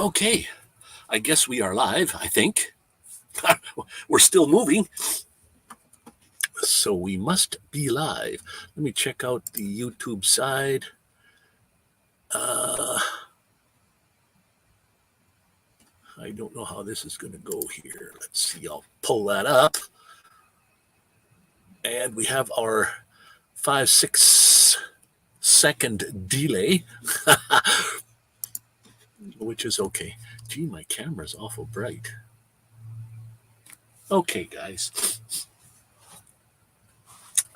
Okay, I guess we are live, I think. We're still moving, so we must be live. Let me check out the YouTube side. I don't know how this is going to go here. Let's see, I'll pull that up. And we have our 5-6 second delay, which is okay. Gee, my camera's awful bright. Okay, guys.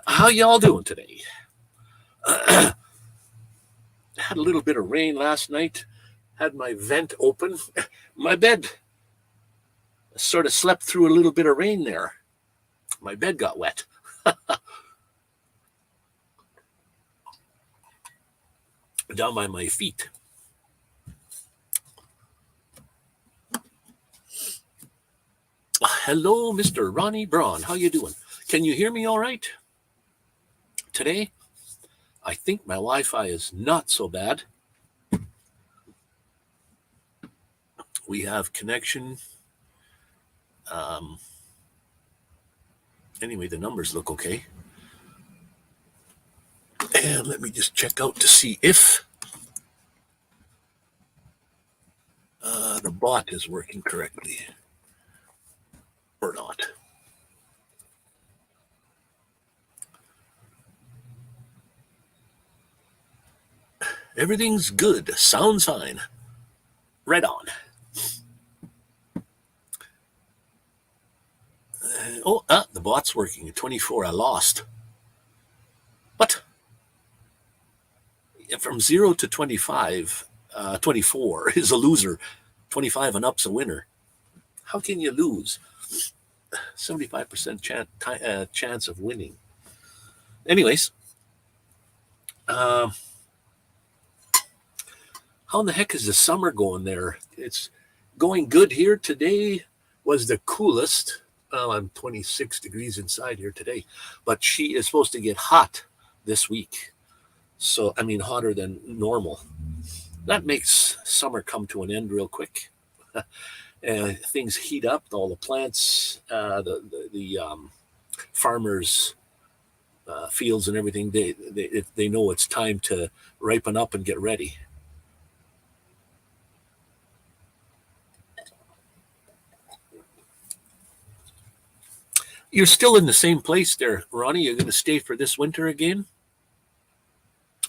How y'all doing today? Had a little bit of rain last night. Had my vent open. My bed sort of slept through a little bit of rain there. My bed got wet. Down by my feet. Hello, Mr. Ronnie Braun. How you doing? Can you hear me all right? Today, I think my Wi-Fi is not so bad. We have connection. Anyway, the numbers look okay. And let me just check out to see if the bot is working correctly or not. Everything's good. Sounds fine. Right on. The bot's working. 24, I lost. What? From 0 to 25, 24 is a loser. 25 and up's a winner. How can you lose? 75% chance of winning. Anyways, how in the heck is the summer going there? It's going good here. Today was the coolest. Well, I'm 26 degrees inside here today, but she is supposed to get hot this week. So, I mean, hotter than normal. That makes summer come to an end real quick. Things heat up, all the plants, the farmers' fields and everything, they know it's time to ripen up and get ready. You're still in the same place there, Ronnie. You're going to stay for this winter again?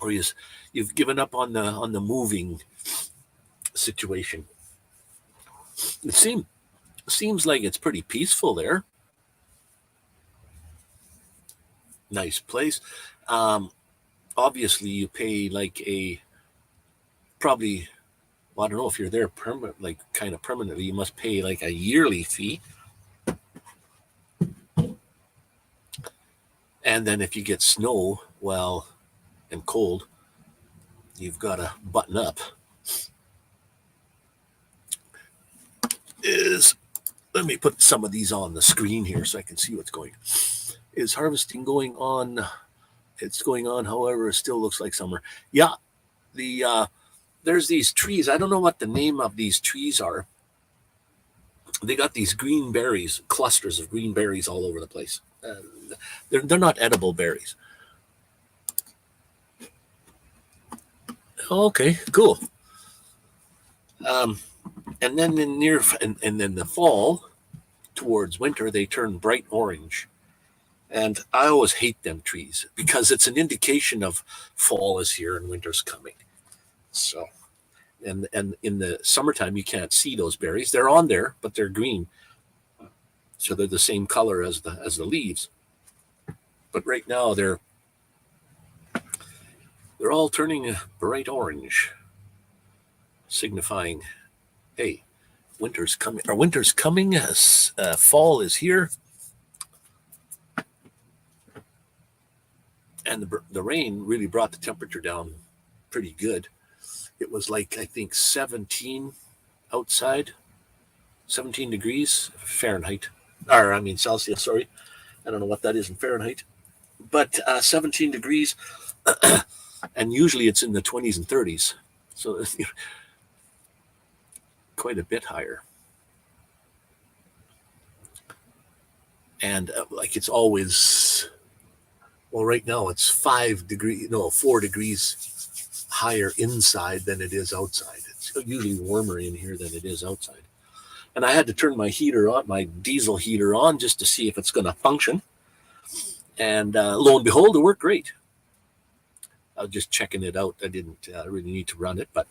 Or you've given up on the moving situation? It seems like it's pretty peaceful there. Nice place. Obviously, you pay like probably, well, I don't know if you're there permanently. You must pay like a yearly fee. And then if you get snow, and cold, you've got to button up. Let me put some of these on the screen here so I can see what's going. Is harvesting going on? It's going on, however, it still looks like summer. Yeah, there's these trees. I don't know what the name of these trees are. They got these green berries, clusters of green berries all over the place. They're not edible berries. Okay, cool. And then in the fall, towards winter, they turn bright orange. And I always hate them trees because it's an indication of fall is here and winter's coming. So, and in the summertime, you can't see those berries. They're on there, but they're green. So they're the same color as the leaves. But right now they're all turning bright orange, signifying, hey, winter's coming. Our winter's coming. Fall is here. And the rain really brought the temperature down pretty good. It was like, I think, 17 outside, 17 degrees Fahrenheit. Celsius, sorry. I don't know what that is in Fahrenheit. But 17 degrees, and usually it's in the 20s and 30s. So quite a bit higher. And like it's always, well, right now it's 4 degrees higher inside than it is outside. It's usually warmer in here than it is outside. And I had to turn my heater on, my diesel heater on, just to see if it's going to function. And lo and behold, it worked great. I was just checking it out. I didn't really need to run it, but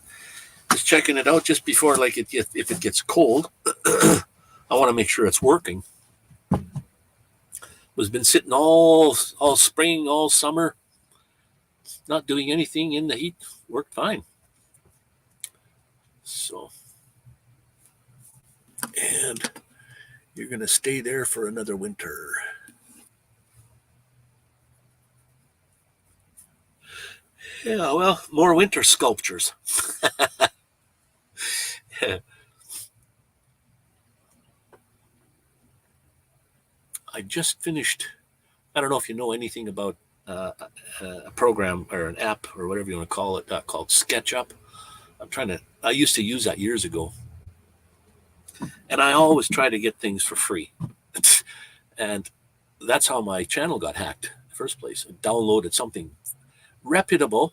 just checking it out just before, like, if it gets cold, I want to make sure it's working. Was been sitting all spring, all summer, not doing anything in the heat. Worked fine. So, and you're going to stay there for another winter. Yeah, well, more winter sculptures. I just finished, I don't know if you know anything about a program or an app or whatever you want to call it, called SketchUp. I used to use that years ago. And I always try to get things for free. And that's how my channel got hacked in the first place. I downloaded something reputable,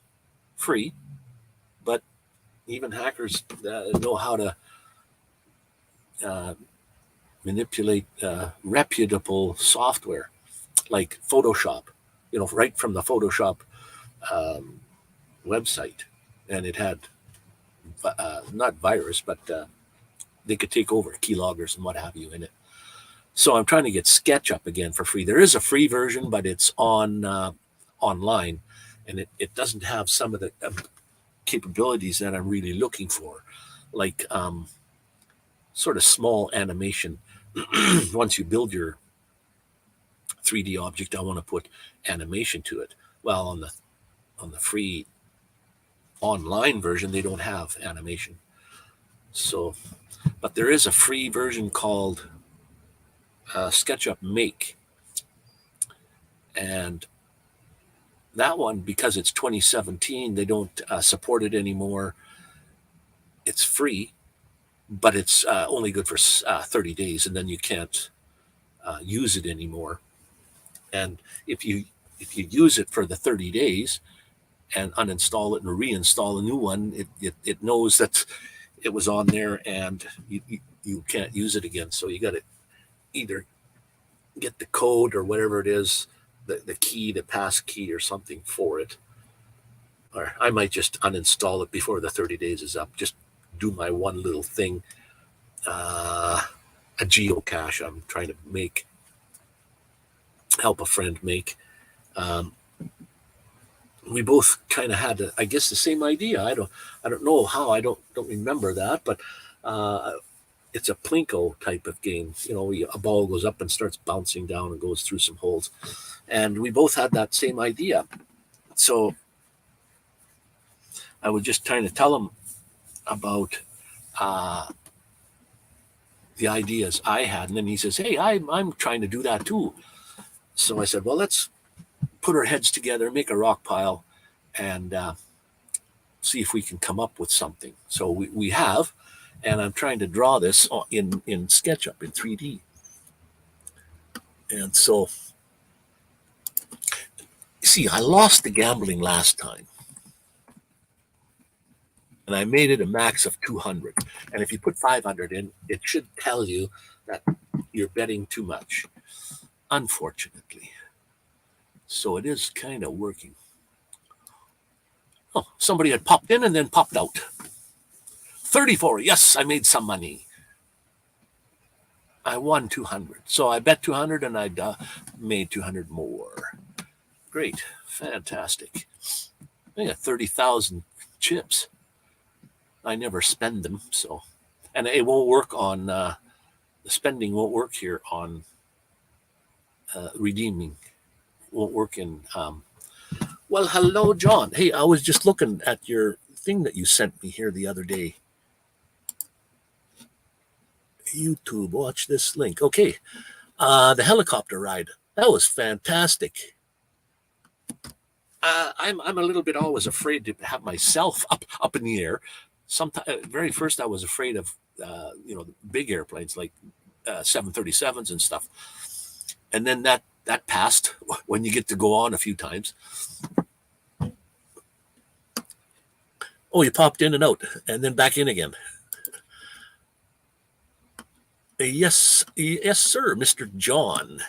free, but even hackers know how to manipulate reputable software like Photoshop, right from the Photoshop website. And it had not virus, but they could take over keyloggers and what have you in it. So I'm trying to get SketchUp again for free. There is a free version, but it's online, and it doesn't have some of the capabilities that I'm really looking for, like sort of small animation. Once you build your 3D object, I want to put animation to it. Well, on the free online version, they don't have animation. So, but there is a free version called SketchUp Make, and that one, because it's 2017, they don't support it anymore. It's free, but it's only good for 30 days, and then you can't use it anymore. And if you use it for the 30 days and uninstall it and reinstall a new one, it knows that it was on there, and you can't use it again. So you got to either get the code or whatever it is, the key, the pass key or something for it. Or I might just uninstall it before the 30 days is up. Just do my one little thing, a geocache I'm trying to help a friend make. We both kind of had, I guess, the same idea. I don't know how. I don't remember that, but it's a Plinko type of game. A ball goes up and starts bouncing down and goes through some holes. And we both had that same idea. So I was just trying to tell him about the ideas I had. And then he says, hey, I'm trying to do that too. So I said, well, let's put our heads together, make a rock pile, and see if we can come up with something. So we have, and I'm trying to draw this in SketchUp in 3D. And so, see, I lost the gambling last time, and I made it a max of 200. And if you put 500 in, it should tell you that you're betting too much, unfortunately. So it is kind of working. Oh, somebody had popped in and then popped out. 34. Yes, I made some money. I won 200. So I bet 200 and I made 200 more. Great. Fantastic. I got 30,000 chips. I never spend them. So, and it won't work on, the spending won't work here on redeeming. Won't work in, well, hello, John. Hey, I was just looking at your thing that you sent me here the other day. YouTube, watch this link. Okay. The helicopter ride. That was fantastic. I'm a little bit always afraid to have myself up in the air. Sometimes, very first, I was afraid of the big airplanes like 737s and stuff. And then that passed when you get to go on a few times. Oh, you popped in and out and then back in again. Yes, sir, Mr. John.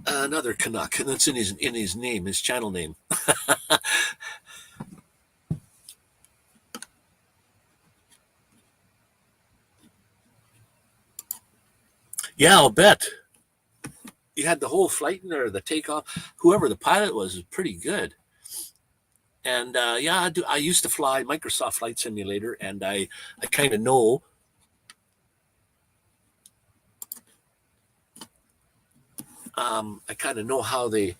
Another Canuck, and that's in his name, his channel name. Yeah, I'll bet. You had the whole flight in there, the takeoff. Whoever the pilot was pretty good. And I used to fly Microsoft Flight Simulator, and I kind of know. I kind of know how the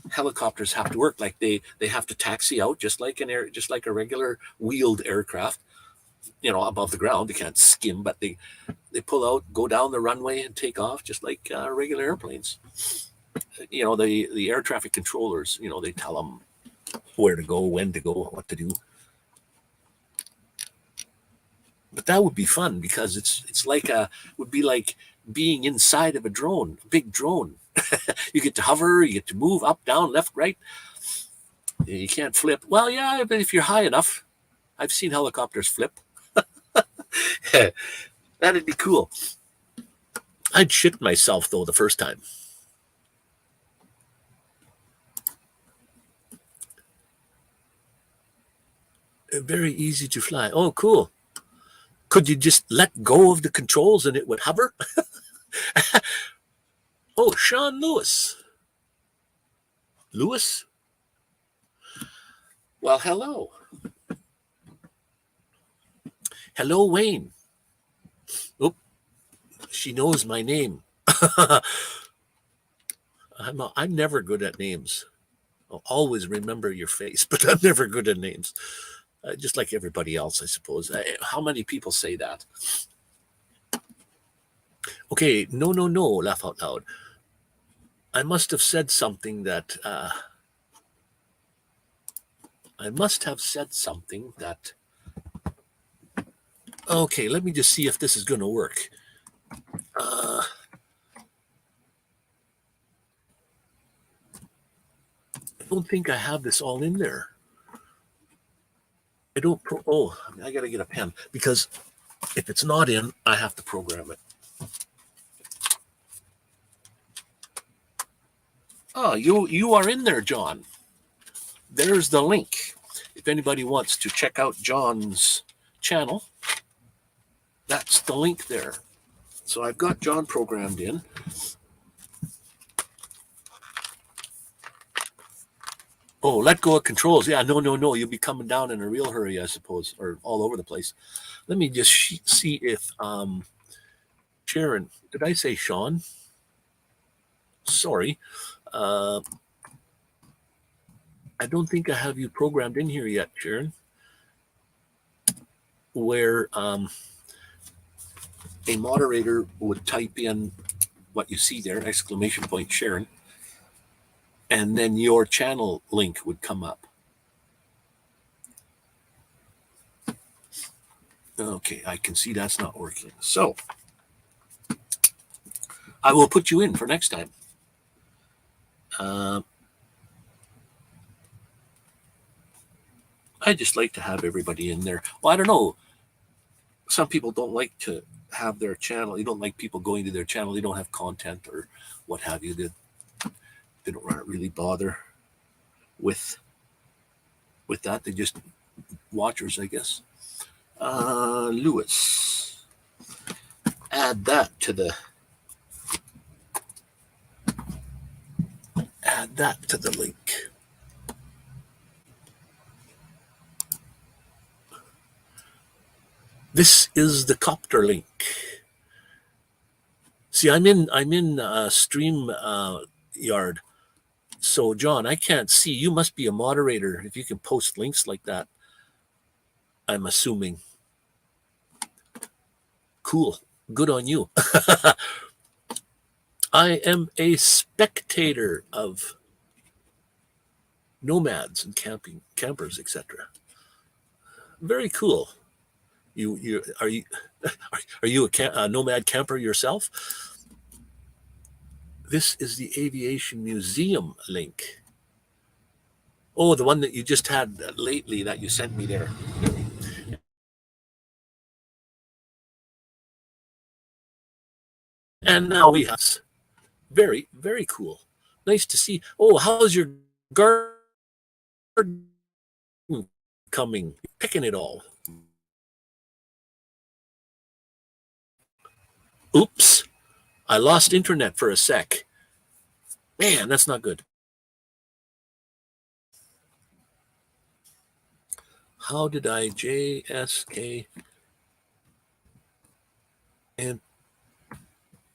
helicopters have to work. Like they have to taxi out just like a regular wheeled aircraft. Above the ground. They can't skim, but they pull out, go down the runway, and take off just like regular airplanes. The air traffic controllers. They tell them where to go, when to go, what to do. But that would be fun because it's would be like being inside of a drone, a big drone. You get to hover, you get to move up, down, left, right. You can't flip. Well, yeah, but if you're high enough, I've seen helicopters flip. That'd be cool. I'd shit myself though the first time. Very easy to fly. Oh, cool. Could you just let go of the controls and it would hover? Oh, Sean Lewis. Lewis? Well, hello. Hello, Wayne. Oh, she knows my name. I'm never good at names. I'll always remember your face, but I'm never good at names. Just like everybody else, I suppose. How many people say that? Okay, no, laugh out loud. I must have said something that... Okay, let me just see if this is going to work. I don't think I have this all in there. I got to get a pen because if it's not in, I have to program it. Oh, you are in there, John. There's the link. If anybody wants to check out John's channel, that's the link there. So I've got John programmed in. Oh, let go of controls. Yeah, no. You'll be coming down in a real hurry, I suppose, or all over the place. Let me just see if Sharon, did I say Sean? Sorry. I don't think I have you programmed in here yet, Sharon, where a moderator would type in what you see there, exclamation point Sharon, and then your channel link would come up. Okay, I can see that's not working. So I will put you in for next time. I just like to have everybody in there. Well, I don't know. Some people don't like to have their channel. You don't like people going to their channel. They don't have content or what have you. They don't really bother with that. They just watchers, I guess. Lewis. Add that to the link. This is the copter link. See, I'm in Stream Yard. So, John, I can't see. You must be a moderator if you can post links like that. I'm assuming. Cool. Good on you. I am a spectator of nomads and campers, etc. Very cool. Are you a nomad camper yourself? This is the Aviation Museum link. Oh, the one that you just had lately that you sent me there. And now we have very, very cool. Nice to see. Oh, how's your garden coming? Picking it all. Oops. I lost internet for a sec. Man, that's not good. How did I JSK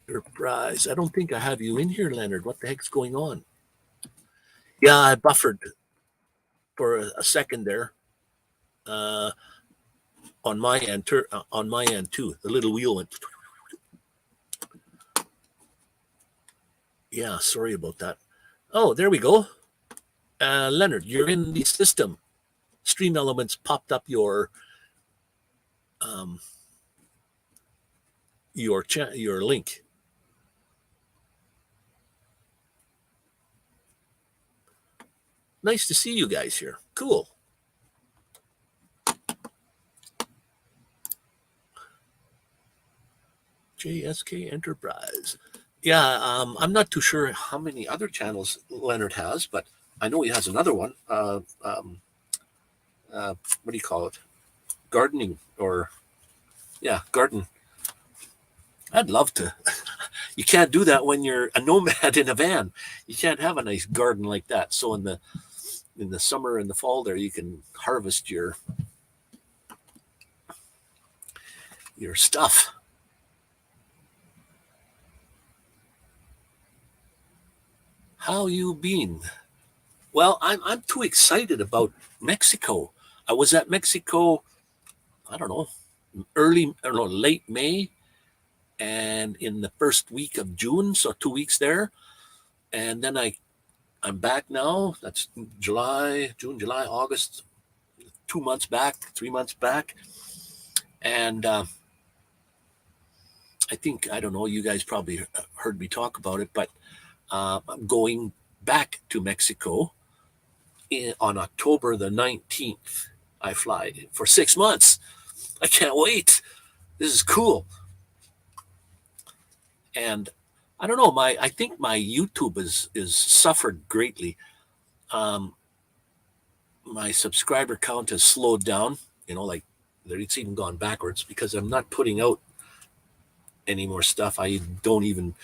Enterprise? I don't think I have you in here, Leonard. What the heck's going on? Yeah, I buffered for a second there. On my end too. The little wheel went. Yeah, sorry about that. Oh, there we go. Leonard, you're in the system. Stream Elements popped up your link. Nice to see you guys here. Cool. JSK Enterprise. Yeah, I'm not too sure how many other channels Leonard has, but I know he has another one. What do you call it? Gardening or, yeah, garden. I'd love to. You can't do that when you're a nomad in a van. You can't have a nice garden like that. So in the summer and the fall there, you can harvest your stuff. How you been? Well, I'm too excited about Mexico. I was at Mexico, I don't know, late May, and in the first week of June, so 2 weeks there, and then I'm back now. That's July, June, July, August, 2 months back, 3 months back, and I think, I don't know, you guys probably heard me talk about it, but I'm going back to Mexico on October the 19th. I fly for 6 months. I can't wait. This is cool. And I don't know, I think my YouTube is suffered greatly. My subscriber count has slowed down, like it's even gone backwards because I'm not putting out any more stuff. I don't even,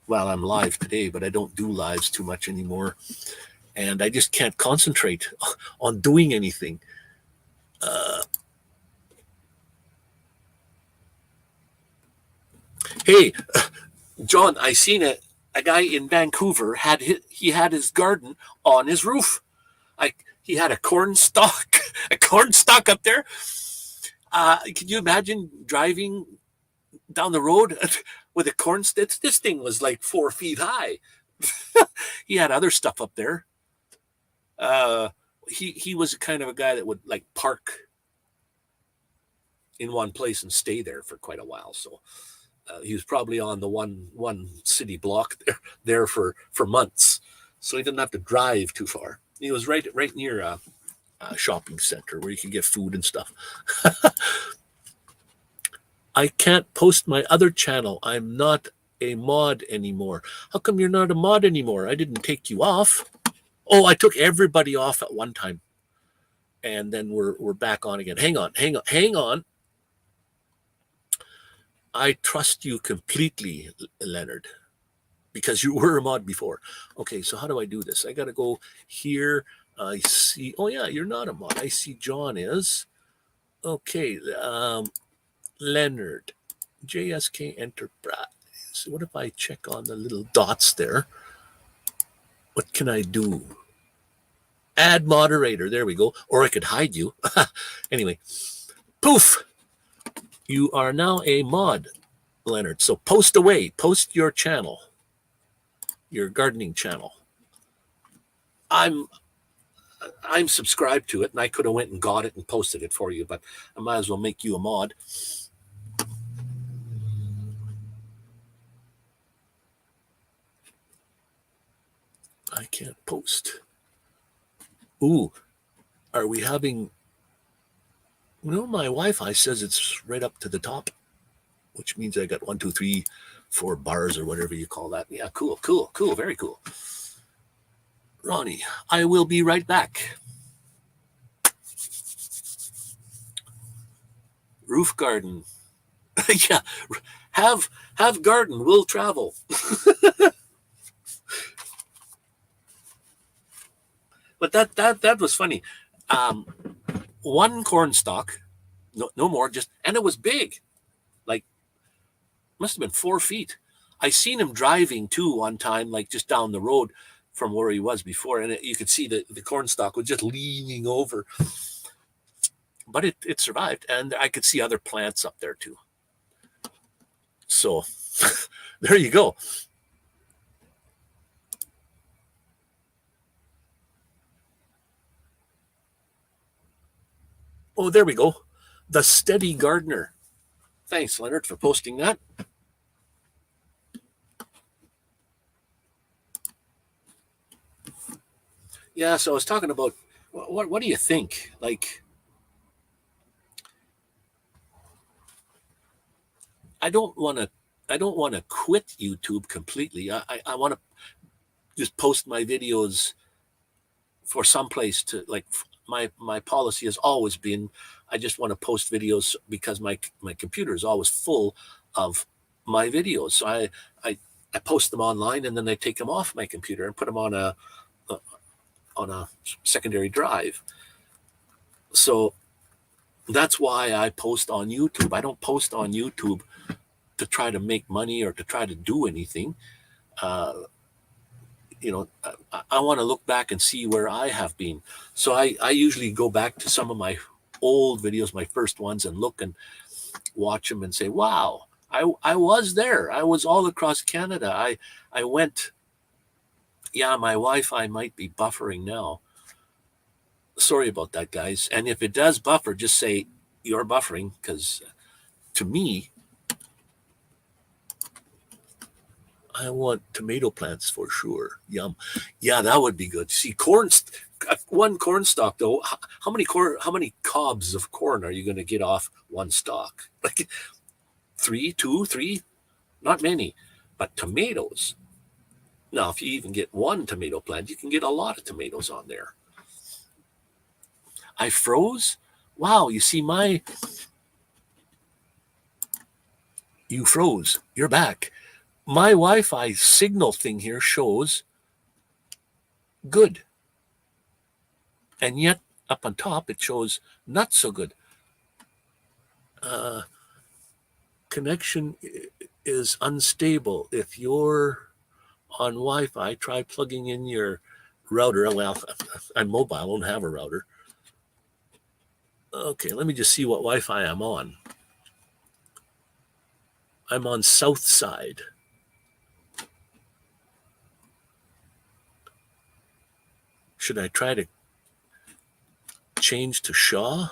well, I'm live today, but I don't do lives too much anymore. And I just can't concentrate on doing anything. Hey, John, I seen a guy in Vancouver had his garden on his roof. He had a corn stalk up there. Can you imagine driving down the road with a corn stick? This thing was like 4 feet high. He had other stuff up there. He was kind of a guy that would like park in one place and stay there for quite a while. So he was probably on the one city block there for months. So he didn't have to drive too far. He was right near a shopping center where you can get food and stuff. I can't post my other channel. I'm not a mod anymore. How come you're not a mod anymore? I didn't take you off. Oh, I took everybody off at one time. And then we're back on again. Hang on. I trust you completely, Leonard, because you were a mod before. Okay, so how do I do this? I got to go here. I see. Oh, yeah, you're not a mod. I see John is. Okay, Leonard, JSK Enterprise. What if I check on the little dots there? What can I do? Add moderator. There we go. Or I could hide you. Anyway, poof. You are now a mod, Leonard. So post away. Post your channel, your gardening channel. I'm I'm subscribed to it, and I could have went and got it and posted it for you, but I might as well make you a mod. I can't post. Ooh, are we having... No, my Wi-Fi says it's right up to the top, which means I got 1, 2, 3, 4 bars or whatever you call that. Yeah, cool, very cool. Ronnie, I will be right back. Roof garden. Yeah, have garden, we'll travel. But that was funny. One corn stalk, no more, just, and it was big, like must have been 4 feet. I seen him driving too one time, like just down the road from where he was before, and you could see the corn stalk was just leaning over. But it survived, and I could see other plants up there too. So there you go. Oh, there we go. The Steady Gardener. Thanks, Leonard, for posting that. Yeah, so I was talking about what do you think? Like, I don't want to quit YouTube completely. I want to just post my videos for someplace to, like, my policy has always been, I just want to post videos because my computer is always full of my videos. So I post them online, and then I take them off my computer and put them on a secondary drive. So that's why I post on YouTube. I don't post on YouTube to try to make money or to try to do anything. I want to look back and see where I have been. So I usually go back to some of my old videos, my first ones, and look and watch them and say, wow, I was there. I was all across Canada. I went. Yeah, my Wi-Fi might be buffering now. Sorry about that, guys. And if it does buffer, just say you're buffering, because to me, I want tomato plants for sure. Yum. Yeah, that would be good. See, one corn stalk though. How many cobs of corn are you going to get off one stalk? Like 2, 3, not many. But tomatoes. Now, if you even get one tomato plant, you can get a lot of tomatoes on there. I froze. Wow, you see you froze. You're back. My Wi-Fi signal thing here shows good. And yet up on top, it shows not so good. Connection is unstable. If you're on Wi-Fi, try plugging in your router. Well, I'm mobile, I don't have a router. Okay, let me just see what Wi-Fi I'm on. I'm on South Side. Should I try to change to Shaw?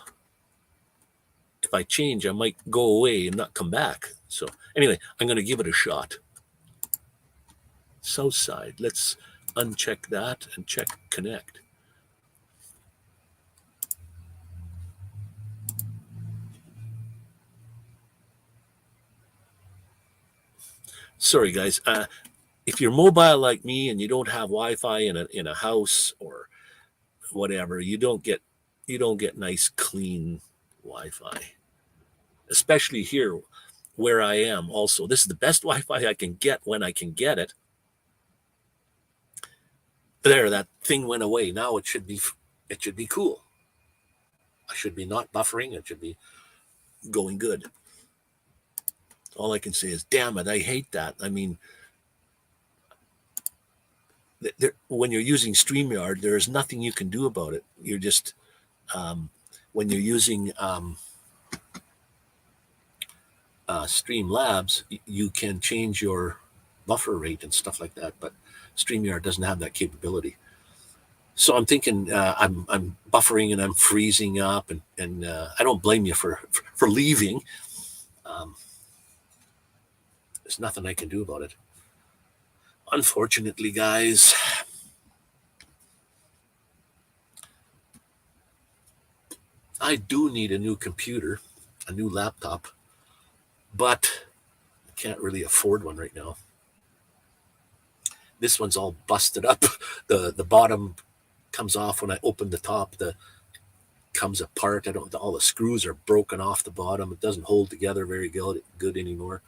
If I change, I might go away and not come back. So anyway, I'm going to give it a shot. South Side. Let's uncheck that and check connect. Sorry, guys. If you're mobile like me and you don't have Wi-Fi in a house or whatever, you don't get nice clean Wi-Fi. Especially here where I am. Also, this is the best Wi-Fi I can get when I can get it. There, that thing went away. Now it should be cool. I should be not buffering. It should be going good. All I can say is, damn it, I hate that. I mean, when you're using StreamYard, there is nothing you can do about it. You're just, when you're using Streamlabs, you can change your buffer rate and stuff like that, but StreamYard doesn't have that capability. So I'm thinking I'm buffering and I'm freezing up, and I don't blame you for leaving. There's nothing I can do about it. Unfortunately, guys, I do need a new computer, a new laptop, but I can't really afford one right now. This one's all busted up. The bottom comes off when I open the top. The comes apart. All the screws are broken off the bottom. It doesn't hold together very good anymore.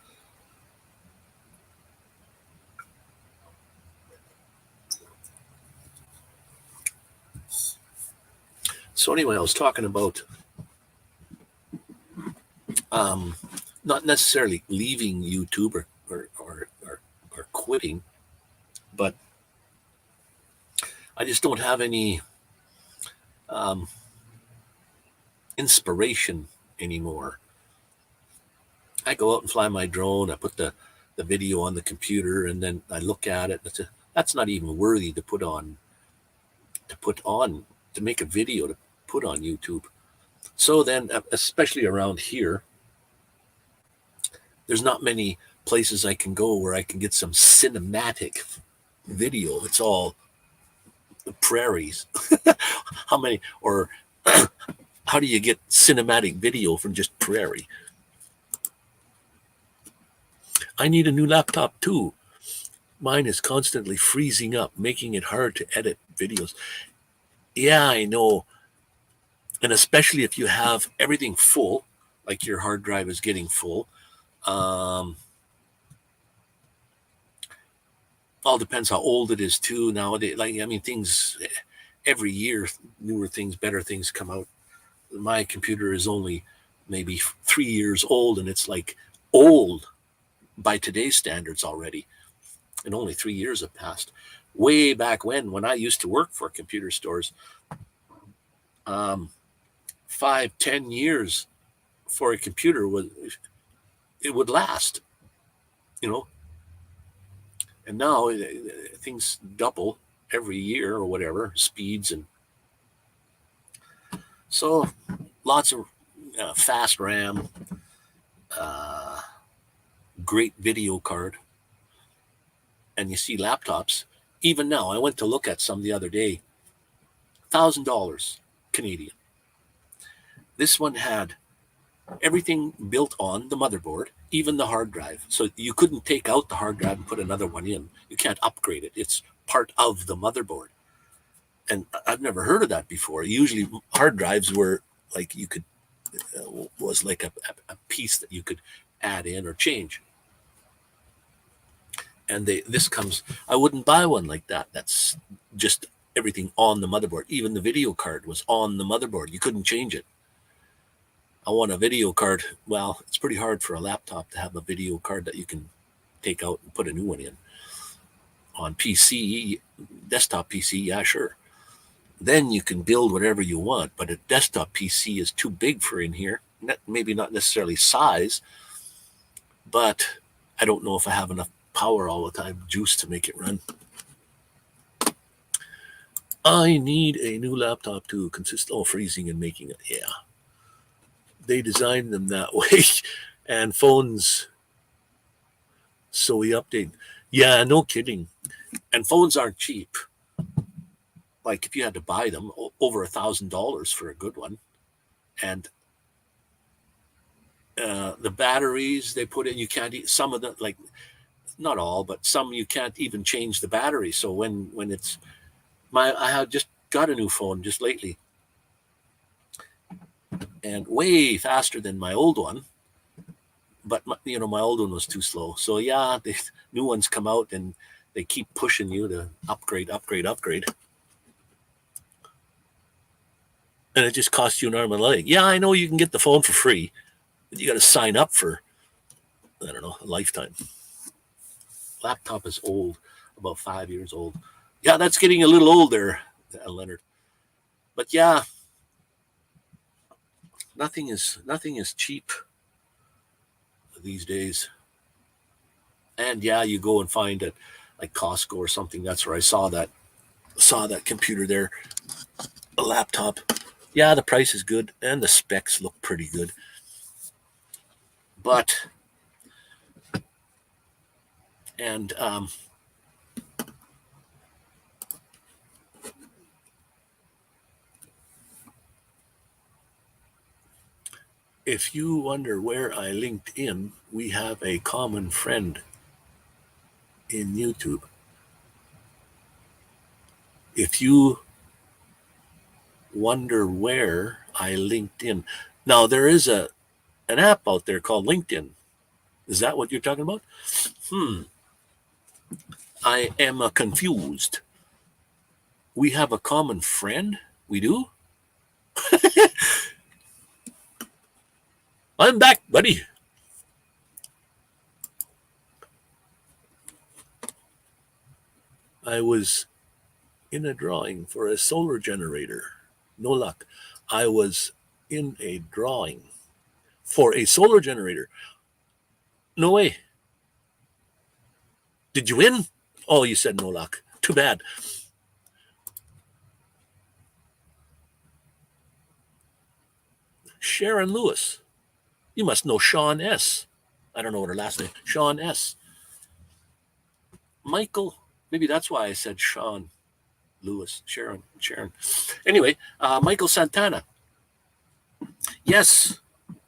So anyway, I was talking about not necessarily leaving YouTube or quitting, but I just don't have any inspiration anymore. I go out and fly my drone. I put the video on the computer, and then I look at it. That's not even worthy to put on to make a video to put on YouTube. So then, especially around here, there's not many places I can go where I can get some cinematic video. It's all the prairies. How many, or how do you get cinematic video from just prairie? I need a new laptop too. Mine is constantly freezing up, making it hard to edit videos. Yeah, I know. And especially if you have everything full, like your hard drive is getting full. All depends how old it is too nowadays. Things every year, newer things, better things come out. My computer is only maybe 3 years old, and it's like old by today's standards already. And only 3 years have passed. Way back when I used to work for computer stores, 5-10 years for a computer would last, And now things double every year or whatever, speeds, and so lots of fast RAM, great video card. And you see laptops, even now, I went to look at some the other day, $1,000 Canadian. This one had everything built on the motherboard, even the hard drive. So you couldn't take out the hard drive and put another one in. You can't upgrade it. It's part of the motherboard. And I've never heard of that before. Usually hard drives were like was like a piece that you could add in or change. And this comes, I wouldn't buy one like that. That's just everything on the motherboard. Even the video card was on the motherboard. You couldn't change it. I want a video card. Well, it's pretty hard for a laptop to have a video card that you can take out and put a new one in. On PC, desktop PC, yeah, sure. Then you can build whatever you want, but a desktop PC is too big for in here. Maybe not necessarily size, but I don't know if I have enough power all the time, juice to make it run. I need a new laptop to freezing and making it. Yeah. They designed them that way. And phones, so we update. Yeah, no kidding. And phones aren't cheap. Like if you had to buy them, over $1,000 for a good one. And the batteries they put in, you can't, some of them, like, not all, but some you can't even change the battery. So when it's I have just got a new phone just lately, and way faster than my old one. But my old one was too slow. So yeah, the new ones come out and they keep pushing you to upgrade. And it just costs you an arm and a leg. Yeah, I know you can get the phone for free, but you got to sign up for, I don't know, a lifetime. Laptop is old, about 5 years old. Yeah, that's getting a little old there, Leonard. But yeah, nothing is cheap these days. And yeah, you go and find it like Costco or something. That's where I saw that saw that computer there, a laptop. Yeah, the price is good and the specs look pretty good. But, and if you wonder where I linked in, we have a common friend in YouTube. If you wonder where I linked in, now there is an app out there called LinkedIn. Is that what you're talking about? I am confused. We have a common friend? We do? I'm back, buddy. I was in a drawing for a solar generator. No luck. I was in a drawing for a solar generator. No way. Did you win? Oh, you said no luck. Too bad. Sharon Lewis. You must know Shawn S. I don't know what her last name. Shawn S. Michael. Maybe that's why I said Shawn Lewis. Sharon. Anyway, Michael Santana. Yes,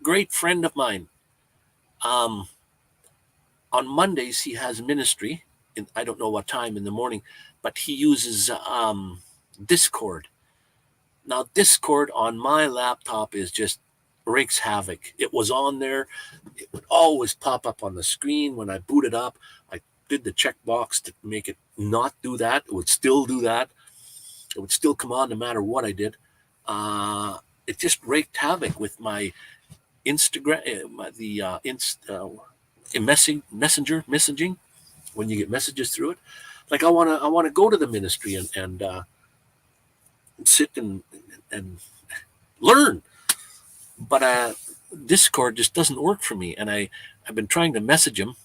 great friend of mine. On Mondays, he has ministry. I don't know what time in the morning, but he uses Discord. Now, Discord on my laptop is just wreaks havoc. It was on there. It would always pop up on the screen when I boot it up. I did the checkbox to make it not do that. It would still do that. It would still come on no matter what I did. It just wreaked havoc with my Instagram, messaging when you get messages through it. Like I want to go to the ministry and sit and learn, but Discord just doesn't work for me. And I've been trying to message him.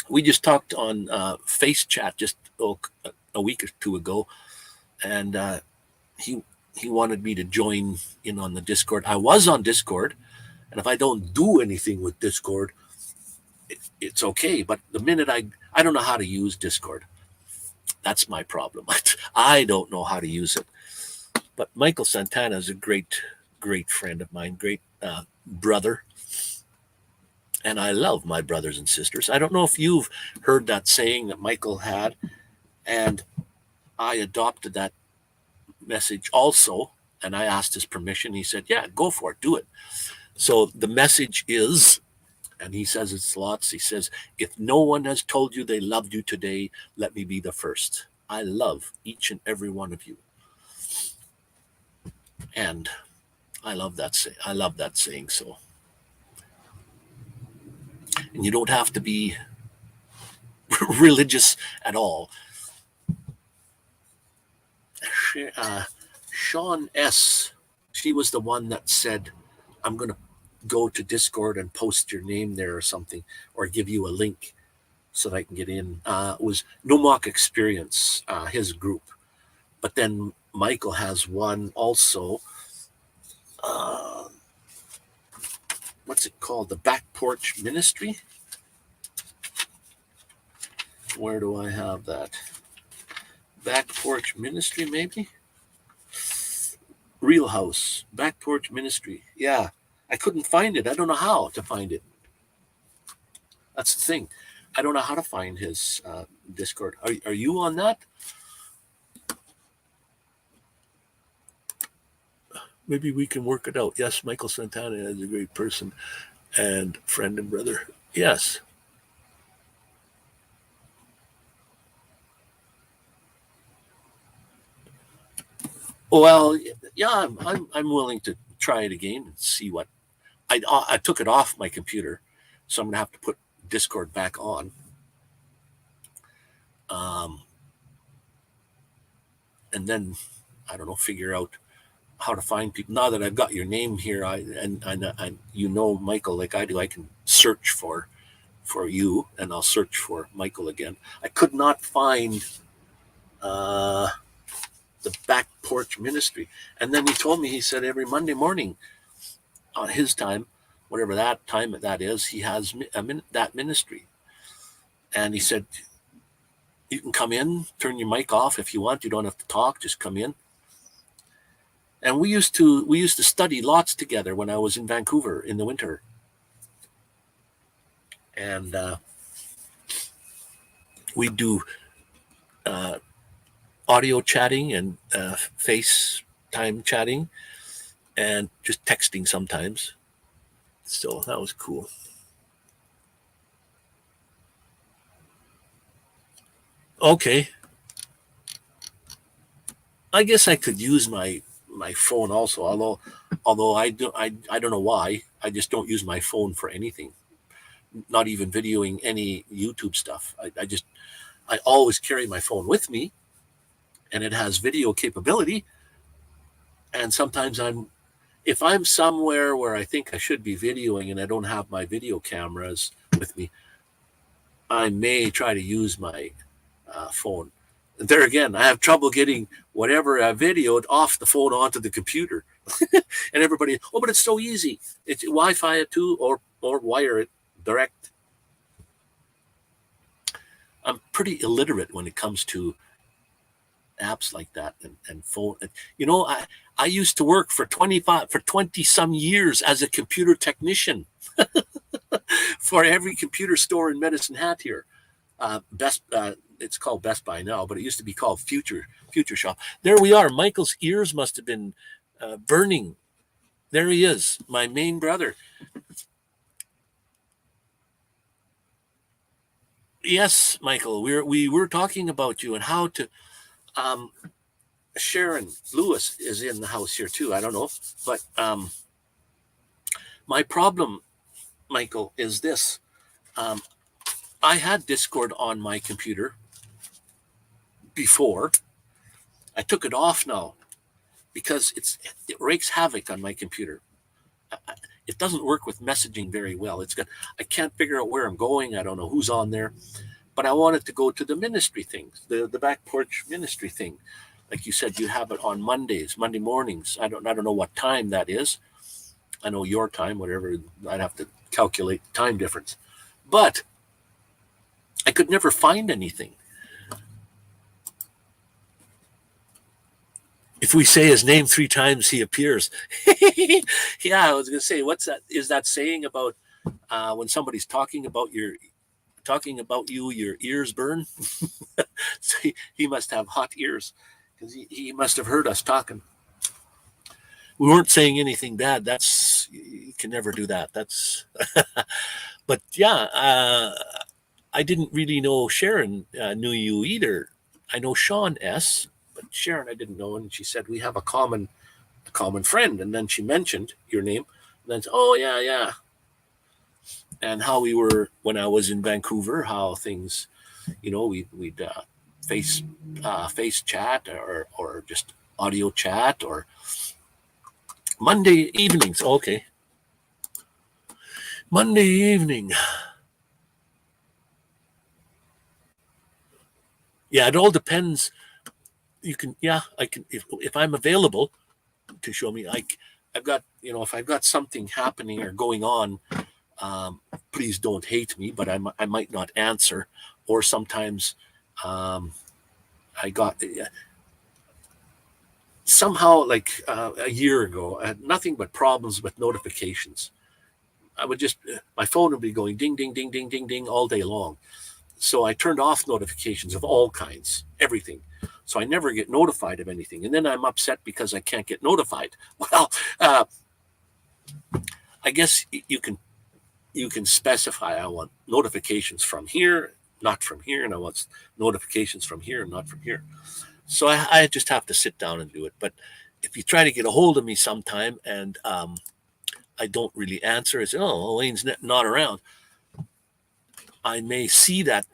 We just talked on Face Chat just a week or two ago, and he wanted me to join in on the Discord. I was on Discord, and if I don't do anything with Discord, it's okay. But the minute I don't know how to use Discord. That's my problem. I don't know how to use it. But Michael Santana is a great friend of mine, great brother. And I love my brothers and sisters. I don't know if you've heard that saying that Michael had, and I adopted that message also, and I asked his permission. He said, yeah, go for it, do it. So the message is, and he says it's lots, he says, if no one has told you they loved you today, let me be the first. I love each and every one of you. And I love that saying. So, and you don't have to be religious at all. Shawn S. She was the one that said, "I'm going to go to Discord and post your name there or something, or give you a link so that I can get in." It was Nomadic Experience, his group. But then Michael has one also. What's it called? The Back Porch Ministry. Where do I have that? Back Porch Ministry, maybe? Real House. Back Porch Ministry. Yeah. I couldn't find it. I don't know how to find it. That's the thing. I don't know how to find his Discord. Are you on that? Maybe we can work it out. Yes, Michael Santana is a great person and friend and brother. Yes. Well, yeah, I'm willing to try it again and see what. I took it off my computer, so I'm gonna have to put Discord back on. And then I don't know, figure out how to find people. Now that I've got your name here, and you know Michael like I do, I can search for you, and I'll search for Michael again. I could not find the back porch ministry. And then he told me, he said every Monday morning on his time, whatever that time that is, he has that ministry. And he said, you can come in, turn your mic off if you want. You don't have to talk, just come in. And we used to study lots together when I was in Vancouver in the winter. And we do audio chatting and FaceTime chatting and just texting sometimes. So that was cool. Okay. I guess I could use my phone also, although I don't know why. I just don't use my phone for anything. Not even videoing any YouTube stuff. I always carry my phone with me, and it has video capability. And sometimes if I'm somewhere where I think I should be videoing and I don't have my video cameras with me, I may try to use my phone. There again, I have trouble getting whatever I videoed off the phone onto the computer. And everybody, oh, but it's so easy. It's Wi-Fi it too, or wire it direct. I'm pretty illiterate when it comes to apps like that and phone. You know, I used to work for 20 some years as a computer technician for every computer store in Medicine Hat here. It's called Best Buy now, but it used to be called Future Shop. There we are. Michael's ears must have been burning. There he is, my main brother. Yes, Michael, we were talking about you and how to. Sharon Lewis is in the house here too. I don't know, but my problem, Michael, is this. I had Discord on my computer before. I took it off now because it wreaks havoc on my computer. It doesn't work with messaging very well. I can't figure out where I'm going. I don't know who's on there, but I wanted to go to the ministry things, the back porch ministry thing. Like you said, you have it on Monday mornings. I don't know what time that is. I know your time, whatever. I'd have to calculate the time difference, but I could never find anything. If we say his name 3 times, he appears. Yeah, I was going to say, what's that? Is that saying about when somebody's talking about you, your ears burn? So he must have hot ears because he must have heard us talking. We weren't saying anything bad. You can never do that. But yeah, I didn't really know Sharon knew you either. I know Shawn S, but Sharon I didn't know, and she said we have a common friend, and then she mentioned your name, and then oh yeah, and how we were when I was in Vancouver, how things, you know, we'd face chat or just audio chat or Monday evenings. Okay, Monday evening. Yeah, it all depends. You can, yeah, I can if I'm available to show me. I've got, you know, if I've got something happening or going on, please don't hate me, but I might not answer. Or sometimes I got somehow like a year ago, I had nothing but problems with notifications. I would just my phone would be going ding ding ding ding ding ding all day long. So I turned off notifications of all kinds, everything. So I never get notified of anything. And then I'm upset because I can't get notified. Well, I guess you can specify I want notifications from here, not from here, and I want notifications from here, not from here. So I just have to sit down and do it. But if you try to get a hold of me sometime and I don't really answer, I say, oh, Elaine's not around. I may see that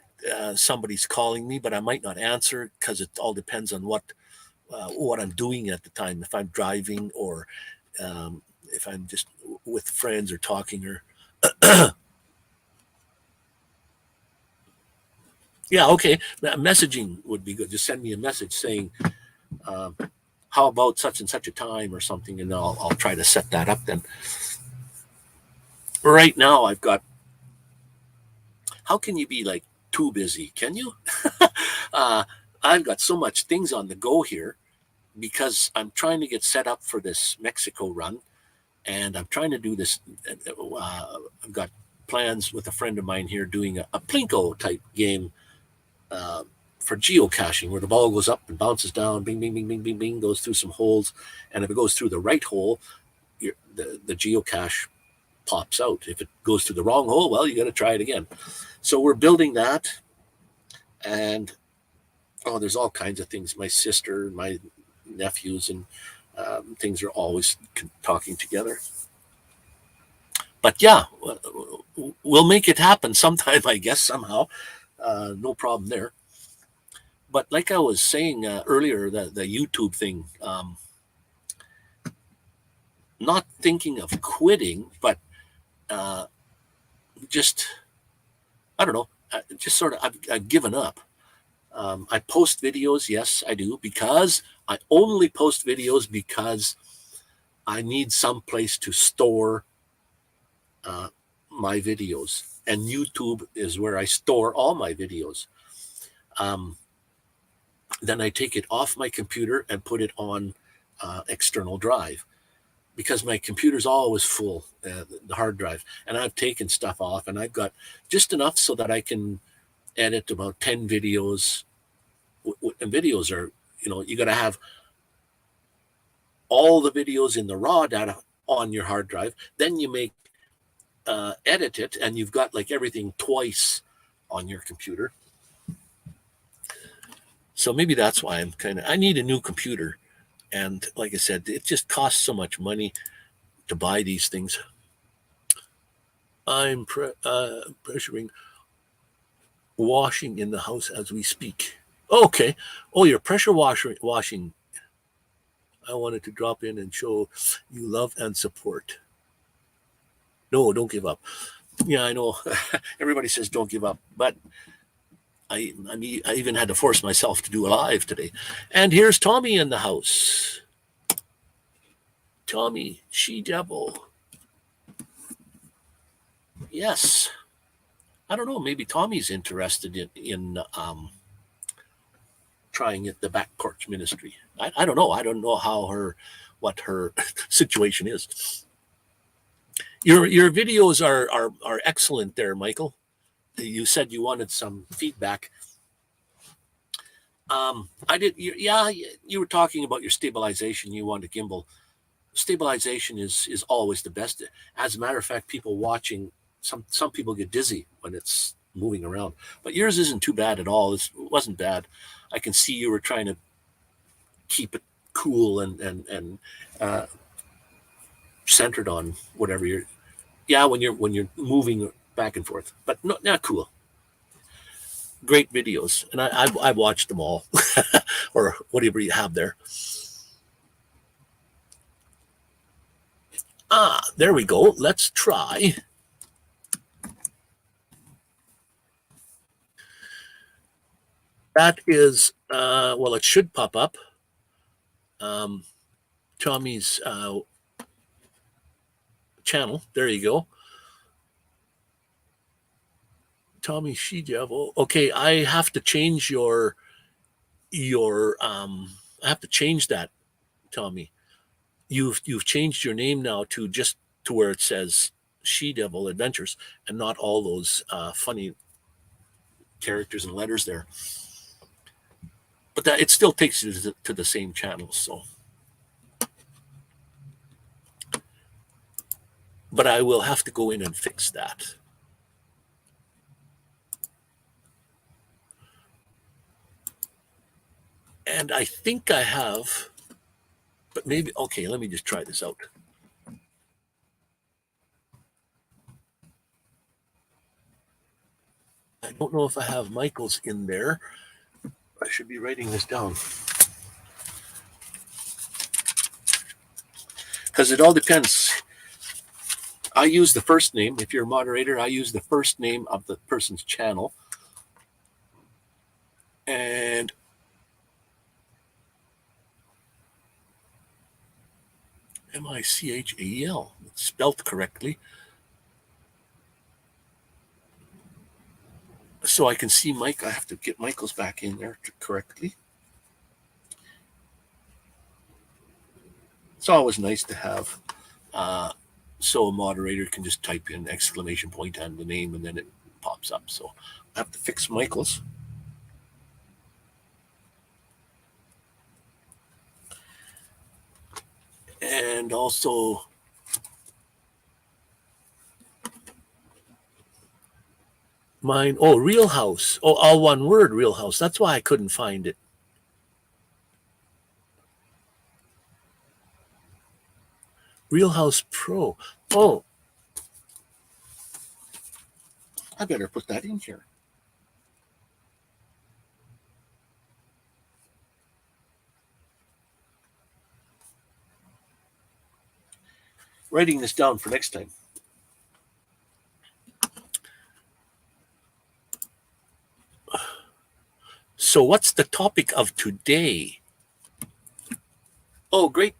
somebody's calling me, but I might not answer because it all depends on what I'm doing at the time. If I'm driving or if I'm just with friends or talking or yeah, okay. Messaging would be good. Just send me a message saying How about such and such a time or something, and I'll try to set that up then. Right now, I've got. How can you be like too busy? Can you? I've got so much things on the go here because I'm trying to get set up for this Mexico run, and I'm trying to do this. I've got plans with a friend of mine here doing a Plinko type game for geocaching, where the ball goes up and bounces down, bing, bing, bing, bing, bing, bing, goes through some holes, and if it goes through the right hole, the geocache pops out. If it goes through the wrong hole, well, you got to try it again. So we're building that, and there's all kinds of things. My sister, my nephews, and things are always talking together. But yeah, we'll make it happen sometime, I guess, somehow. No problem there. But like I was saying earlier, the YouTube thing, not thinking of quitting, but just, I don't know, just sort of, I've given up. I post videos, yes, I do, because I only post videos because I need some place to store my videos. And YouTube is where I store all my videos. Then I take it off my computer and put it on external drive, because my computer's always full, the hard drive. And I've taken stuff off, and I've got just enough so that I can edit about 10 videos. And videos are, you got to have all the videos in the raw data on your hard drive. Then you edit it, and you've got like everything twice on your computer. So maybe that's why I need a new computer. And like I said, it just costs so much money to buy these things. I'm pressuring washing in the house as we speak. Okay. Oh, you're pressure washing. I wanted to drop in and show you love and support. No, don't give up. Yeah, I know. Everybody says don't give up, but I even had to force myself to do a live today. And here's Tommy in the house. Tommy, she-devil. Yes. I don't know. Maybe Tommy's interested in trying it, the back porch ministry. I don't know. I don't know what her situation is. Your videos are excellent there, Michael. You said you wanted some feedback. I did. You were talking about your stabilization. You want a gimbal. Stabilization is always the best. As a matter of fact, people watching, some people get dizzy when it's moving around. But yours isn't too bad at all. It wasn't bad. I can see you were trying to keep it cool and centered on whatever you're. Yeah, when you're moving back and forth, but not cool. Great videos, and I've watched them all, or whatever you have there. There we go. Let's try. That is, well, it should pop up. Tommy's channel. There you go. Tommy she-devil. Okay, I have to change your I have to change that, Tommy. You've changed your name now to just to where it says She-Devil Adventures and not all those funny characters and letters there. But that it still takes you to the same channel, so. But I will have to go in and fix that. And I think I have, but maybe, okay, let me just try this out. I don't know if I have Michael's in there. I should be writing this down. Because it all depends. I use the first name. If you're a moderator, I use the first name of the person's channel. And Michael. It's spelled correctly. So I can see Mike. I have to get Michael's back in there correctly. It's always nice to have so a moderator can just type in exclamation point and the name and then it pops up. So I have to fix Michael's. And also mine. Oh, Real House. Oh, all one word, Real House. That's why I couldn't find it. Real House Pro. Oh, I better put that in here. Writing this down for next time. So what's the topic of today? Oh, great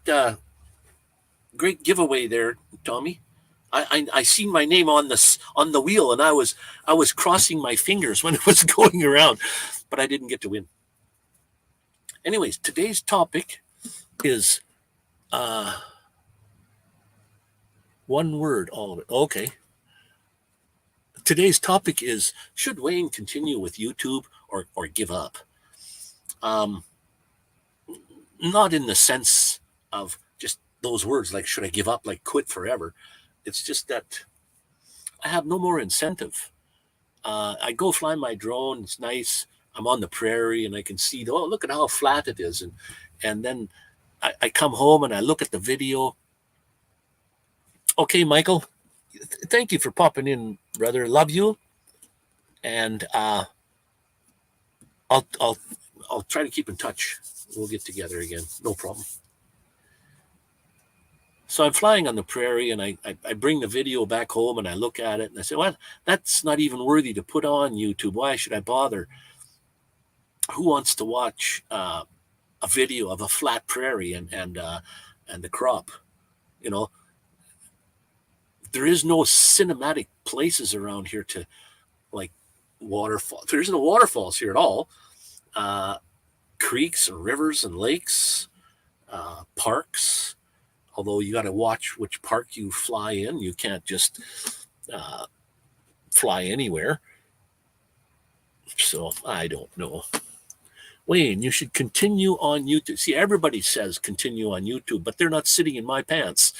giveaway there, Tommy. I seen my name on the wheel, and I was crossing my fingers when it was going around, but I didn't get to win. Anyways, today's topic is one word, all of it. Okay. Today's topic is, should Wayne continue with YouTube or give up? Not in the sense of just those words like, should I give up, like quit forever? It's just that I have no more incentive. I go fly my drone. It's nice. I'm on the prairie and I can see, oh, look at how flat it is. And then I come home and I look at the video. Okay, Michael, thank you for popping in, brother. Love you. And I'll try to keep in touch. We'll get together again. No problem. So I'm flying on the prairie and I bring the video back home and I look at it and I say, well, that's not even worthy to put on YouTube. Why should I bother? Who wants to watch a video of a flat prairie and the crop? You know, there is no cinematic places around here to like waterfall. There isn't no waterfalls here at all. Creeks and rivers and lakes, parks. Although you got to watch which park you fly in. You can't just fly anywhere. So I don't know. Wayne, you should continue on YouTube. See, everybody says continue on YouTube, but they're not sitting in my pants.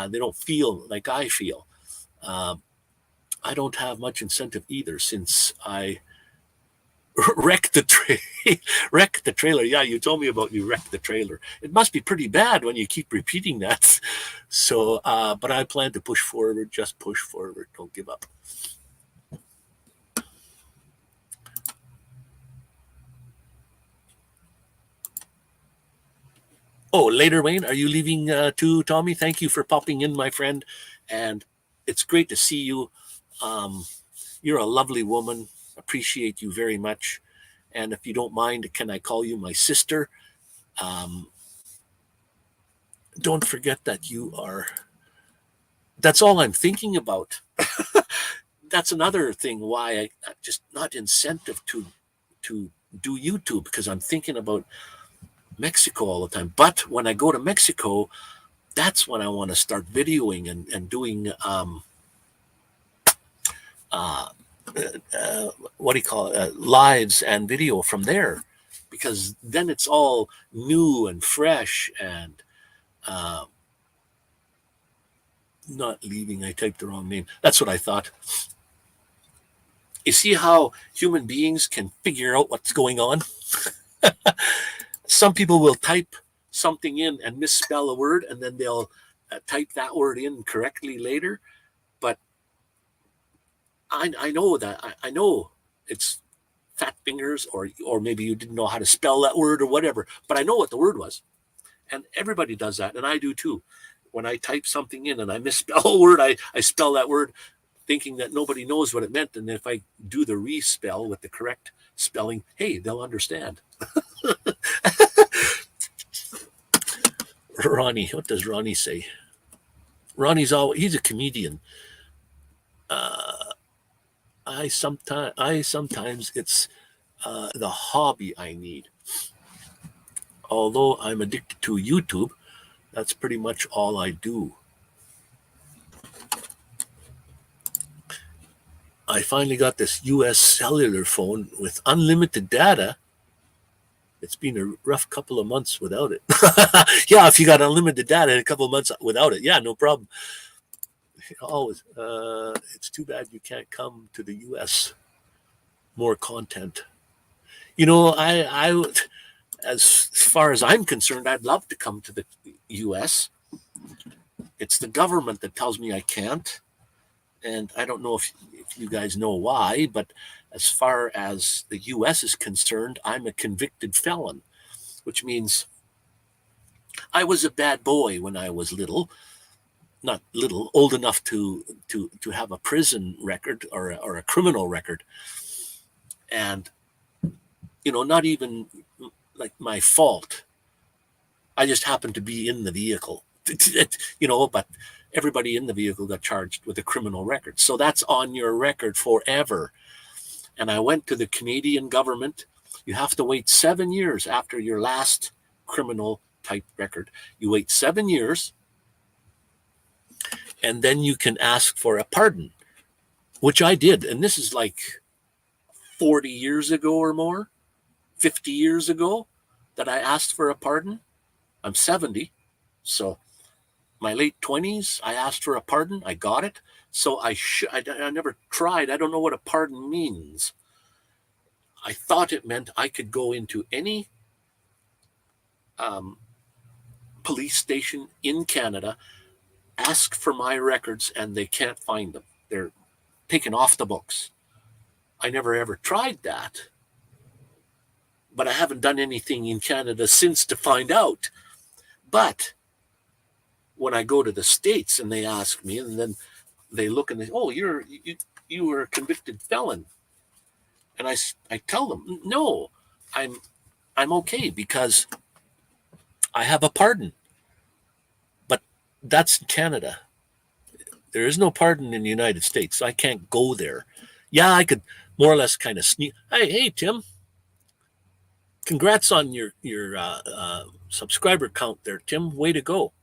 They don't feel like I feel. I don't have much incentive either since I wrecked the trailer. Yeah, you told me about you wrecked the trailer. It must be pretty bad when you keep repeating that. So, but I plan to push forward. Just push forward. Don't give up. Oh, later, Wayne, are you leaving too, Tommy? Thank you for popping in, my friend. And it's great to see you. You're a lovely woman. Appreciate you very much. And if you don't mind, can I call you my sister? Don't forget that you are. That's all I'm thinking about. That's another thing why I just not incentive to do YouTube, because I'm thinking about Mexico all the time. But when I go to Mexico, that's when I want to start videoing and doing what do you call it, lives and video from there, because then it's all new and fresh and not leaving. I typed the wrong name. That's what I thought. You see how human beings can figure out what's going on? Some people will type something in and misspell a word, and then they'll type that word in correctly later. But I know that. I know it's fat fingers, or maybe you didn't know how to spell that word or whatever. But I know what the word was. And everybody does that, and I do too. When I type something in and I misspell a word, I spell that word thinking that nobody knows what it meant. And if I do the respell with the correct spelling, hey, they'll understand. Ronnie, what does Ronnie say? He's a comedian. I sometimes it's the hobby I need. Although I'm addicted to YouTube, that's pretty much all I do. I finally got this US cellular phone with unlimited data. It's been a rough couple of months without it. Yeah, if you got unlimited data, a couple of months without it, yeah, no problem. Always. It's too bad you can't come to the US. More content. You know, I as far as I'm concerned, I'd love to come to the US. It's the government that tells me I can't. And I don't know if you guys know why, but as far as the US is concerned, I'm a convicted felon, which means I was a bad boy when I was little. Not little, old enough to have a prison record or a criminal record. And, you know, not even like my fault. I just happened to be in the vehicle, you know, but everybody in the vehicle got charged with a criminal record. So that's on your record forever. And I went to the Canadian government. You have to wait 7 years after your last criminal type record. You wait 7 years, and then you can ask for a pardon, which I did. And this is like 40 years ago or more, 50 years ago that I asked for a pardon. I'm 70, so my late 20s, I asked for a pardon. I got it. So I never tried. I don't know what a pardon means. I thought it meant I could go into any police station in Canada, ask for my records, and they can't find them. They're taken off the books. I never ever tried that. But I haven't done anything in Canada since to find out. But when I go to the States and they ask me, and then they look and they, oh, you were a convicted felon. And I tell them, no, I'm okay because I have a pardon. But that's Canada. There is no pardon in the United States. So I can't go there. Yeah, I could more or less kind of sneak. Hey, Tim, congrats on your subscriber count there, Tim. Way to go.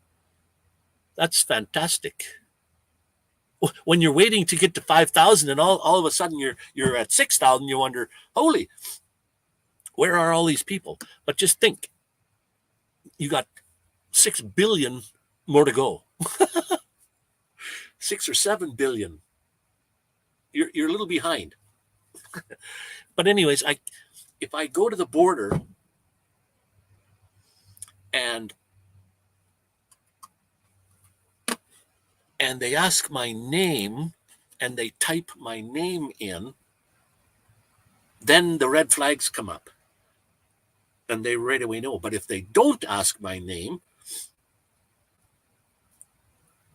That's fantastic. When you're waiting to get to 5,000 and all of a sudden you're at 6,000, you wonder, holy, where are all these people? But just think, you got 6 billion more to go. 6 or 7 billion. You're a little behind. But anyways, if I go to the border and they ask my name and they type my name in, then the red flags come up and they right away know. But if they don't ask my name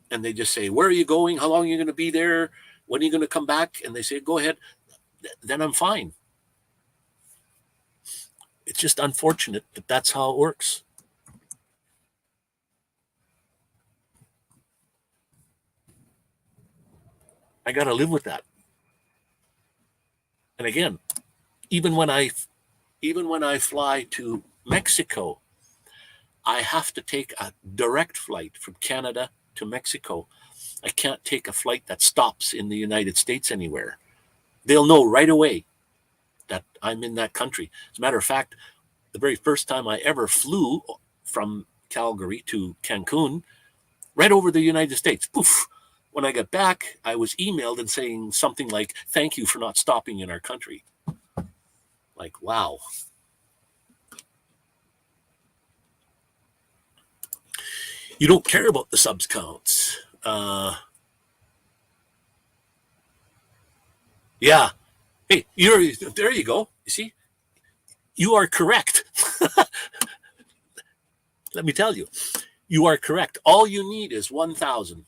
and they just say, where are you going? How long are you going to be there? When are you going to come back? And they say, go ahead. Then I'm fine. It's just unfortunate that that's how it works. I got to live with that. And again, even when I fly to Mexico, I have to take a direct flight from Canada to Mexico. I can't take a flight that stops in the United States anywhere. They'll know right away that I'm in that country. As a matter of fact, the very first time I ever flew from Calgary to Cancun, right over the United States, poof. When I got back, I was emailed and saying something like, thank you for not stopping in our country. Like, wow. You don't care about the subs counts. Yeah. Hey, there you go. You see? You are correct. Let me tell you, you are correct. All you need is 1,000.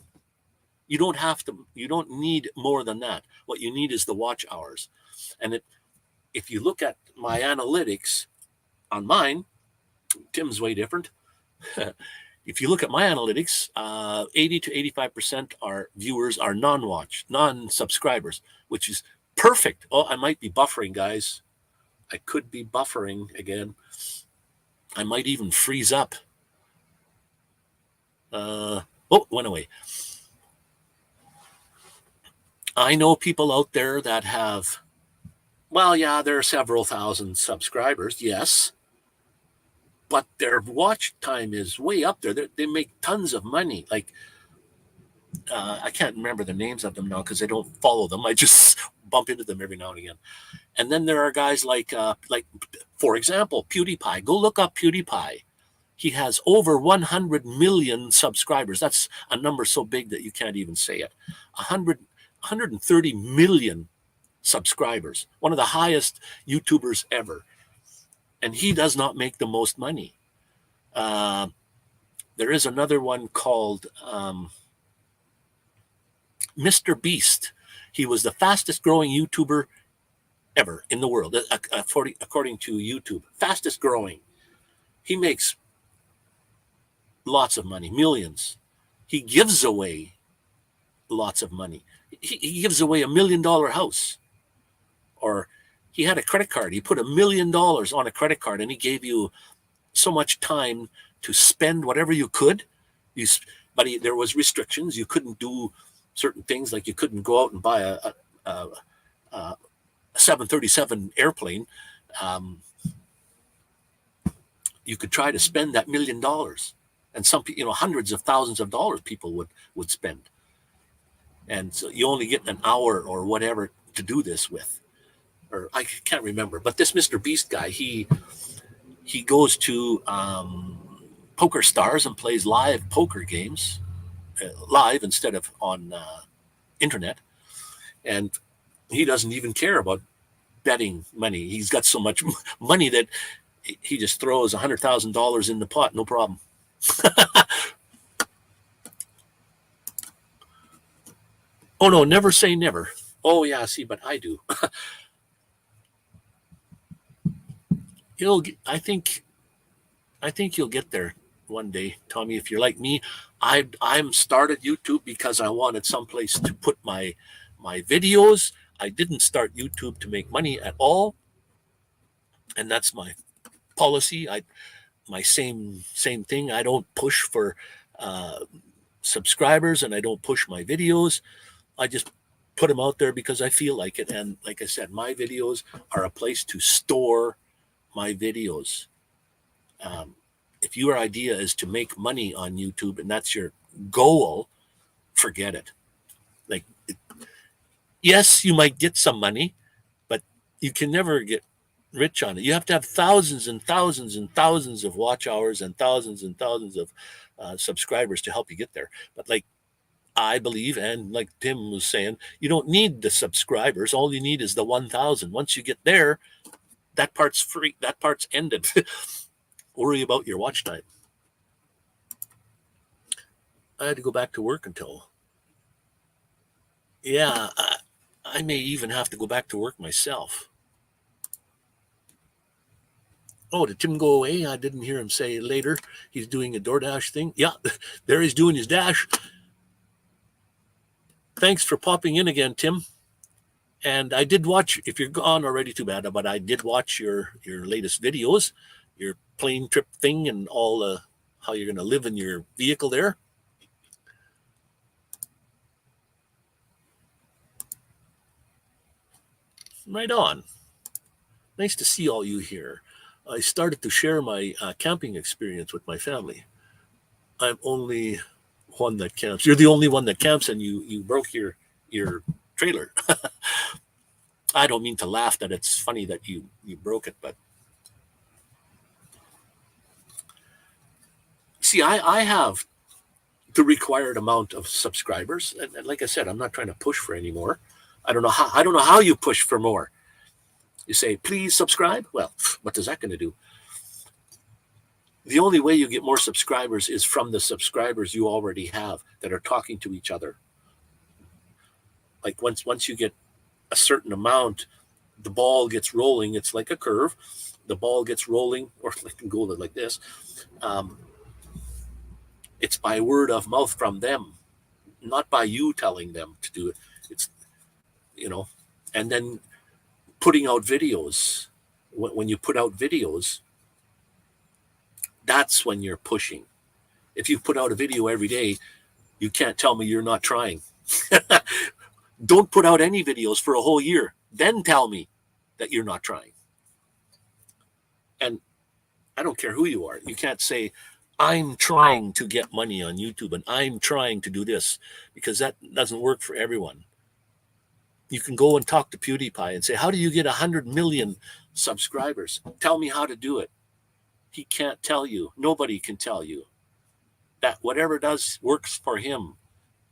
You don't need more than that. What you need is the watch hours. And if you look at my analytics on mine, Tim's way different. if you look at my analytics, 80 to 85% are viewers are non-subscribers, which is perfect. Oh, I might be buffering, guys. I could be buffering again. I might even freeze up. Went away. I know people out there that have, well, yeah, there are several thousand subscribers, yes, but their watch time is way up there. They make tons of money. Like, I can't remember the names of them now because I don't follow them. I just bump into them every now and again. And then there are guys like, for example, Pewdiepie. Go look up Pewdiepie. He has over 100 million subscribers. That's a number so big that you can't even say it. 130 million subscribers. One of the highest YouTubers ever. And he does not make the most money. There is another one called Mr. Beast. He was the fastest growing YouTuber ever in the world, according to YouTube. Fastest growing. He makes lots of money, millions. He gives away lots of money. He gives away $1 million house. Or he had a credit card. He put $1 million on a credit card and he gave you so much time to spend whatever you could. But there was restrictions. You couldn't do certain things, like you couldn't go out and buy a 737 airplane. You could try to spend that $1 million. And some, hundreds of thousands of dollars people would spend. And so you only get an hour or whatever to do this with. Or I can't remember. But this Mr. Beast guy, he goes to Poker Stars and plays live poker games, live instead of on internet. And he doesn't even care about betting money. He's got so much money that he just throws $100,000 in the pot, no problem. Oh no, never say never. Oh yeah, see, but I do. I think you'll get there one day, Tommy. If you're like me, I'm started YouTube because I wanted someplace to put my videos. I didn't start YouTube to make money at all, and that's my policy. My same thing. I don't push for subscribers, and I don't push my videos. I just put them out there because I feel like it. And like I said, my videos are a place to store my videos. If your idea is to make money on YouTube and that's your goal, forget it. Yes, you might get some money, but you can never get rich on it. You have to have thousands and thousands and thousands of watch hours and thousands of subscribers to help you get there. But I believe, and like Tim was saying, you don't need the subscribers. All you need is the 1,000. Once you get there, that part's free. That part's ended. Worry about your watch time. I had to go back to work until. Yeah, I may even have to go back to work myself. Oh, did Tim go away? I didn't hear him say later. He's doing a DoorDash thing. Yeah, there he's doing his dash. Thanks for popping in again, Tim. And I did watch, if you're gone already, too bad, but I did watch your latest videos, your plane trip thing and all how you're going to live in your vehicle there. Right on. Nice to see all you here. I started to share my camping experience with my family. I'm only one that camps. You're the only one that camps, and you broke your trailer. I don't mean to laugh that it's funny that you broke it, but see, I have the required amount of subscribers, and like I said, I'm not trying to push for any more. I don't know how you push for more. You say, please subscribe. Well, what is that going to do? The only way you get more subscribers is from the subscribers you already have that are talking to each other. Like once you get a certain amount, the ball gets rolling. It's like a curve. The ball gets rolling, or I can go like this. It's by word of mouth from them, not by you telling them to do it. It's, and then putting out videos. When you put out videos, that's when you're pushing. If you put out a video every day, you can't tell me you're not trying. Don't put out any videos for a whole year. Then tell me that you're not trying. And I don't care who you are. You can't say, I'm trying to get money on YouTube and I'm trying to do this, because that doesn't work for everyone. You can go and talk to Pewdiepie and say, how do you get 100 million subscribers? Tell me how to do it. He can't tell you. Nobody can tell you. That whatever does works for him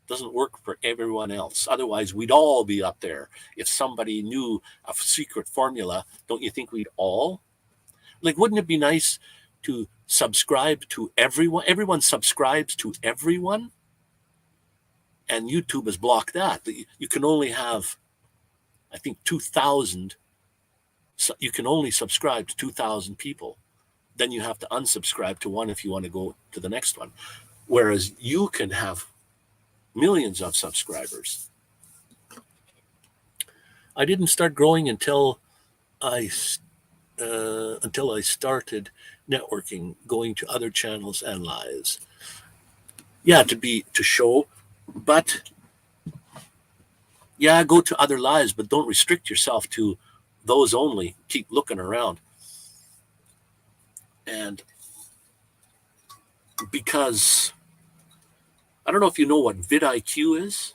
doesn't work for everyone else. Otherwise, we'd all be up there. If somebody knew a secret formula, don't you think we'd all? Like, wouldn't it be nice to subscribe to everyone? Everyone subscribes to everyone. And YouTube has blocked that. You can only have, I think, 2,000. So you can only subscribe to 2,000 people. Then you have to unsubscribe to one if you want to go to the next one. Whereas you can have millions of subscribers. I didn't start growing until I started networking, going to other channels and lives. Yeah, to show, but yeah, go to other lives, but don't restrict yourself to those only. Keep looking around. And because I don't know if you know what vidIQ is.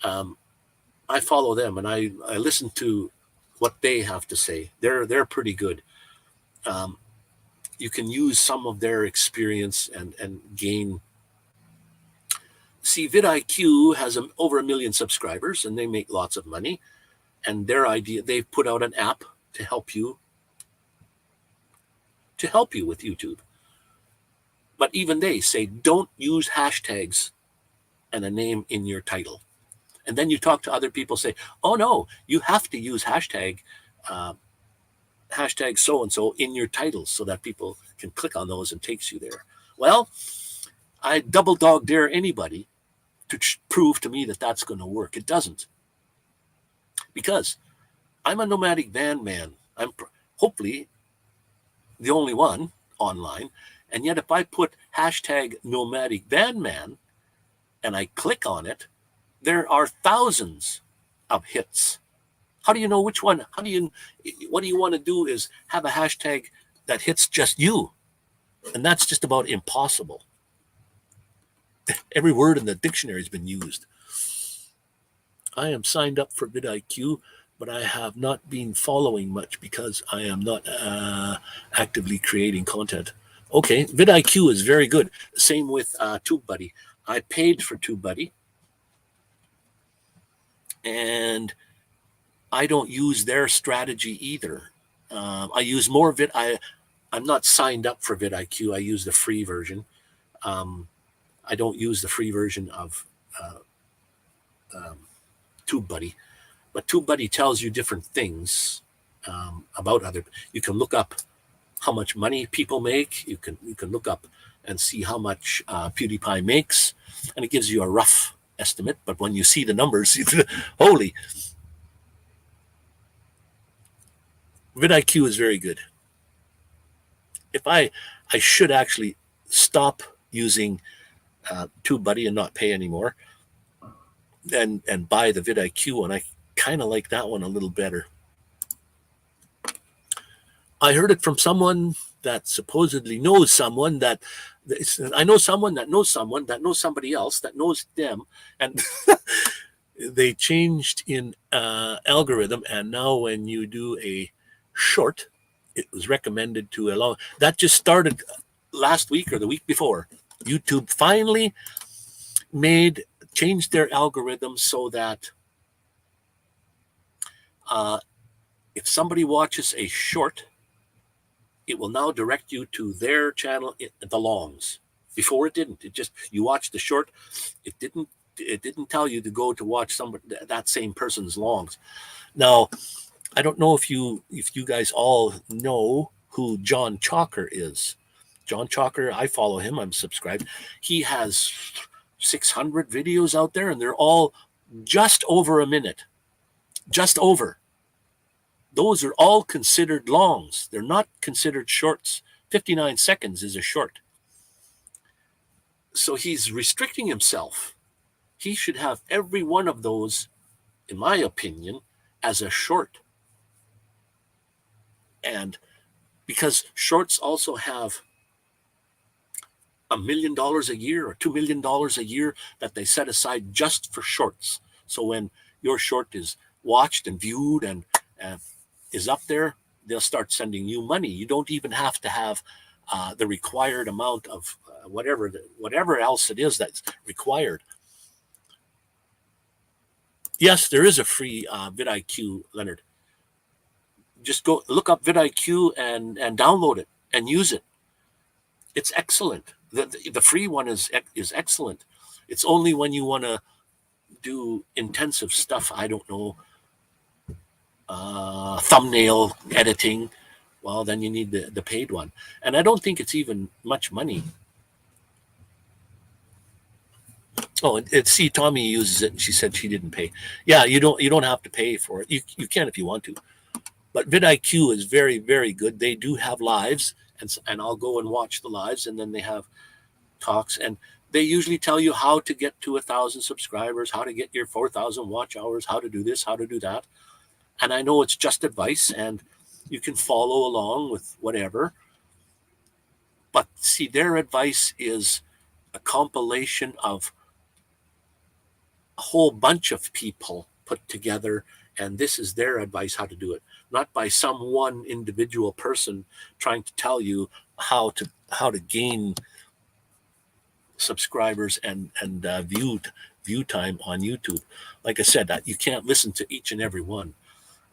I follow them and I listen to what they have to say. They're pretty good. You can use some of their experience and gain. See, vidIQ has over 1 million subscribers and they make lots of money. And their idea, they've put out an app to help you with YouTube. But even they say, don't use hashtags and a name in your title. And then you talk to other people, say, oh no, you have to use hashtag so-and-so in your titles so that people can click on those and takes you there. Well, I double dog dare anybody to prove to me that that's going to work. It doesn't. Because I'm a Nomadic Vanman. I'm hopefully the only one online. And yet if I put hashtag Nomadic Vanman and I click on it, there are thousands of hits. How do you know which one? What do you want to do is have a hashtag that hits just you. And that's just about impossible. Every word in the dictionary has been used. I am signed up for vidIQ, but I have not been following much because I am not actively creating content. Okay, vidIQ is very good. Same with TubeBuddy. I paid for TubeBuddy, and I don't use their strategy either. I use more I'm not signed up for vidIQ. I use the free version. I don't use the free version of TubeBuddy, but TubeBuddy tells you different things about other. You can look up how much money people make. You can look up and see how much PewDiePie makes, and it gives you a rough estimate. But when you see the numbers, holy, vidIQ is very good. If I should actually stop using TubeBuddy and not pay anymore, and buy the vidIQ one. I kind of like that one a little better. I heard it from someone that supposedly knows someone that I know someone that knows someone that knows somebody else that knows them, and they changed in algorithm, and now when you do a short, it was recommended to a long. That just started last week or the week before. YouTube finally changed their algorithm so that if somebody watches a short, it will now direct you to their channel, the longs. Before it didn't. It just, you watch the short, it didn't tell you to go to watch that same person's longs. Now, I don't know if you guys all know who John Chalker is. John Chalker, I follow him. I'm subscribed. He has 600 videos out there, and they're all just over a minute. Just over. Those are all considered longs. They're not considered shorts. 59 seconds is a short. So he's restricting himself. He should have every one of those, in my opinion, as a short. And because shorts also have $1 million a year or $2 million a year that they set aside just for shorts. So when your short is watched and viewed and is up there, they'll start sending you money. You don't even have to have the required amount of whatever else it is that's required. Yes, there is a free vidIQ, Leonard. Just go look up vidIQ and download it and use it. It's excellent. The free one is excellent. It's only when you want to do intensive stuff, I don't know, thumbnail editing, well, then you need the paid one. And I don't think it's even much money. Oh, see, Tommy uses it, and she said she didn't pay. Yeah, you don't have to pay for it. You can if you want to. But vidIQ is very, very good. They do have lives, and I'll go and watch the lives, and then they have talks, and they usually tell you how to get to 1,000 subscribers, how to get your 4,000 watch hours, how to do this, how to do that. And I know it's just advice, and you can follow along with whatever. But see, their advice is a compilation of a whole bunch of people put together, and this is their advice how to do it, not by some one individual person trying to tell you how to gain subscribers and view time on YouTube. Like I said, you can't listen to each and every one.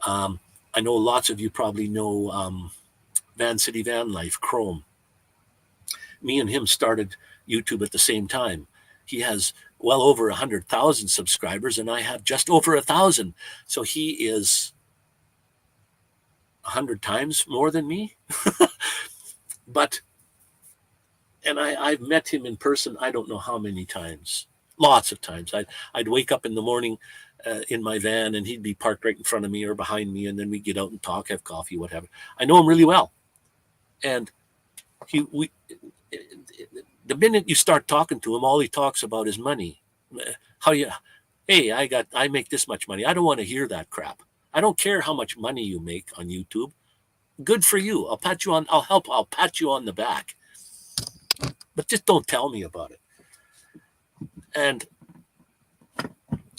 I know lots of you probably know Van City Van Life, Chrome. Me and him started YouTube at the same time. He has well over 100,000 subscribers, and I have just over 1,000. So he is 100 times more than me. But, and I've met him in person, I don't know how many times. Lots of times. I'd wake up in the morning in my van, and he'd be parked right in front of me or behind me, and then we'd get out and talk, have coffee, whatever. I know him really well. And the minute you start talking to him, all he talks about is money. Hey, I make this much money. I don't want to hear that crap. I don't care how much money you make on YouTube. Good for you. I'll pat you on the back. But just don't tell me about it. And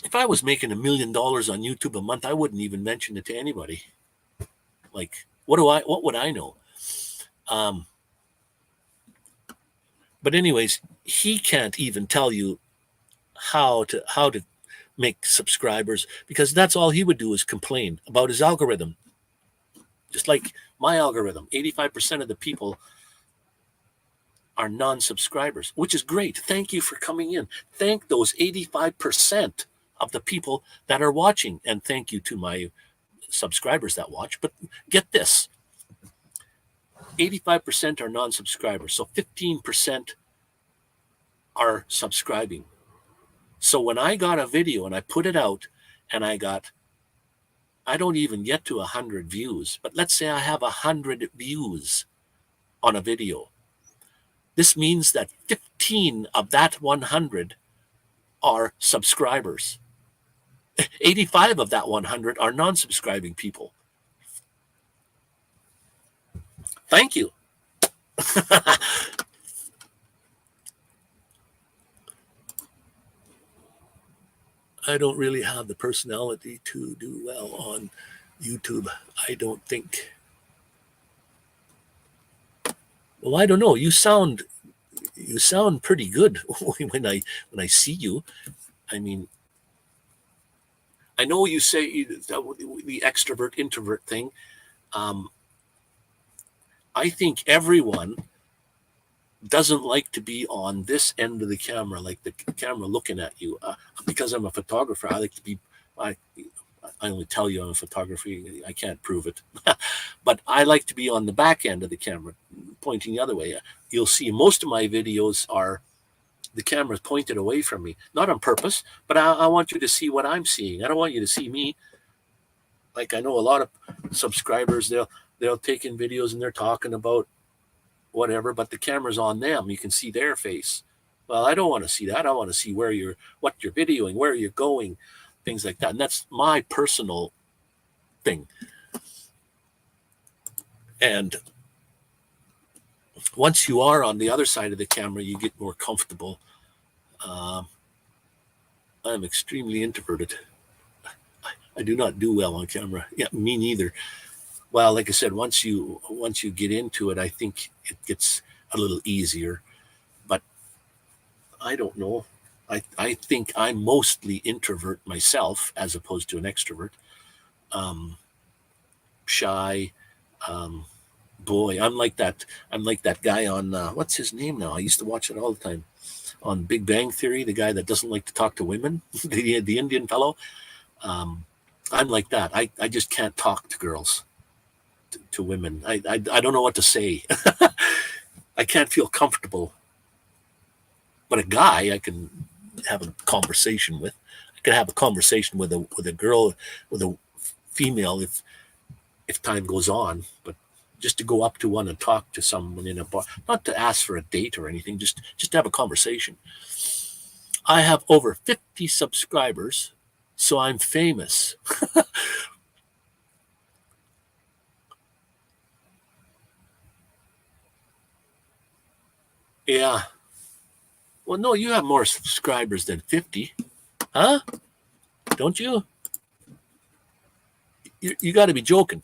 if I was making $1 million on YouTube a month, I wouldn't even mention it to anybody. Like, what would I know? But anyways, he can't even tell you how to make subscribers, because that's all he would do is complain about his algorithm. Just like my algorithm, 85% of the people are non-subscribers, which is great. Thank you for coming in. Thank those 85% of the people that are watching, and thank you to my subscribers that watch. But get this, 85% are non-subscribers, so 15% are subscribing. So when I got a video and I put it out and I don't even get to 100 views, but let's say I have 100 views on a video. This means that 15 of that 100 are subscribers. 85 of that 100 are non-subscribing people. Thank you. I don't really have the personality to do well on YouTube, I don't think. Well, I don't know. You sound pretty good when I see you. I mean, I know you say the extrovert introvert thing. I think everyone doesn't like to be on this end of the camera, like the camera looking at you. Because I'm a photographer, I like to be. I only tell you I'm a photographer. I can't prove it. But I like to be on the back end of the camera, pointing the other way. You'll see most of my videos are the camera's pointed away from me, not on purpose, but I want you to see what I'm seeing. I don't want you to see me. Like, I know a lot of subscribers, they'll take in videos and they're talking about whatever, but the camera's on them. You can see their face. Well, I don't want to see that. I want to see what you're videoing, where you're going, things like that. And that's my personal thing. And once you are on the other side of the camera, you get more comfortable. I'm extremely introverted. I do not do well on camera. Yeah, me neither. Well, like I said, once you get into it, I think it gets a little easier. But I don't know. I think I'm mostly introvert myself as opposed to an extrovert. Shy. Boy, I'm like that guy on what's his name now? I used to watch it all the time on Big Bang Theory. The guy that doesn't like to talk to women, the Indian fellow. I'm like that. I just can't talk to girls, to women. I don't know what to say. I can't feel comfortable. But a guy I can have a conversation with. I can have a conversation with a girl, with a female if time goes on. But just to go up to one and talk to someone in a bar, not to ask for a date or anything, just to have a conversation. I have over 50 subscribers, so I'm famous. Yeah. Well, no, you have more subscribers than 50. Huh? Don't you? You got to be joking.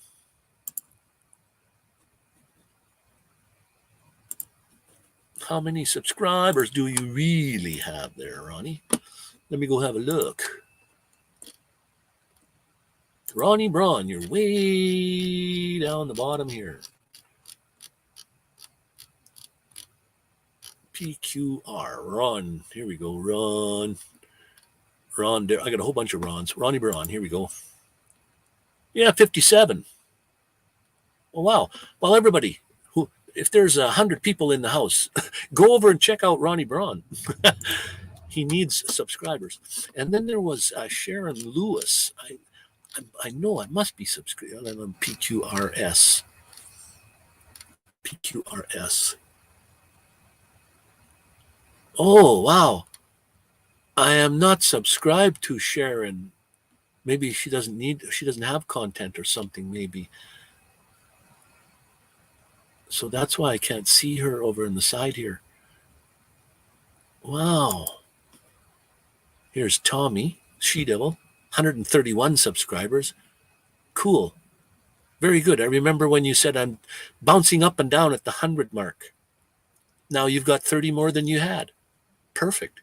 How many subscribers do you really have there, Ronnie? Let me go have a look. Ronnie Braun, you're way down the bottom here. PQR, Ron. Here we go, Ron. Ron, I got a whole bunch of Rons. Ronnie Braun, here we go. Yeah, 57. Oh, wow. Well, everybody, if there's 100 people in the house, go over and check out Ronnie Braun. He needs subscribers. And then there was Sharon Lewis. I know I must be subscribed. I'm PQRS. PQRS. Oh, wow. I am not subscribed to Sharon. Maybe she doesn't have content or something, maybe. So that's why I can't see her over on the side here. Wow. Here's Tommy, She-Devil, 131 subscribers. Cool. Very good. I remember when you said I'm bouncing up and down at the 100 mark. Now you've got 30 more than you had. Perfect.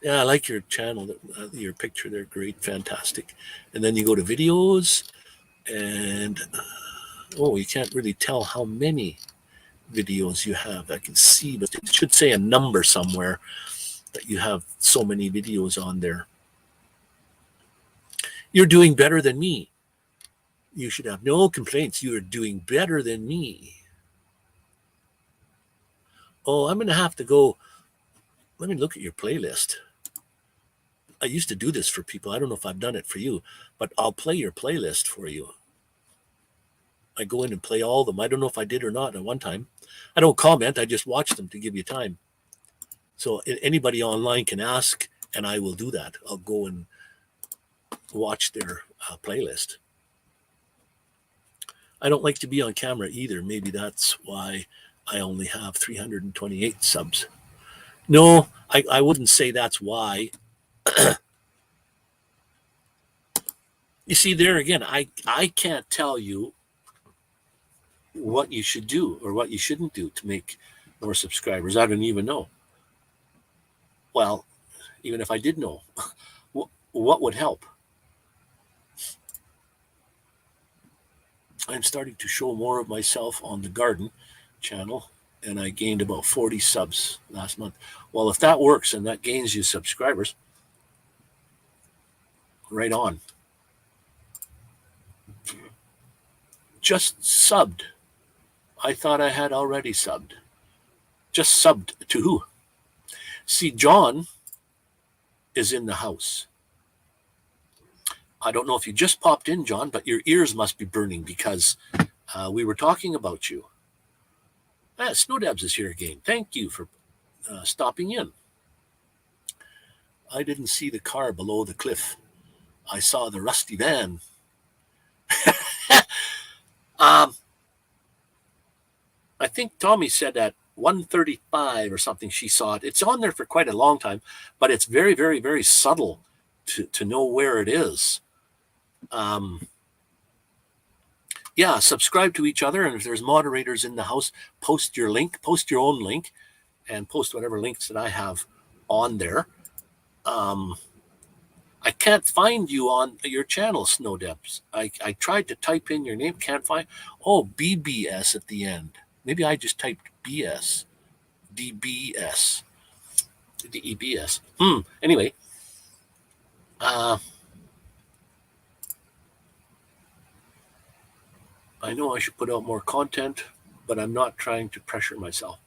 Yeah, I like your channel, your picture there. Great, fantastic. And then you go to videos, and you can't really tell how many videos you have. I can see, but it should say a number somewhere that you have so many videos on there. You're doing better than me. You should have no complaints. You are doing better than me. Oh, I'm going to have to go. Let me look at your playlist. I used to do this for people. I don't know if I've done it for you, but I'll play your playlist for you. I go in and play all of them. I don't know if I did or not at one time. I don't comment. I just watch them to give you time. So anybody online can ask, and I will do that. I'll go and watch their playlist. I don't like to be on camera either. Maybe that's why I only have 328 subs. No, I wouldn't say that's why. You see, there again, I can't tell you what you should do or what you shouldn't do to make more subscribers. I don't even know. Well, even if I did know, what would help? I'm starting to show more of myself on the garden channel, and I gained about 40 subs last month. Well, if that works and that gains you subscribers, Right on. Just subbed. I thought I had already subbed. Just subbed to who? See, John is in the house. I don't know if you just popped in, John, but your ears must be burning because we were talking about you. Snowdabs is here again. Thank you for stopping in. I didn't see the car below the cliff. I saw the rusty van. I think Tommy said at 1:35 or something she saw it. It's on there for quite a long time, but it's very, very, very subtle to know where it is. Yeah, subscribe to each other, and if there's moderators in the house, post your link, post your own link, and post whatever links that I have on there. I can't find you on your channel, Snowdebs. I tried to type in your name, can't find. Oh, BBS at the end. Maybe I just typed BS. DBS. DEBS. Anyway. I know I should put out more content, but I'm not trying to pressure myself.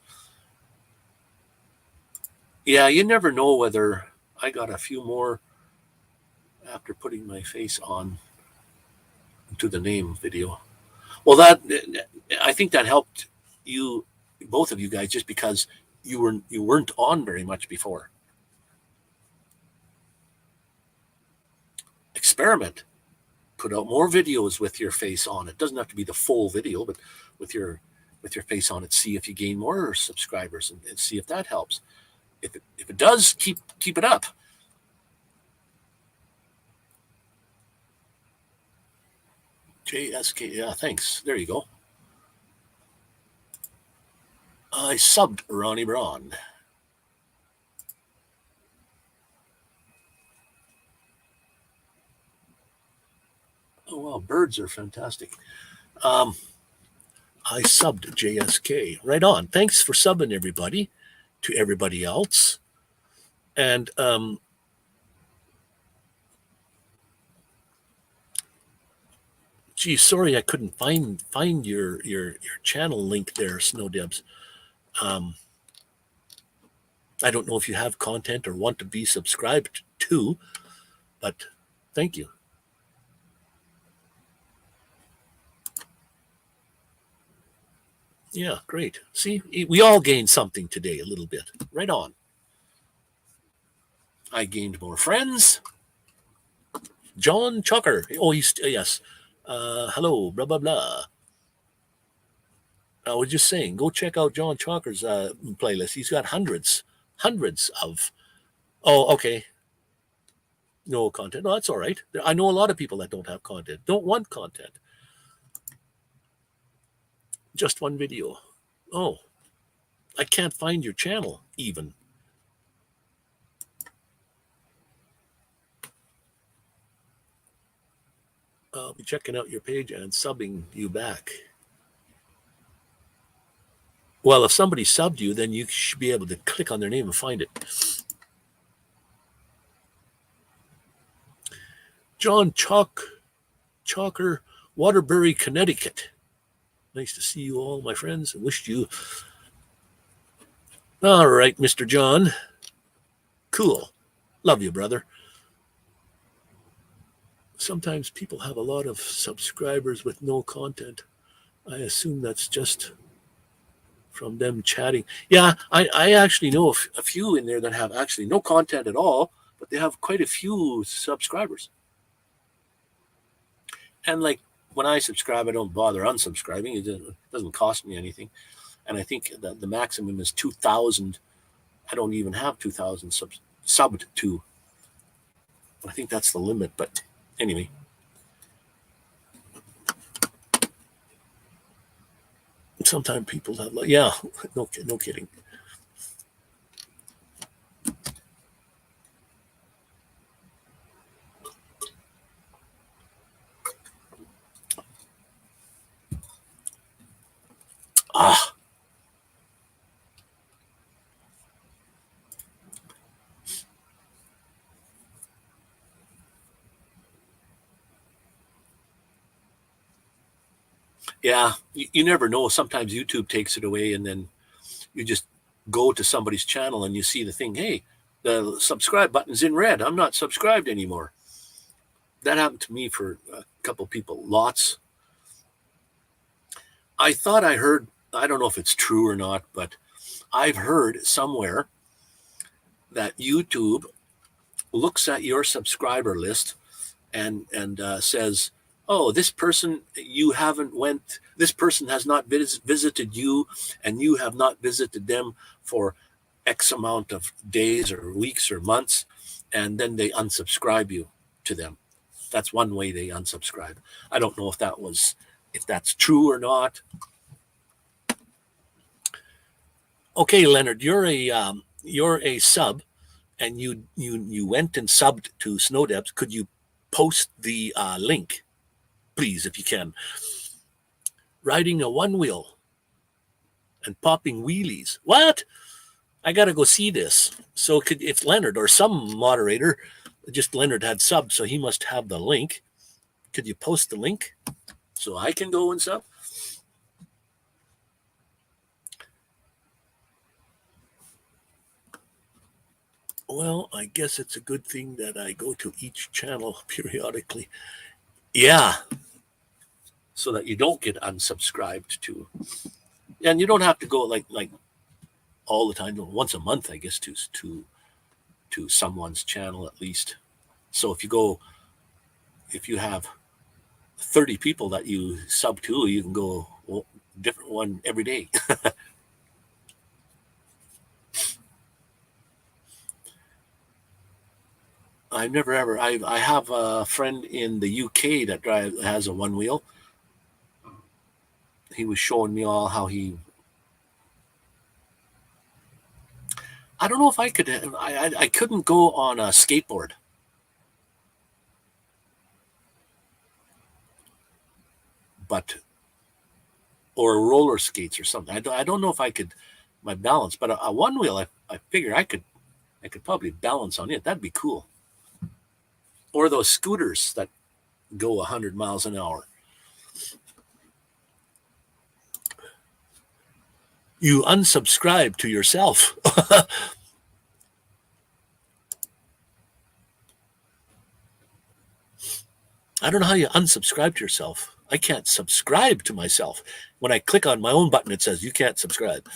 Yeah, you never know whether I got a few more after putting my face on to the name video. Well, I think that helped you, both of you guys, just because you weren't on very much before. Experiment. Put out more videos with your face on it. Doesn't have to be the full video, but with your face on it. See if you gain more subscribers and see if that helps. If it does, keep it up. JSK, yeah, thanks. There you go. I subbed Ronnie Braun. Oh, wow, birds are fantastic. I subbed JSK. Right on. Thanks for subbing, everybody, to everybody else. And gee, sorry I couldn't find your channel link there, Snowdebs. I don't know if you have content or want to be subscribed to, but thank you. Yeah, great. See, we all gained something today, a little bit. Right on. I gained more friends. John Chucker. Oh, yes. Hello, blah, blah, blah. I was just saying, go check out John Chalker's playlist. He's got hundreds of. Oh, okay. No content. No, that's all right. I know a lot of people that don't have content, don't want content. Just one video. Oh, I can't find your channel even. I'll be checking out your page and subbing you back. Well, if somebody subbed you, then you should be able to click on their name and find it. John Chalker, Waterbury, Connecticut. Nice to see you all, my friends. I wished you. All right, Mr. John. Cool. Love you, brother. Sometimes people have a lot of subscribers with no content. I assume that's just from them chatting. Yeah, I actually know a few in there that have actually no content at all, but they have quite a few subscribers. And like when I subscribe, I don't bother unsubscribing. It doesn't cost me anything. And I think that the maximum is 2,000. I don't even have 2,000 subbed to. I think that's the limit. But anyway. Sometimes people have, yeah, no kidding. Yeah, you never know. Sometimes YouTube takes it away, and then you just go to somebody's channel and you see the thing, hey, the subscribe button's in red. I'm not subscribed anymore. That happened to me for a couple people, lots. I thought I heard, I don't know if it's true or not, but I've heard somewhere that YouTube looks at your subscriber list and says, oh, this person you haven't went, this person has not visited you, and you have not visited them for X amount of days or weeks or months, and then they unsubscribe you to them. That's one way they unsubscribe. I don't know if that's true or not. Okay, Leonard, you're a sub, and you went and subbed to Snowdebs. Could you post the link, please, if you can? Riding a one wheel and popping wheelies. What? I got to go see this. So if Leonard or some moderator, just Leonard had subbed, so he must have the link. Could you post the link so I can go and sub? Well, I guess it's a good thing that I go to each channel periodically. Yeah. So that you don't get unsubscribed to. And you don't have to go like all the time, once a month, I guess, to someone's channel at least. So if you have 30 people that you sub to, you can go different one every day. I've never ever. I have a friend in the UK that has a one wheel. He was showing me all how he. I don't know if I could. I couldn't go on a skateboard. Or roller skates or something. I don't know if I could my balance, but a one wheel, I figure I could probably balance on it. That'd be cool. Or those scooters that go 100 miles an hour. You unsubscribe to yourself. I don't know how you unsubscribe to yourself. I can't subscribe to myself. When I click on my own button, it says you can't subscribe.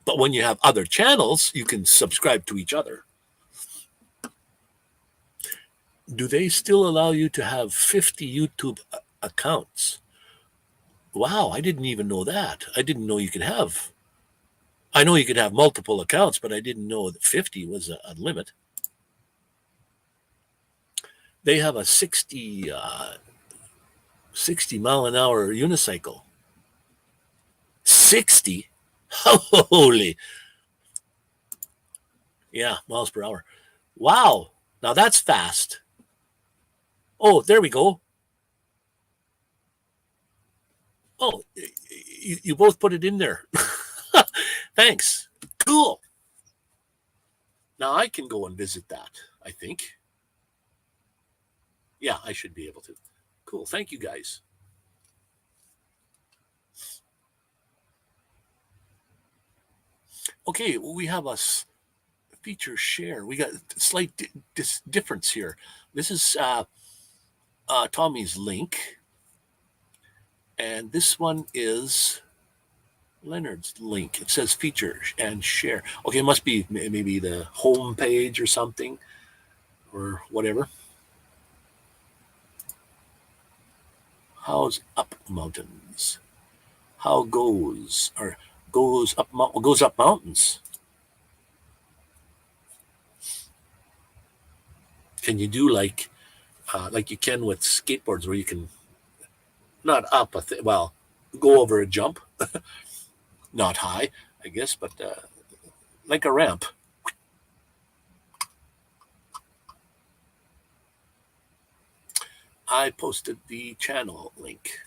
But when you have other channels, you can subscribe to each other. Do they still allow you to have 50 YouTube accounts? Wow, I didn't even know that. I didn't know you could have. I know you could have multiple accounts, but I didn't know that 50 was a limit. They have a 60 mile an hour unicycle. 60? Holy. Yeah, miles per hour. Wow. Now that's fast. Oh, there we go. Oh, you both put it in there. Thanks. Cool. Now I can go and visit that, I think. Yeah, I should be able to. Cool. Thank you, guys. Okay, well, we have a feature share. We got a slight difference here. This is Tommy's link. And this one is Leonard's link. It says feature and share. Okay, it must be maybe the home page or something or whatever. How's up mountains? How goes up mountains? Can you do like you can with skateboards, where you can not up go over a jump, not high, I guess, but like a ramp. I posted the channel link.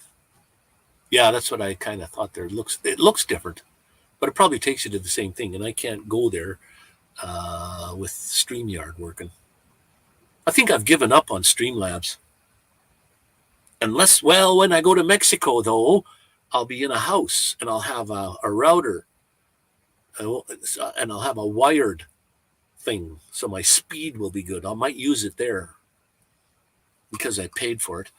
Yeah, that's what I kind of thought there. It looks different, but it probably takes you to the same thing, and I can't go there with StreamYard working. I think I've given up on Streamlabs. Unless, well, when I go to Mexico, though, I'll be in a house and I'll have a router and I'll have a wired thing, so my speed will be good. I might use it there because I paid for it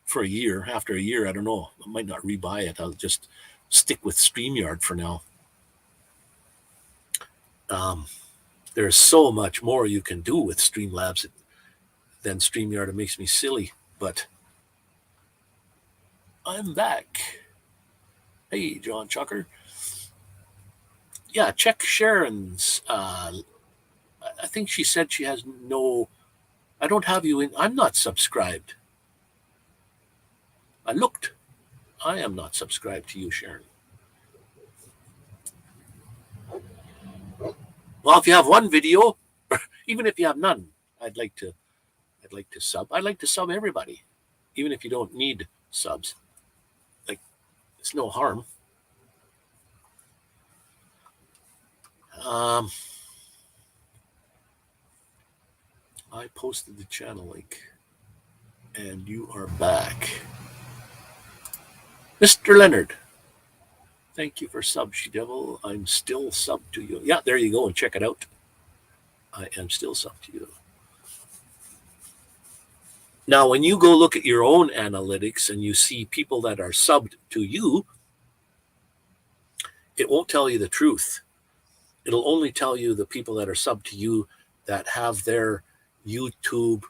for a year. After a year, I don't know. I might not rebuy it. I'll just stick with StreamYard for now. There's so much more you can do with Streamlabs than StreamYard. It makes me silly, but I'm back. Hey, John Chucker. Yeah, check Sharon's. I think she said she has no. I don't have you in. I'm not subscribed. I looked. I am not subscribed to you, Sharon. Well, if you have one video, even if you have none, I'd like to sub. I'd like to sub everybody, even if you don't need subs. Like, it's no harm. I posted the channel link, and you are back, Mr. Leonard. Thank you for sub, She Devil. I'm still sub to you. Yeah, there you go, and check it out. I am still sub to you. Now, when you go look at your own analytics and you see people that are subbed to you, it won't tell you the truth. It'll only tell you the people that are subbed to you that have their YouTube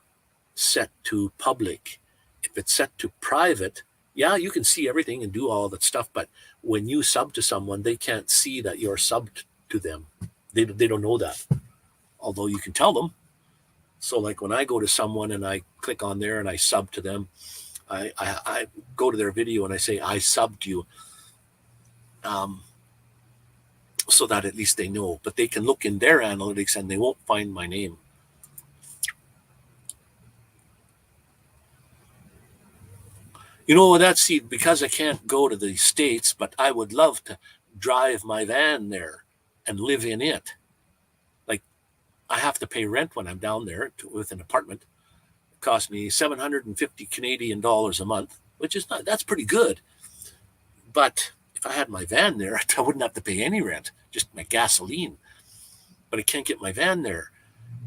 set to public. If it's set to private, yeah, you can see everything and do all that stuff, but when you sub to someone, they can't see that you're subbed to them. They don't know that, although you can tell them. So like when I go to someone and I click on there and I sub to them, I go to their video and I say, I subbed you, so that at least they know. But they can look in their analytics and they won't find my name. You know, that's because I can't go to the States, but I would love to drive my van there and live in it. Like, I have to pay rent when I'm down there with an apartment. It costs me 750 Canadian dollars a month, which is that's pretty good. But if I had my van there, I wouldn't have to pay any rent, just my gasoline. But I can't get my van there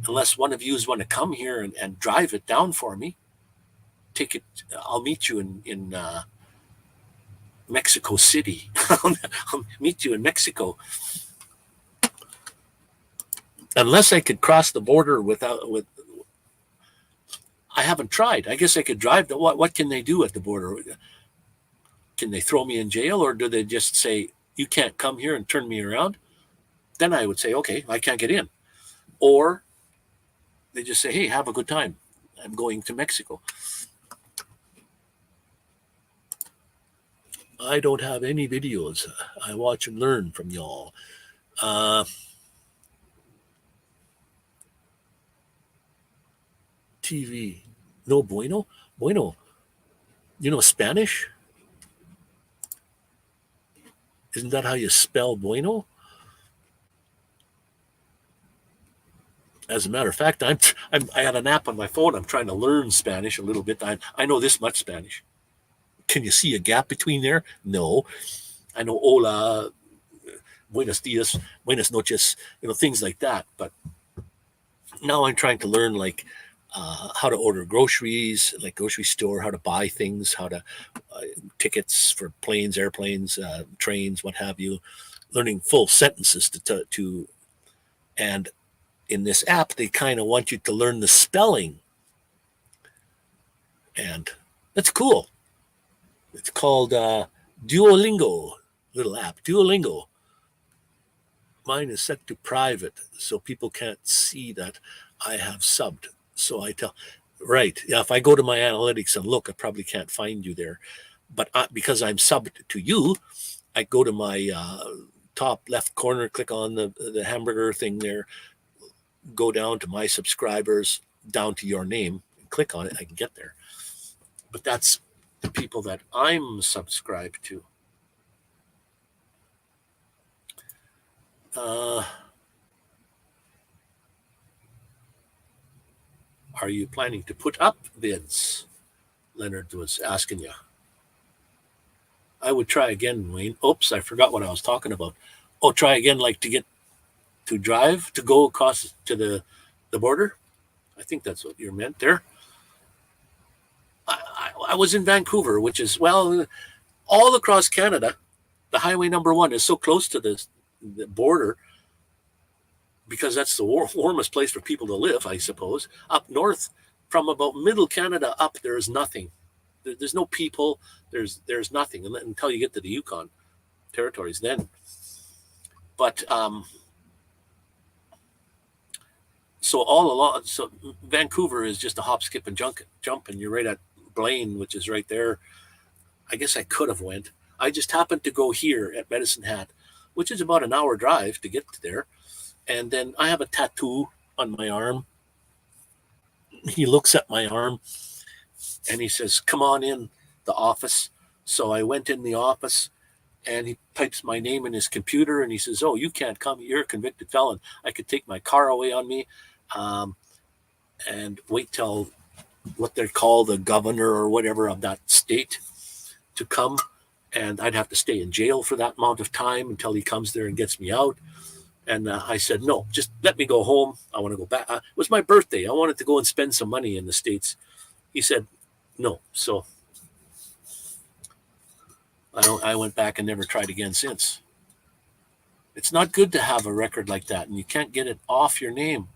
unless one of you want to come here and drive it down for me. Take it. I'll meet you in Mexico City. I'll meet you in Mexico. Unless I could cross the border with. I haven't tried. I guess I could drive. What can they do at the border? Can they throw me in jail, or do they just say you can't come here and turn me around? Then I would say, okay, I can't get in. Or they just say, hey, have a good time. I'm going to Mexico. I don't have any videos. I watch and learn from y'all. TV. No bueno? Bueno. You know Spanish? Isn't that how you spell bueno? As a matter of fact, I had an app on my phone. I'm trying to learn Spanish a little bit. I know this much Spanish. Can you see a gap between there? No. I know hola, buenos dias, buenas noches, things like that. But now I'm trying to learn how to order groceries, like grocery store, how to buy things, how to tickets for planes, airplanes, trains, what have you. Learning full sentences to and in this app, they kind of want you to learn the spelling. And that's cool. It's called Duolingo, little app, Duolingo. Mine is set to private, so people can't see that I have subbed. So I tell, right, yeah, if I go to my analytics and look, I probably can't find you there. But because I'm subbed to you, I go to my top left corner, click on the hamburger thing there, go down to my subscribers, down to your name, and click on it. I can get there. But that's the people that I'm subscribed to. Are you planning to put up vids? Leonard was asking you. I would try again, Wayne. Oops, I forgot what I was talking about. Oh, try again, like to go across to the border. I think that's what you meant there. I was in Vancouver, which is, well, all across Canada. The highway number 1 is so close to the border because that's the warmest place for people to live, I suppose. Up north, from about middle Canada up, there is nothing. There's no people. There's nothing until you get to the Yukon territories then. But so all along, so Vancouver is just a hop, skip, and jump, and you're right at Blaine, which is right there. I guess I could have went. I just happened to go here at Medicine Hat, which is about an hour drive to get to there. And then I have a tattoo on my arm. He looks at my arm and he says, "Come on in the office." So I went in the office and he types my name in his computer and he says, "Oh, you can't come. You're a convicted felon. I could take my car away on me and wait till what they call the governor or whatever of that state to come. And I'd have to stay in jail for that amount of time until he comes there and gets me out." And I said, "No, just let me go home. I want to go back." It was my birthday. I wanted to go and spend some money in the States. He said, "No." So I went back and never tried again since. It's not good to have a record like that, and you can't get it off your name.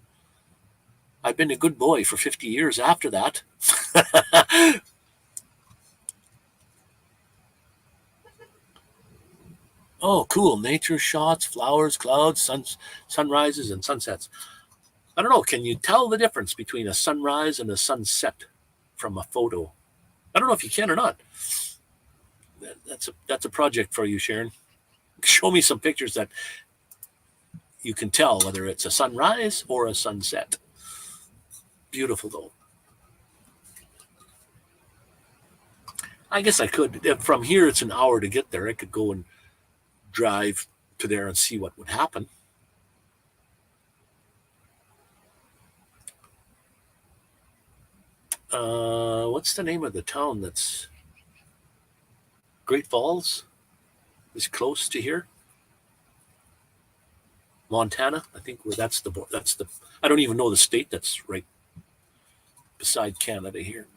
I've been a good boy for 50 years after that. Oh, cool. Nature shots, flowers, clouds, sunrises, and sunsets. I don't know. Can you tell the difference between a sunrise and a sunset from a photo? I don't know if you can or not. That's a project for you, Sharon. Show me some pictures that you can tell whether it's a sunrise or a sunset. Beautiful, though. I guess I could. From here, it's an hour to get there. I could go and drive to there and see what would happen. What's the name of the town that's Great Falls is close to here? Montana, I think. Where that's the I don't even know the state that's right beside Canada here.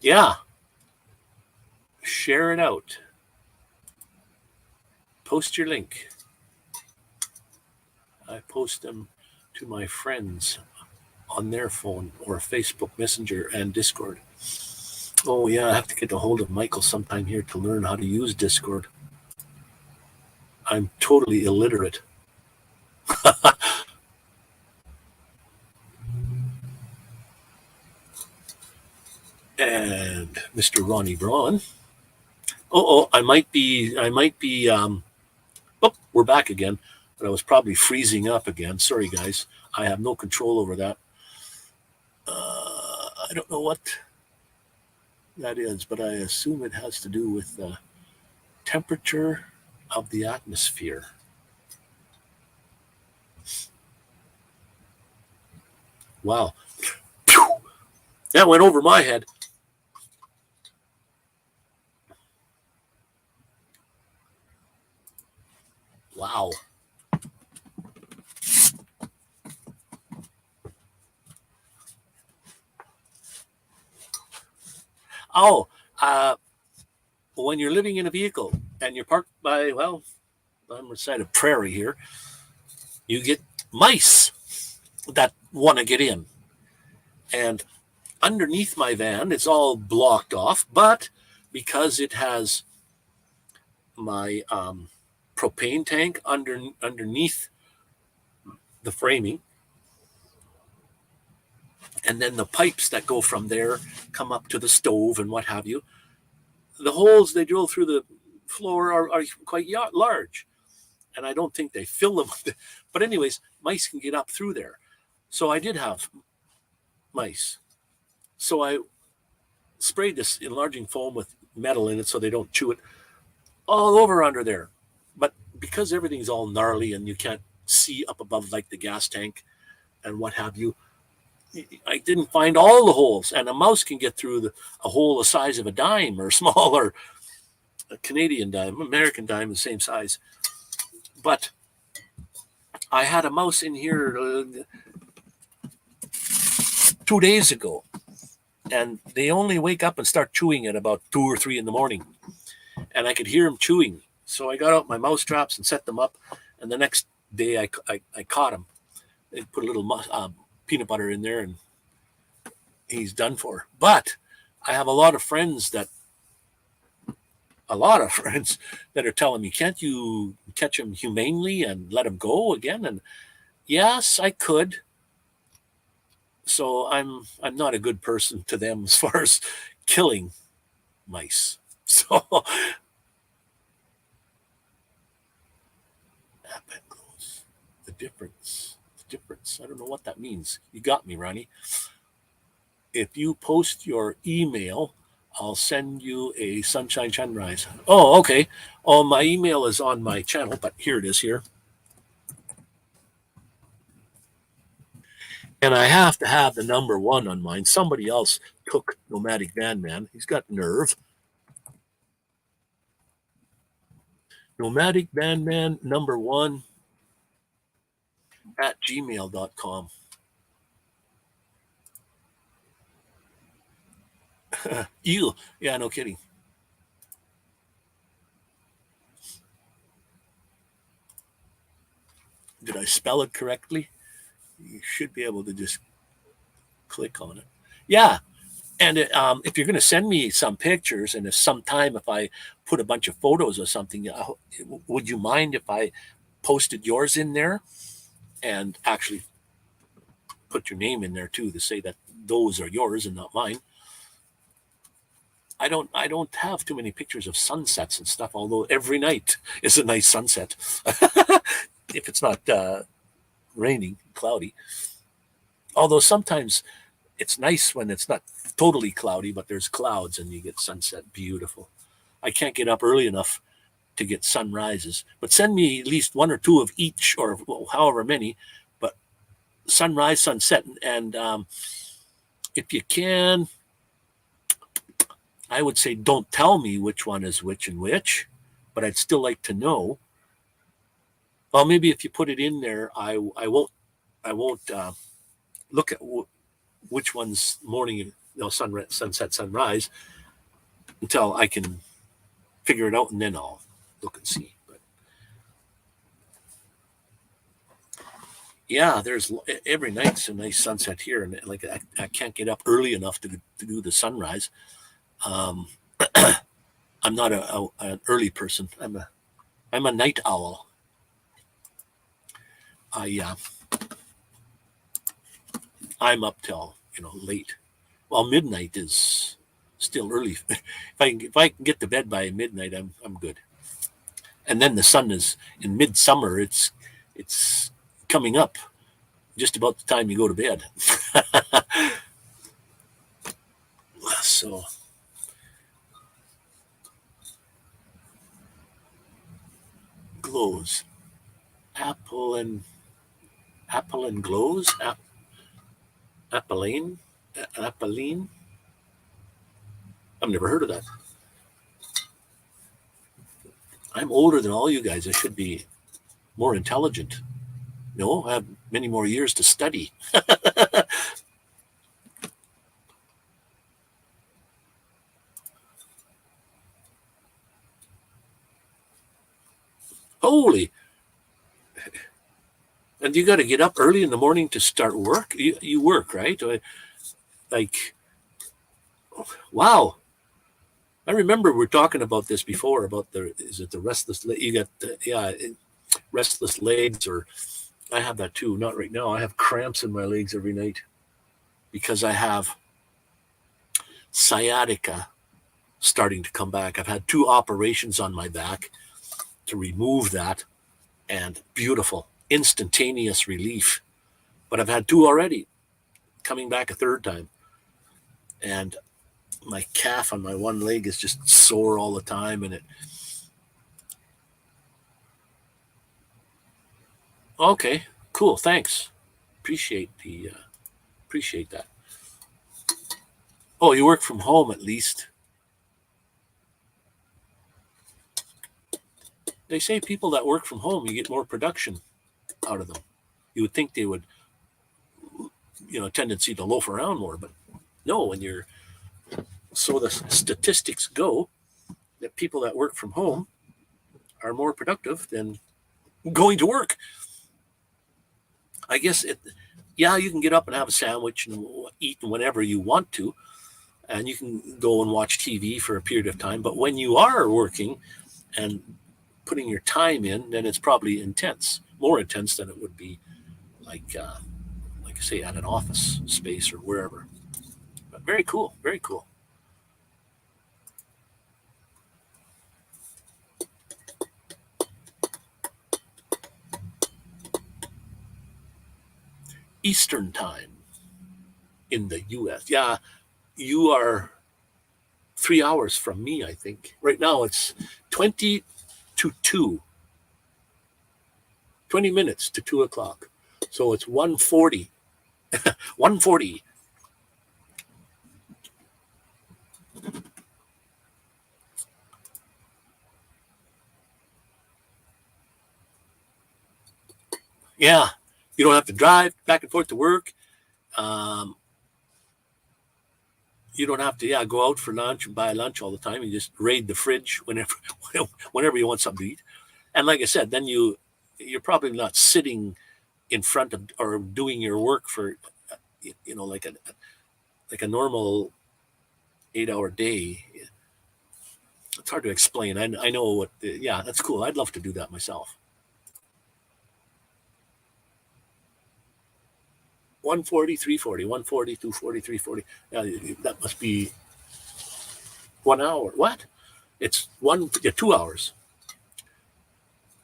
Yeah. Share it out. Post your link. I post them to my friends on their phone or Facebook Messenger and Discord. Oh, yeah, I have to get a hold of Michael sometime here to learn how to use Discord. I'm totally illiterate. And Mr. Ronnie Braun. I might be, we're back again, but I was probably freezing up again. Sorry, guys. I have no control over that. I don't know what that is, but I assume it has to do with the temperature of the atmosphere. Wow. That went over my head. Wow. When you're living in a vehicle and you're parked by, well, I'm beside a prairie here, you get mice that want to get in. And underneath my van, it's all blocked off, but because it has my propane tank underneath the framing, and then the pipes that go from there come up to the stove and what have you, the holes they drill through the floor are quite large. And I don't think they fill them. But anyways, mice can get up through there. So I did have mice. So I sprayed this enlarging foam with metal in it so they don't chew it all over under there. But because everything's all gnarly and you can't see up above like the gas tank and what have you, I didn't find all the holes, and a mouse can get through a hole the size of a dime or smaller. A Canadian dime, American dime, the same size. But I had a mouse in here 2 days ago, and they only wake up and start chewing at about 2 or 3 in the morning, and I could hear them chewing. So I got out my mouse traps and set them up, and the next day I caught him. They put a little peanut butter in there, and he's done for. But I have a lot of friends that are telling me, can't you catch him humanely and let him go again? And yes, I could. So I'm not a good person to them as far as killing mice. So the difference. I don't know what that means. You got me, Ronnie. If you post your email, I'll send you a sunshine sunrise. Oh, okay. Oh, my email is on my channel, but here it is here. And I have to have the number 1 on mine. Somebody else took Nomadic Vanman. He's got nerve. Nomadic Vanman number 1 at gmail.com. You, yeah, no kidding. Did I spell it correctly? You should be able to just click on it. Yeah. And if you're going to send me some pictures, and if I put a bunch of photos or something, would you mind if I posted yours in there and actually put your name in there too, to say that those are yours and not mine? I don't have too many pictures of sunsets and stuff, although every night is a nice sunset. If it's not raining, cloudy. Although sometimes it's nice when it's not totally cloudy, but there's clouds and you get sunset. Beautiful. I can't get up early enough to get sunrises, but send me at least 1 or 2 of each, or however many, but sunrise, sunset. And if you can, I would say don't tell me which one is which and which, but I'd still like to know. Well, maybe if you put it in there, I won't look at which one's morning, sunset, sunrise, until I can figure it out, and then I'll look and see. But yeah, there's every night's a nice sunset here, and like I can't get up early enough to do the sunrise. I'm not an early person. I'm a night owl. I'm up till late. Well, midnight is still early. If I can get to bed by midnight, I'm good. And then the sun is in midsummer. It's coming up just about the time you go to bed. So glows, apple and glows, appeline. I've never heard of that. I'm older than all you guys. I should be more intelligent. No, I have many more years to study. Holy. And you got to get up early in the morning to start work. You work, right? Like, wow. I remember we are talking about this before, about is it the restless, you got restless legs, or I have that too. Not right now. I have cramps in my legs every night because I have sciatica starting to come back. I've had 2 operations on my back to remove that, and beautiful, instantaneous relief. But I've had 2 already, coming back a 3rd time. And my calf on my one leg is just sore all the time, and okay, cool, thanks. Appreciate appreciate that. Oh, you work from home at least. They say people that work from home, you get more production out of them. You would think they would, tendency to loaf around more, but no, when you're, so the statistics go that people that work from home are more productive than going to work. I guess you can get up and have a sandwich and eat whenever you want to, and you can go and watch TV for a period of time. But when you are working and putting your time in, then it's probably intense, more intense than it would be like I say, at an office space or wherever. But very cool, very cool. Eastern time in the U.S. Yeah, you are 3 hours from me, I think. Right now it's 20 to 2. 20 minutes to 2 o'clock. So it's 1:40. 1:40. Yeah, you don't have to drive back and forth to work. You don't have to go out for lunch and buy lunch all the time. You just raid the fridge whenever you want something to eat. And like I said, then you're probably not sitting in front of or doing your work for like a normal 8-hour day. It's hard to explain. I know what. Yeah, that's cool. I'd love to do that myself. 1:40, 3:40, 1:40, 2:40, 3:40. That must be 1 hour. What? It's 2 hours.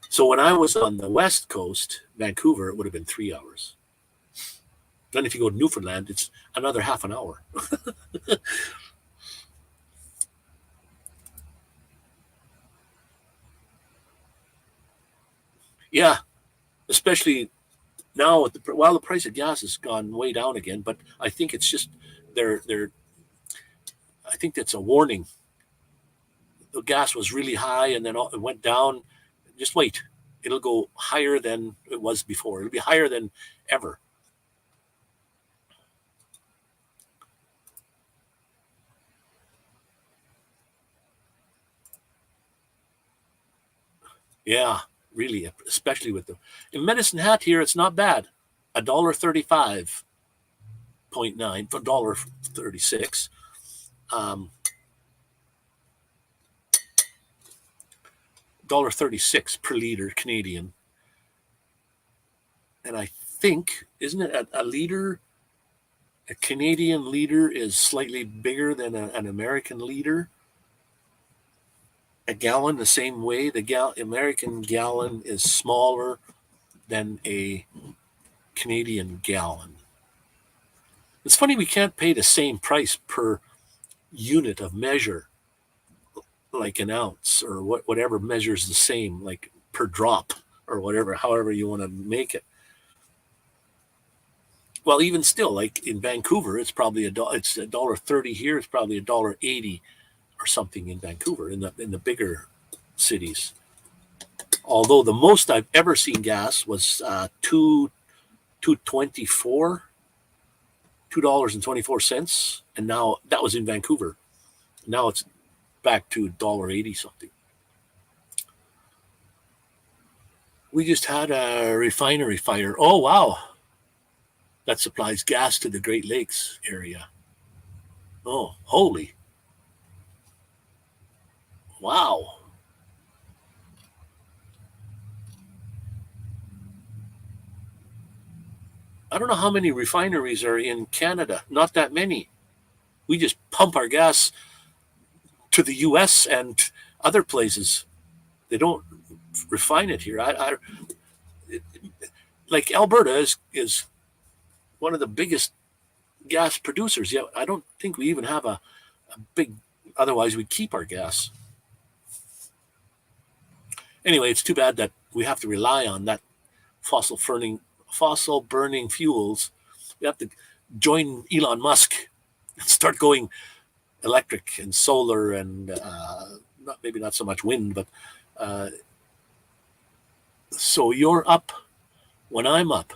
So when I was on the West Coast, Vancouver, it would have been 3 hours. Then if you go to Newfoundland, it's another half an hour. Yeah, especially now while the price of gas has gone way down again, but I think it's just they're I think that's a warning. The gas was really high and then it went down. Just wait. It'll go higher than it was before. It'll be higher than ever. Yeah, really, especially with in Medicine Hat here, it's not bad. $1.35.9 for $1.36. $1.36 per liter Canadian. And I think, isn't it a liter? A Canadian liter is slightly bigger than an American liter. A gallon the same way. The American gallon is smaller than a Canadian gallon. It's funny we can't pay the same price per unit of measure, like an ounce or whatever measures the same, like per drop or whatever, however you want to make it. Well, even still, like in Vancouver, it's probably it's $1.30 here. It's probably $1.80 or something in Vancouver in the bigger cities. Although the most I've ever seen gas was $2.24, $2.24, and now that was in Vancouver. Now it's back to $1.80 something. We just had a refinery fire. Oh wow, that supplies gas to the Great Lakes area. Oh, holy. Wow. I don't know how many refineries are in Canada. Not that many. We just pump our gas to the U.S. and other places. They don't refine it here. Like Alberta is one of the biggest gas producers. Yeah, I don't think we even have a big. Otherwise, we'd keep our gas. Anyway, it's too bad that we have to rely on that fossil burning fuels. We have to join Elon Musk and start going electric and solar and maybe not so much wind, but so you're up when I'm up.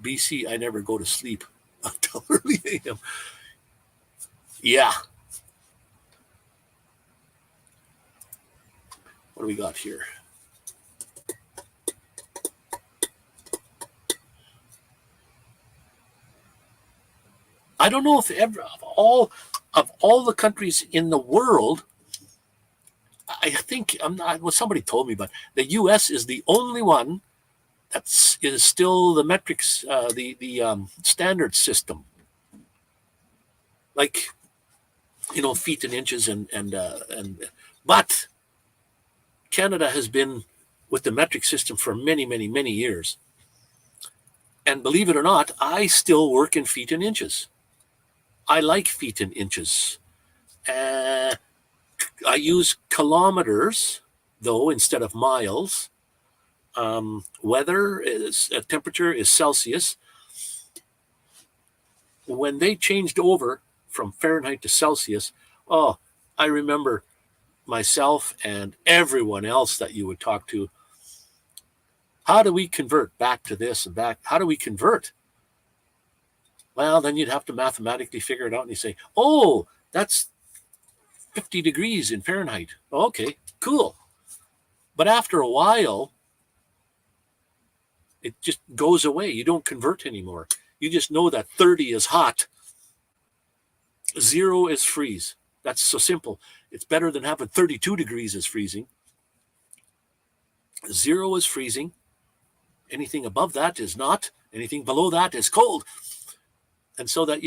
BC, I never go to sleep until early a.m. Yeah. What do we got here? I don't know if ever of all the countries in the world, I think somebody told me, but the U.S. is the only one that is still the metrics, the standard system, like feet and inches and but Canada has been with the metric system for many, many, many years. And believe it or not, I still work in feet and inches. I like feet and inches. I use kilometers, though, instead of miles. Temperature is Celsius. When they changed over from Fahrenheit to Celsius, I remember myself and everyone else that you would talk to. How do we convert back to this and back? How do we convert? Well, then you'd have to mathematically figure it out, and you say, oh, that's 50 degrees in Fahrenheit. Okay, cool. But after a while, it just goes away. You don't convert anymore. You just know that 30 is hot. 0 is freeze. That's so simple. It's better than having 32 degrees as freezing. 0 is freezing. Anything above that is not. Anything below that is cold. And so that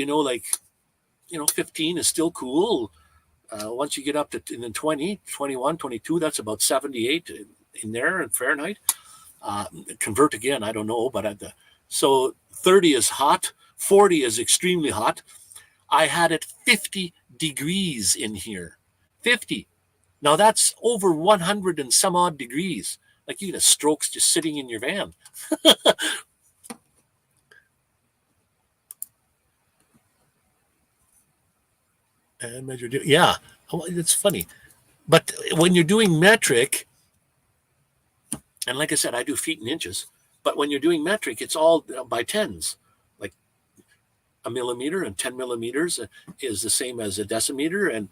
15 is still cool. Once you get up to 20, 21, 22, that's about 78 in there in Fahrenheit. Convert again, I don't know, but so 30 is hot, 40 is extremely hot. I had it 50 degrees in here. 50. Now that's over 100 and some odd degrees. Like you get a strokes just sitting in your van. And measure, yeah, it's funny. But when you're doing metric, and like I said, I do feet and inches, but when you're doing metric, it's all by tens. Like a millimeter and 10 millimeters is the same as a decimeter, and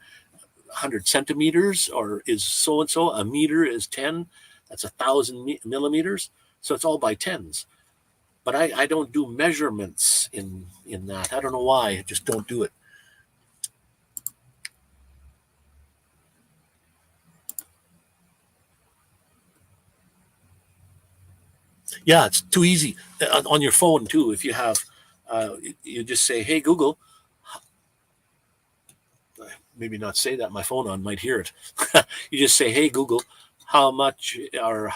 100 centimeters or is so-and-so. A meter is 10. That's 1,000 millimeters. So it's all by tens. But I don't do measurements in that. I don't know why. I just don't do it. Yeah, it's too easy on your phone too. If you have, you just say, "Hey Google." Maybe not say that. My phone on might hear it. You just say, "Hey Google, how much or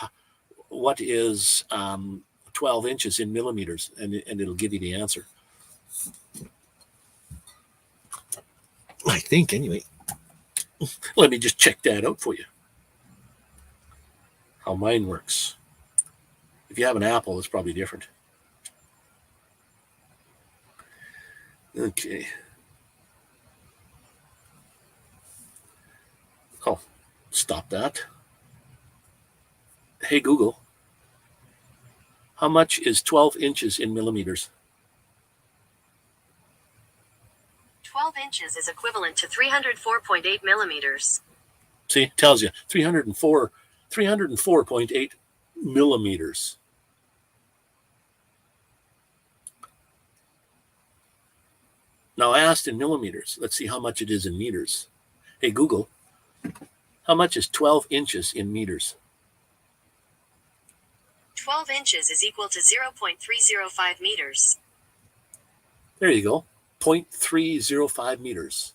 what is 12 inches in millimeters?" And it'll give you the answer. I think anyway. Let me just check that out for you. How mine works. If you have an Apple, it's probably different. Okay. Oh, stop that. Hey Google, how much is 12 inches in millimeters? 12 inches is equivalent to 304.8 millimeters. See, tells you 304.8 millimeters. Now I asked in millimeters. Let's see how much it is in meters. Hey Google, how much is 12 inches in meters? 12 inches is equal to 0.305 meters. There you go, 0.305 meters.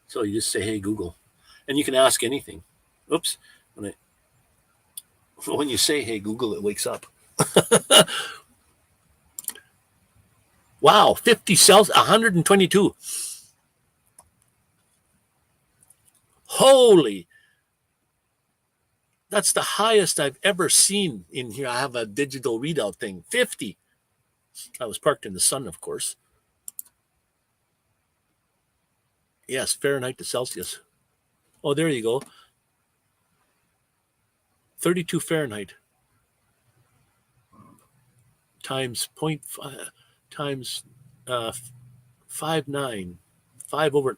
So you just say, hey Google, and you can ask anything. Oops, when you say, hey Google, it wakes up. Wow, 50 cells, 122. Holy, that's the highest I've ever seen in here. I have a digital readout thing, 50. I was parked in the sun, of course. Yes, Fahrenheit to Celsius. Oh, there you go. 32 Fahrenheit times 0.5 times 5.9. 5 over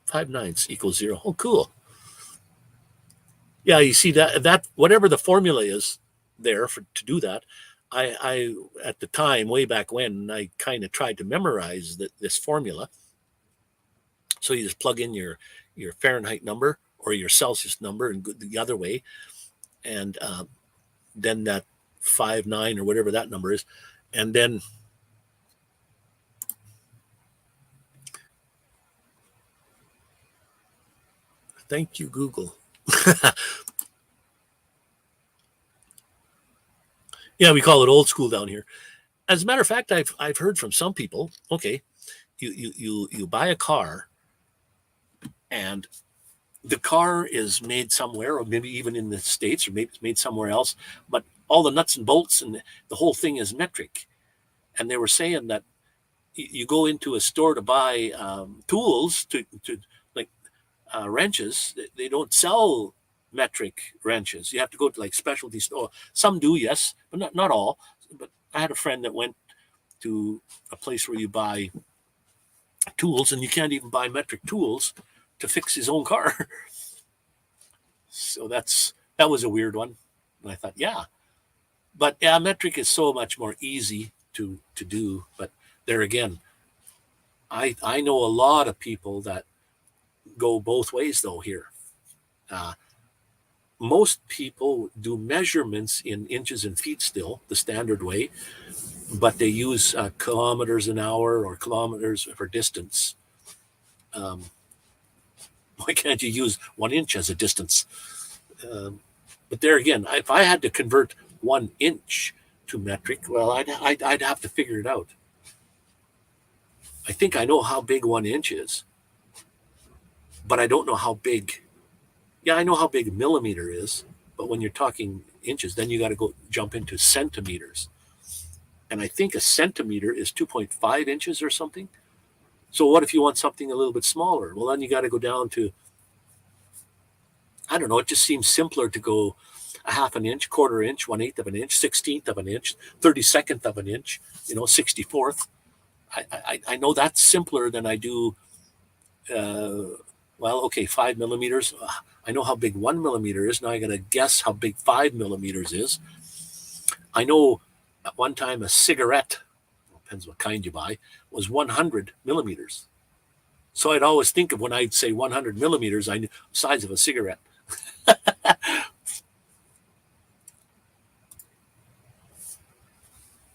5/9 equals 0. Oh, cool. Yeah, you see that whatever the formula is there to do that, I at the time way back when I kind of tried to memorize this formula. So you just plug in your Fahrenheit number or your Celsius number and go the other way, and then that 5.9 or whatever that number is, and then thank you, Google. Yeah, we call it old school down here. As a matter of fact, I've heard from some people. Okay, you buy a car, and the car is made somewhere, or maybe even in the States, or maybe it's made somewhere else, but all the nuts and bolts and the whole thing is metric. And they were saying that you go into a store to buy tools to like wrenches. They don't sell metric wrenches. You have to go to like specialty store. Some do, yes, but not all. But I had a friend that went to a place where you buy tools, and you can't even buy metric tools to fix his own car. So that was a weird one. And I thought, yeah, but yeah, metric is so much more easy to do. But there again, I know a lot of people that go both ways though here. Uh, Most people do measurements in inches and feet still, the standard way, but they use kilometers an hour or kilometers for distance. Um, why can't you use 1 inch as a distance? But there again, if I had to convert 1 inch to metric, well, I'd have to figure it out. I think I know how big 1 inch is, but I don't know how big. Yeah, I know how big a millimeter is, but when you're talking inches, then you got to go jump into centimeters. And I think a centimeter is 2.5 inches or something. So what if you want something a little bit smaller? Well, then you got to go down to, I don't know, it just seems simpler to go a half an inch, quarter inch, 1/8 of an inch, 16th of an inch, 32nd of an inch, 64th. I know that's simpler than I do, well, okay, 5 millimeters. I know how big 1 millimeter is. Now I got to guess how big 5 millimeters is. I know at one time a cigarette, depends what kind you buy, was 100 millimeters. So I'd always think of when I'd say 100 millimeters, I knew the size of a cigarette.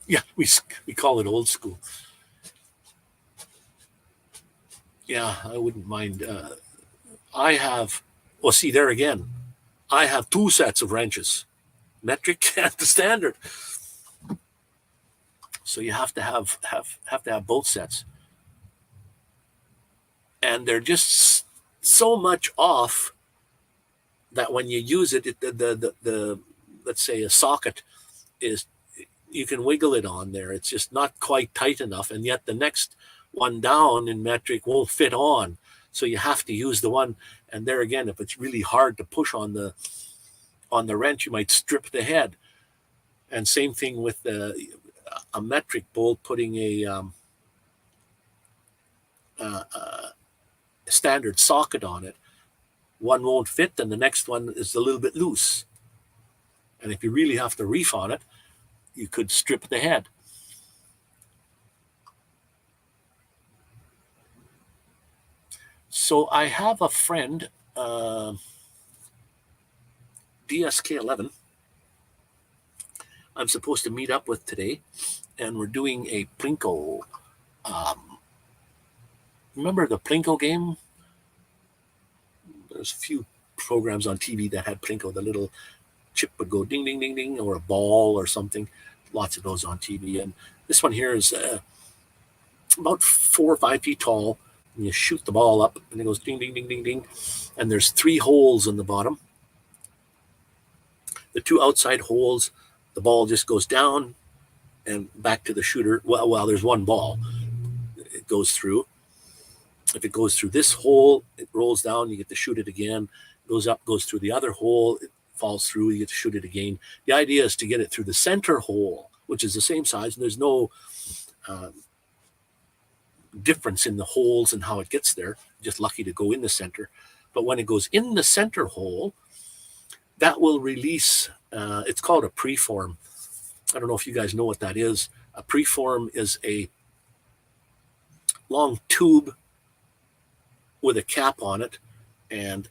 Yeah, we call it old school. Yeah, I wouldn't mind. I have, well, see, there again, I have 2 sets of wrenches, metric and the standard. So you have to have both sets, and they're just so much off that when you use it, the let's say a socket is, you can wiggle it on there. It's just not quite tight enough, and yet the next one down in metric won't fit on. So you have to use the one. And there again, if it's really hard to push on the wrench, you might strip the head. And same thing with a metric bolt, putting a standard socket on it. One won't fit, and the next one is a little bit loose. And if you really have to reef on it, you could strip the head. So I have a friend, DSK11, I'm supposed to meet up with today, and we're doing a Plinko. Remember the Plinko game? There's a few programs on TV that had Plinko. The little chip would go ding, ding, ding, ding, or a ball or something. Lots of those on TV. And this one here is about 4 or 5 feet tall. And you shoot the ball up, and it goes ding, ding, ding, ding, ding. And there's 3 holes in the bottom. The 2 outside holes, the ball just goes down and back to the shooter. Well, there's 1 ball. It goes through. If it goes through this hole, it rolls down, you get to shoot it again. Goes up, goes through the other hole, it falls through, you get to shoot it again. The idea is to get it through the center hole, which is the same size, and there's no difference in the holes and how it gets there. Just lucky to go in the center. But when it goes in the center hole, that will release, it's called a preform. I don't know if you guys know what that is. A preform is a long tube with a cap on it, and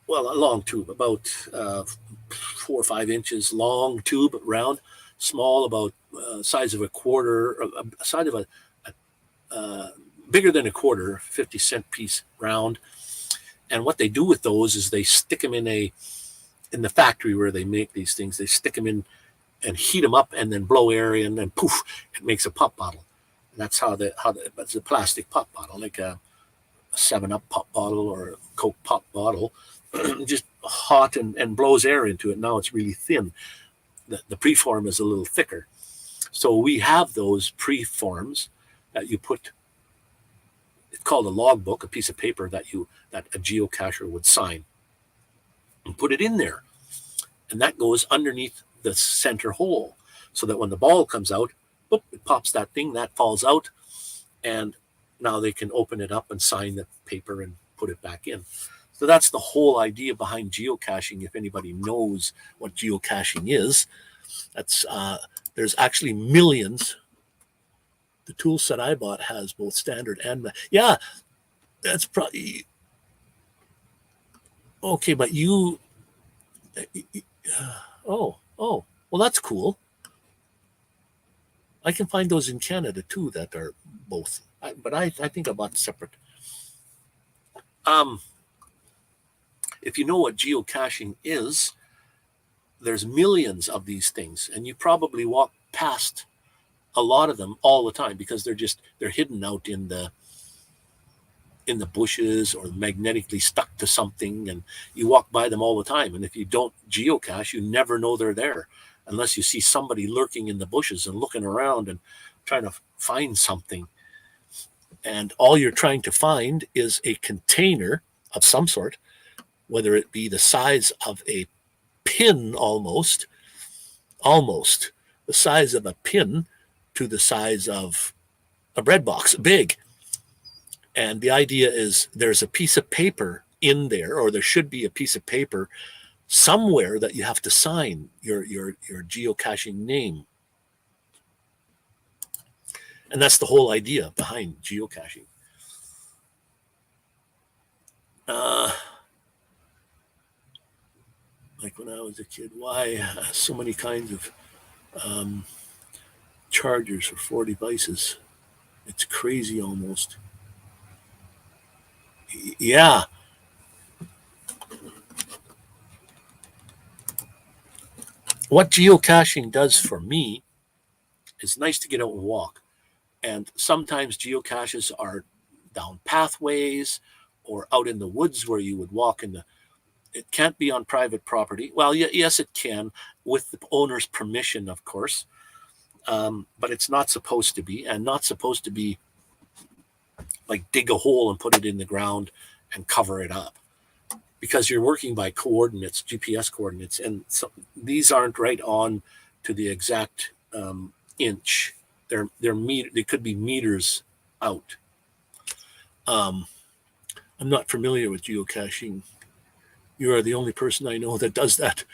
well, a long tube, about 4 or 5 inches long tube, round, small, about size of a quarter, size of a bigger than a quarter, 50-cent piece, round. And what they do with those is they stick them in the factory where they make these things. They stick them in and heat them up, and then blow air in, and poof, it makes a pop bottle. And that's how it's a plastic pop bottle, like a 7-Up pop bottle or a Coke pop bottle, just hot and blows air into it. Now it's really thin. The preform is a little thicker. So we have those preforms that you put, it's called a logbook, a piece of paper that a geocacher would sign and put it in there. And that goes underneath the center hole, so that when the ball comes out, boop, it pops that thing, that falls out, and now they can open it up and sign the paper and put it back in. So that's the whole idea behind geocaching. If anybody knows what geocaching is, that's there's actually millions. The tool set I bought has both standard and yeah, that's probably okay. But you, well, that's cool. I can find those in Canada too that are both, but I think I bought separate. If you know what geocaching is, there's millions of these things, and you probably walk past a lot of them all the time because they're hidden out in the bushes or magnetically stuck to something, and you walk by them all the time. And if you don't geocache, you never know they're there unless you see somebody lurking in the bushes and looking around and trying to find something. And all you're trying to find is a container of some sort, whether it be the size of a pin, almost the size of a pin to the size of a bread box, big. And the idea is there's a piece of paper in there, or there should be a piece of paper somewhere that you have to sign your geocaching name. And that's the whole idea behind geocaching. Like when I was a kid, why so many kinds of chargers for 4 devices? It's crazy almost. Yeah. What geocaching does for me is nice to get out and walk. And sometimes geocaches are down pathways or out in the woods where you would walk it can't be on private property. Well, yes, it can, with the owner's permission, of course. But it's not supposed to be, and not supposed to be like dig a hole and put it in the ground and cover it up, because you're working by coordinates, GPS coordinates, and so these aren't right on to the exact inch. They could be meters out. I'm not familiar with geocaching. You are the only person I know that does that.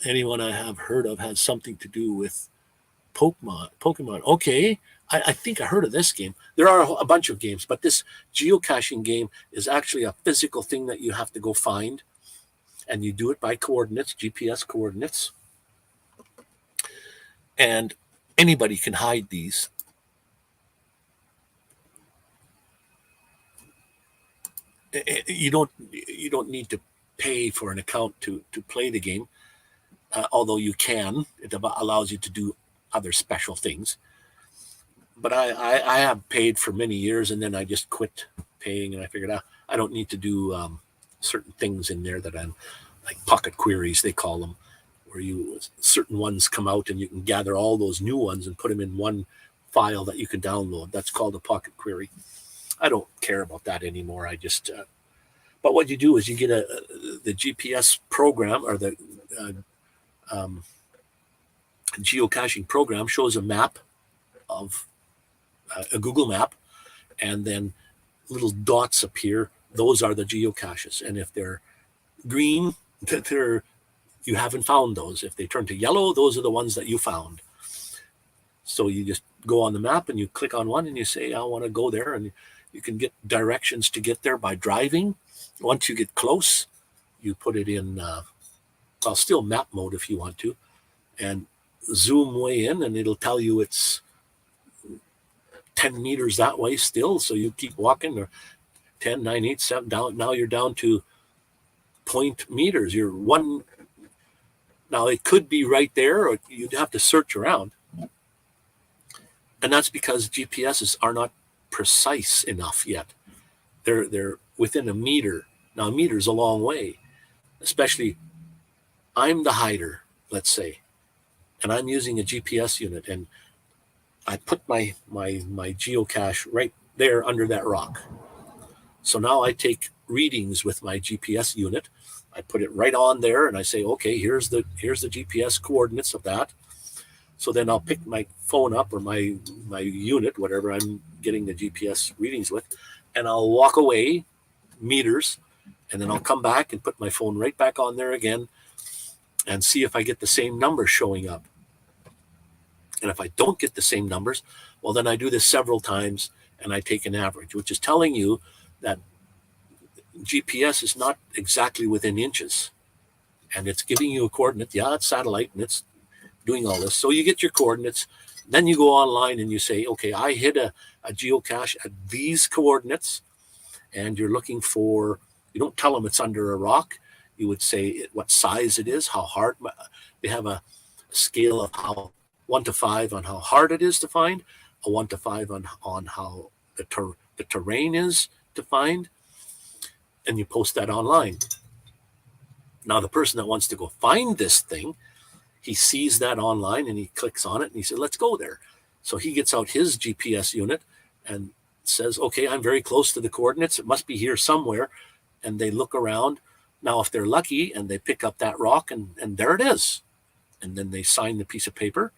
Anyone I have heard of has something to do with Pokemon. Okay, I think I heard of this game. There are a bunch of games, but this geocaching game is actually a physical thing that you have to go find, and you do it by coordinates, GPS coordinates. And anybody can hide these. You don't need to pay for an account to play the game, although you can. It allows you to do other special things. But I have paid for many years, and then I just quit paying, and I figured out I don't need to do certain things in there that I'm like pocket queries, they call them, where certain ones come out and you can gather all those new ones and put them in one file that you can download. That's called a pocket query. I don't care about that anymore. I just, but what you do is you get the GPS program, or the um, geocaching program shows a map of a Google map, and then little dots appear. Those are the geocaches, and if they're green, you haven't found those. If they turn to yellow, those are the ones that you found. So you just go on the map and you click on one and you say, I want to go there, and you can get directions to get there by driving. Once you get close, you put it in, still map mode if you want to, and zoom way in, and it'll tell you it's 10 meters that way still. So you keep walking, or 10, 9, 8, 7, down. Now you're down to point meters. You're one. Now it could be right there, or you'd have to search around. And that's because GPSs are not precise enough yet. They're within a meter. Now a meter is a long way, especially I'm the hider, let's say, and I'm using a GPS unit, and I put my geocache right there under that rock. So now I take readings with my GPS unit. I put it right on there, and I say, okay, here's the GPS coordinates of that. So then I'll pick my phone up, or my unit, whatever I'm getting the GPS readings with, and I'll walk away meters, and then I'll come back and put my phone right back on there again and see if I get the same numbers showing up. And if I don't get the same numbers, well, then I do this several times and I take an average, which is telling you that GPS is not exactly within inches, and it's giving you a coordinate. Yeah, it's satellite and it's doing all this. So you get your coordinates, then you go online and you say, okay, I hit a geocache at these coordinates, and you're looking for, you don't tell them it's under a rock. You would say what size it is, how hard. They have a scale of how 1 to 5 on how hard it is to find, a 1 to 5 on how the terrain is to find, and you post that online. Now the person that wants to go find this thing, he sees that online and he clicks on it and he said, let's go there. So he gets out his GPS unit and says, okay, I'm very close to the coordinates. It must be here somewhere. And they look around. Now, if they're lucky and they pick up that rock, and there it is, and then they sign the piece of paper,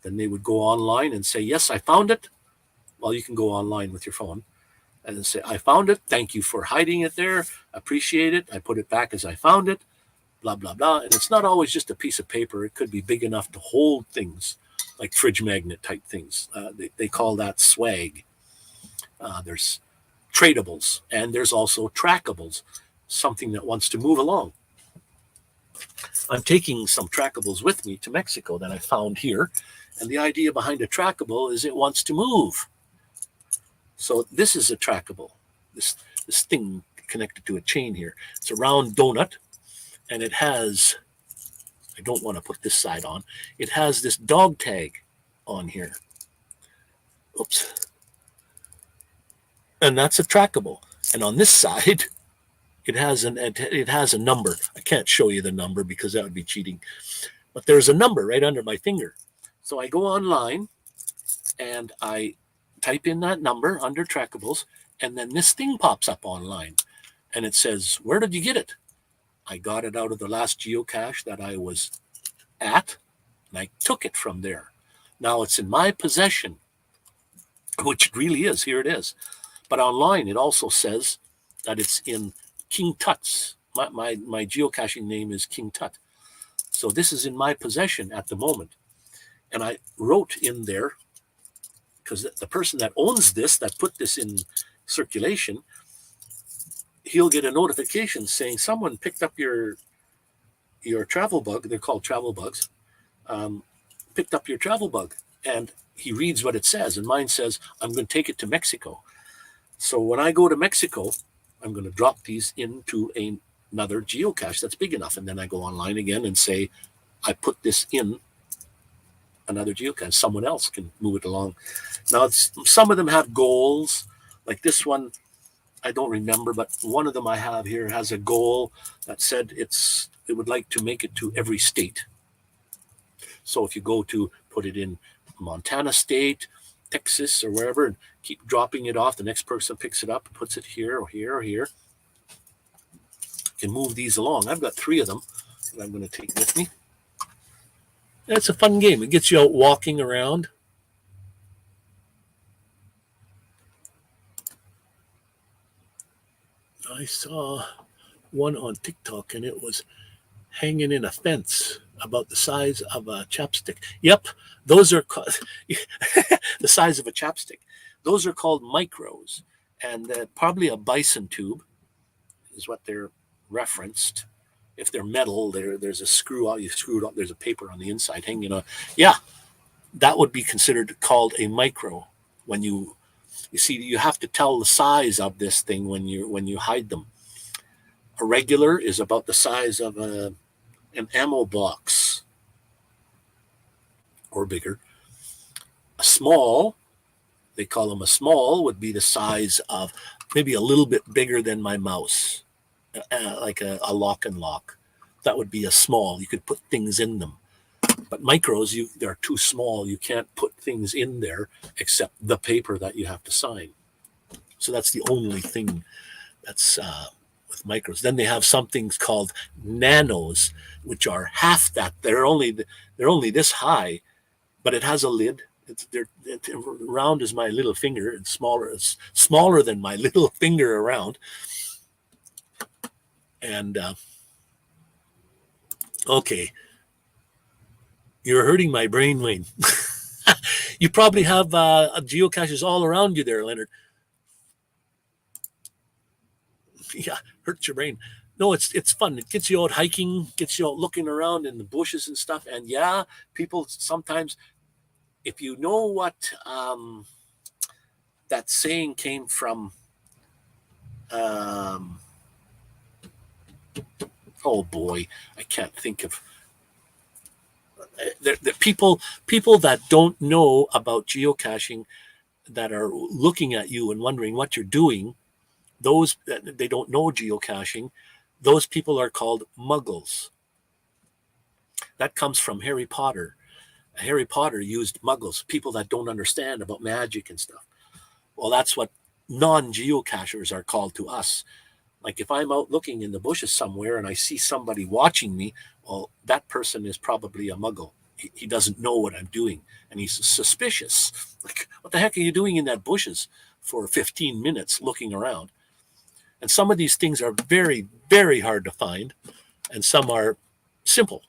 then they would go online and say, yes, I found it. Well, you can go online with your phone and say, I found it. Thank you for hiding it there. Appreciate it. I put it back as I found it. Blah, blah, blah. And it's not always just a piece of paper. It could be big enough to hold things like fridge magnet type things. They call that swag. There's tradables, and there's also trackables, something that wants to move along. I'm taking some trackables with me to Mexico that I found here. And the idea behind a trackable is it wants to move. So this is a trackable, this thing connected to a chain here. It's a round donut, and it has, I don't want to put this side on, it has this dog tag on here. Oops. And that's a trackable. And on this side, it has a number. I can't show you the number because that would be cheating. But there's a number right under my finger. So I go online and I type in that number under trackables, and then this thing pops up online and it says, where did you get it? I got it out of the last geocache that I was at, and I took it from there. Now it's in my possession, which it really is. Here it is. But online, it also says that it's in King Tut's. My geocaching name is King Tut. So this is in my possession at the moment. And I wrote in there, because the person that owns this, that put this in circulation, he'll get a notification saying someone picked up your travel bug. They're called travel bugs. Picked up your travel bug. And he reads what it says. And mine says, I'm going to take it to Mexico. So when I go to Mexico, I'm going to drop these into another geocache that's big enough. And then I go online again and say, I put this in another geocache. Someone else can move it along. Now, some of them have goals. Like this one, I don't remember, but one of them I have here has a goal that said it would like to make it to every state. So if you go to put it in Montana state, Texas or wherever, and keep dropping it off. The next person picks it up and puts it here or here or here. Can move these along. I've got 3 of them that I'm going to take with me. It's a fun game. It gets you out walking around. I saw one on TikTok, and it was hanging in a fence about the size of a chapstick. Yep, those are the size of a chapstick. Those are called micros, and probably a bison tube is what they're referenced. If they're metal, there's a screw out. You screw it up. There's a paper on the inside hanging on. Yeah, that would be considered called a micro. When you see, you have to tell the size of this thing when you hide them. A regular is about the size of an ammo box or bigger. A small, they call them a small, would be the size of maybe a little bit bigger than my mouse, like a lock and lock. That would be a small. You could put things in them. But micros, they're too small. You can't put things in there except the paper that you have to sign. So that's the only thing that's with micros. Then they have something called nanos, which are half that. They're only this high, but it has a lid. It's round as my little finger. It's smaller than my little finger around. And okay, you're hurting my brain, Wayne. You probably have geocaches all around you there, Leonard. Yeah, hurts your brain. No, it's fun. It gets you out hiking, gets you out looking around in the bushes and stuff. And yeah, people sometimes, if you know what that saying came from, oh boy, I can't think of. The people that don't know about geocaching, that are looking at you and wondering what you're doing, those that they don't know geocaching, those people are called muggles. That comes from Harry Potter. Harry Potter used muggles, people that don't understand about magic and stuff. Well, that's what non-geocachers are called to us. Like if I'm out looking in the bushes somewhere and I see somebody watching me, well, that person is probably a muggle. He doesn't know what I'm doing, and he's suspicious. Like, what the heck are you doing in that bushes for 15 minutes looking around? And some of these things are very, very hard to find, and some are simple.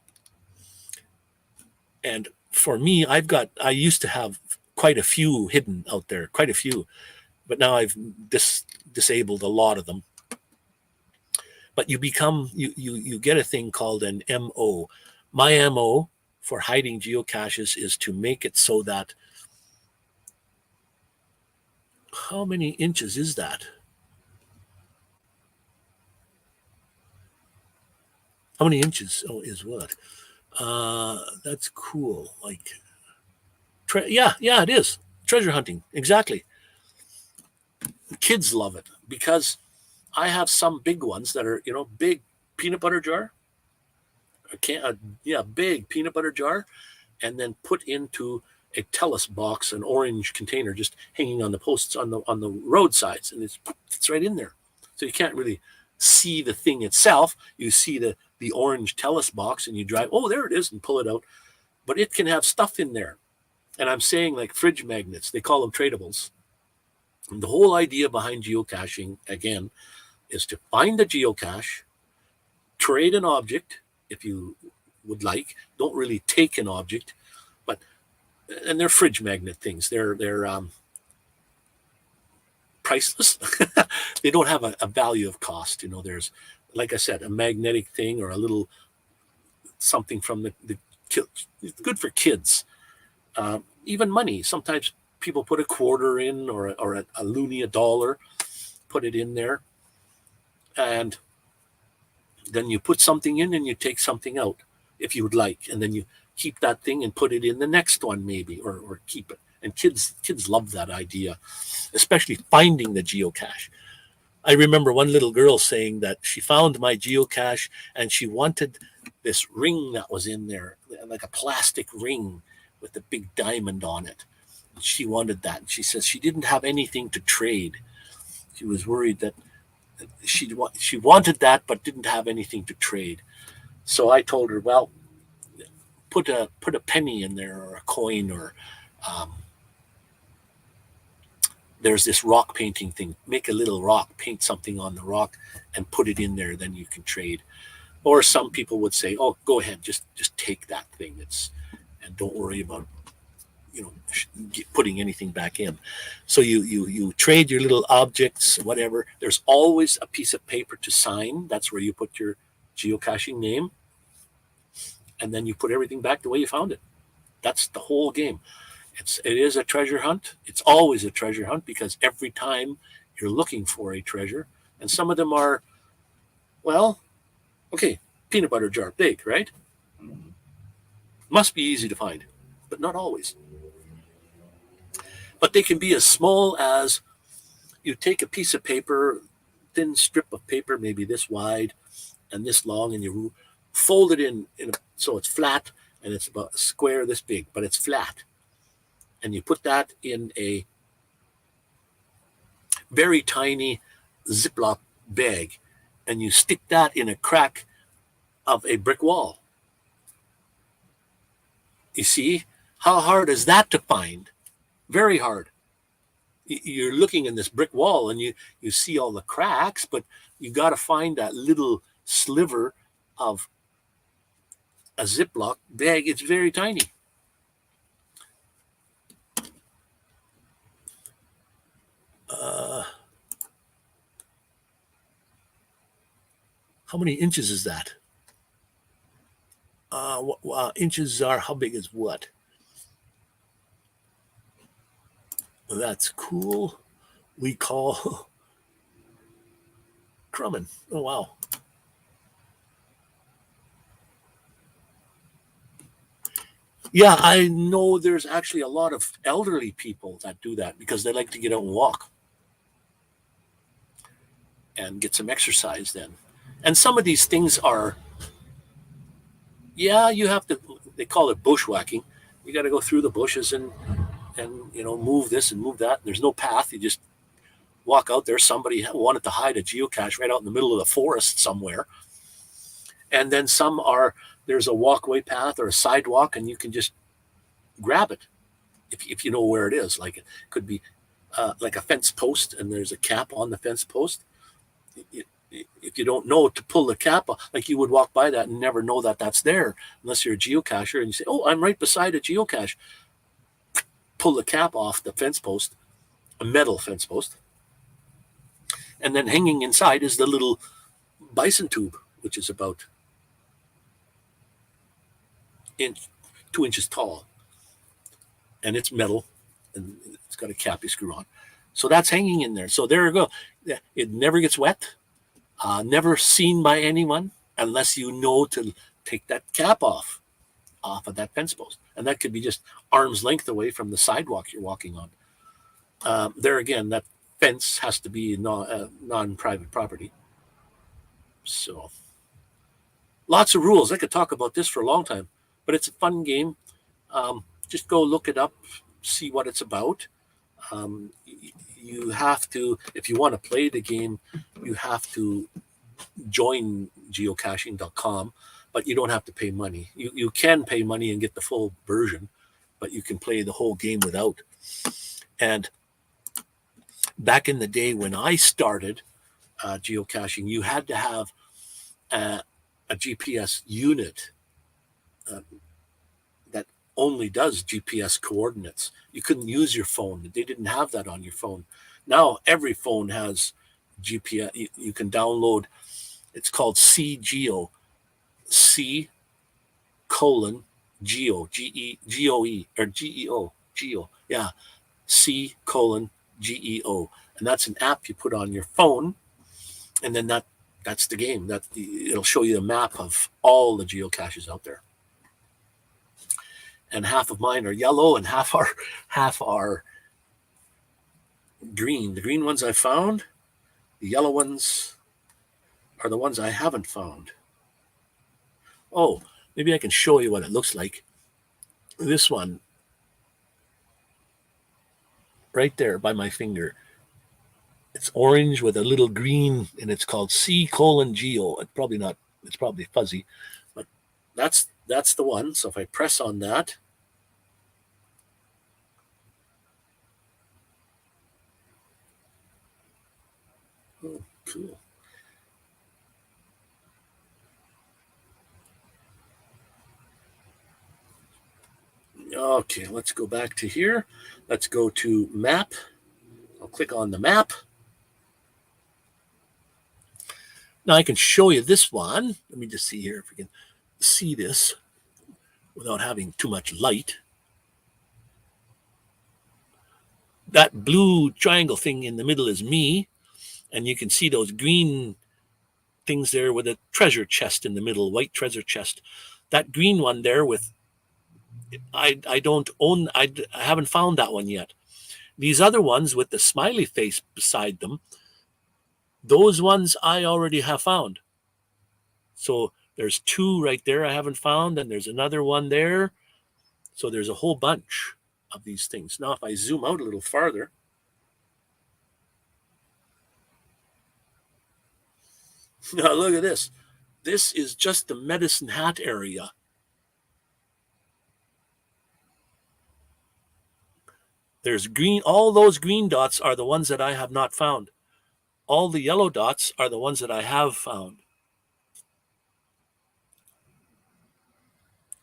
And for me, I used to have quite a few hidden out there, quite a few, but now I've disabled a lot of them. But you get a thing called an MO. My MO for hiding geocaches is to make it so that, how many inches is that? How many inches is what? That's cool. Like, yeah, it is. Treasure hunting, exactly. Kids love it because I have some big ones that are, big peanut butter jar. Big peanut butter jar, and then put into a Tellus box, an orange container, just hanging on the posts on the roadsides, and it's right in there. So you can't really see the thing itself. You see the orange Tellus box, and you drive, oh, there it is, and pull it out. But it can have stuff in there. And I'm saying like fridge magnets, they call them tradables. And the whole idea behind geocaching, again, is to find the geocache, trade an object if you would like. Don't really take an object, and they're fridge magnet things. They're priceless. They don't have a value of cost. There's, like I said, a magnetic thing or a little something from the it's good for kids. Even money. Sometimes people put a quarter in or a loonie, $1, put it in there, and then you put something in and you take something out if you would like, and then you keep that thing and put it in the next one maybe, or keep it. And kids love that idea, especially finding the geocache. I remember one little girl saying that she found my geocache and she wanted this ring that was in there, like a plastic ring with a big diamond on it. she wanted that. She says she didn't have anything to trade. She was worried that she wanted that, but didn't have anything to trade. So I told her, well, put a penny in there or a coin, or there's this rock painting thing. Make a little rock, paint something on the rock, and put it in there. Then you can trade. Or some people would say, "Oh, go ahead, just take that thing. And don't worry about putting anything back in." So you trade your little objects, whatever. There's always a piece of paper to sign. That's where you put your geocaching name, and then you put everything back the way you found it. That's the whole game. It is a treasure hunt. It's always a treasure hunt because every time you're looking for a treasure, and some of them are, well, okay, peanut butter jar, big, right? Must be easy to find, but not always. But they can be as small as you take a piece of paper, thin strip of paper, maybe this wide and this long, and you fold it so it's flat, and it's about a square this big, but it's flat. And you put that in a very tiny Ziploc bag, and you stick that in a crack of a brick wall. You see, how hard is that to find? Very hard. You're looking in this brick wall and you see all the cracks, but you got to find that little sliver of a Ziploc bag. It's very tiny. How many inches is that? Inches are, how big is what? That's cool. We call Crummin. Oh, wow. Yeah, I know there's actually a lot of elderly people that do that because they like to get out and walk and get some exercise then. And some of these things are, yeah, you have to, they call it bushwhacking. You got to go through the bushes and move this and move that. There's no path. You just walk out there. Somebody wanted to hide a geocache right out in the middle of the forest somewhere. And then there's a walkway path or a sidewalk, and you can just grab it if you know where it is. Like it could be like a fence post, and there's a cap on the fence post. If you don't know to pull the cap off, like you would walk by that and never know that that's there unless you're a geocacher and you say, "Oh, I'm right beside a geocache." Pull the cap off the fence post, a metal fence post, and then hanging inside is the little bison tube, which is about 2 inches tall, and it's metal, and it's got a cap you screw on. So that's hanging in there. So there you go. It never gets wet, never seen by anyone unless you know to take that cap off of that fence post. And that could be just arm's length away from the sidewalk you're walking on. There again, that fence has to be non-private property. So lots of rules. I could talk about this for a long time, but it's a fun game. Just go look it up, see what it's about. You have to, if you want to play the game, you have to join geocaching.com, but you don't have to pay money. You can pay money and get the full version, but you can play the whole game without. And back in the day when I started geocaching, you had to have a GPS unit that only does GPS coordinates. You couldn't use your phone. They didn't have that on your phone. Now every phone has GPS. You can download. It's called CGeo, C colon Geo, G-E-G-O-E, or G-E-O, Geo, yeah, C colon G-E-O. And that's an app you put on your phone, and then that's the game. It'll show you a map of all the geocaches out there. And half of mine are yellow, and half are green. The green ones I found, the yellow ones are the ones I haven't found. Oh, maybe I can show you what it looks like. This one right there by my finger. It's orange with a little green, and it's called C::Geo. It's probably fuzzy, but that's the one. So if I press on that, oh, cool. Okay, let's go back to here. Let's go to map. I'll click on the map. Now I can show you this one. Let me just see here if we can see this without having too much light. That blue triangle thing in the middle is me, and you can see those green things there with a treasure chest in the middle, white treasure chest. That green one there with, I don't own, I haven't found that one yet. These other ones with the smiley face beside them, those ones I already have found. So there's 2 right there I haven't found, and there's another one there. So there's a whole bunch of these things. Now, if I zoom out a little farther, now look at this. This is just the Medicine Hat area. There's green. All those green dots are the ones that I have not found. All the yellow dots are the ones that I have found.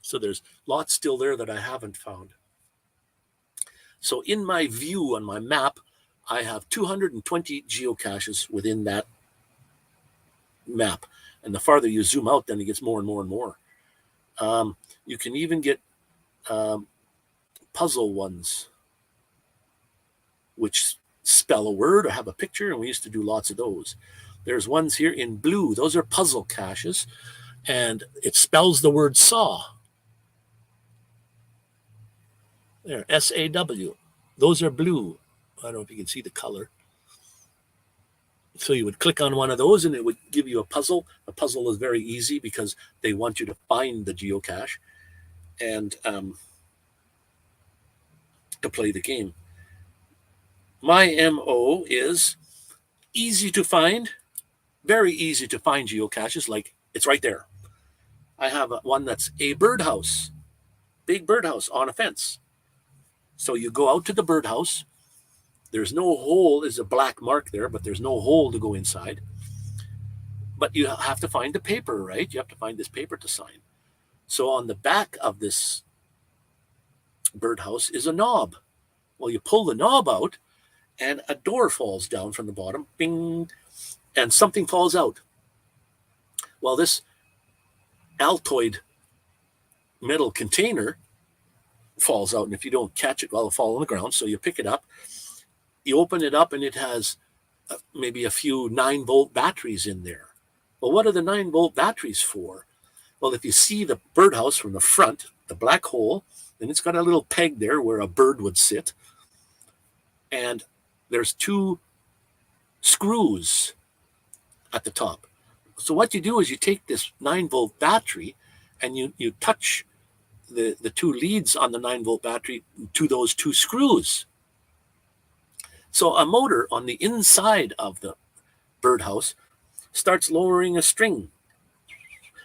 So there's lots still there that I haven't found. So in my view on my map, I have 220 geocaches within that map. And the farther you zoom out, then it gets more and more and more. You can even get puzzle ones, which spell a word or have a picture, and we used to do lots of those. There's ones here in blue. Those are puzzle caches, and it spells the word saw. There, SAW. Those are blue. I don't know if you can see the color. So you would click on one of those, and it would give you a puzzle. A puzzle is very easy because they want you to find the geocache and to play the game. My MO is easy to find, very easy to find geocaches, like it's right there. I have one that's a birdhouse, big birdhouse on a fence. So you go out to the birdhouse. There's no hole, there's a black mark there, but there's no hole to go inside. But you have to find the paper, right? You have to find this paper to sign. So on the back of this birdhouse is a knob. Well, you pull the knob out, and a door falls down from the bottom, bing, and something falls out. Well, this Altoid metal container falls out, and if you don't catch it, well, it'll fall on the ground. So you pick it up, you open it up, and it has maybe a few 9-volt batteries in there. Well, what are the 9-volt batteries for? Well, if you see the birdhouse from the front, the black hole, then it's got a little peg there where a bird would sit, and there's 2 screws at the top. So what you do is you take this 9-volt battery and you touch the 2 leads on the 9-volt battery to those 2 screws. So a motor on the inside of the birdhouse starts lowering a string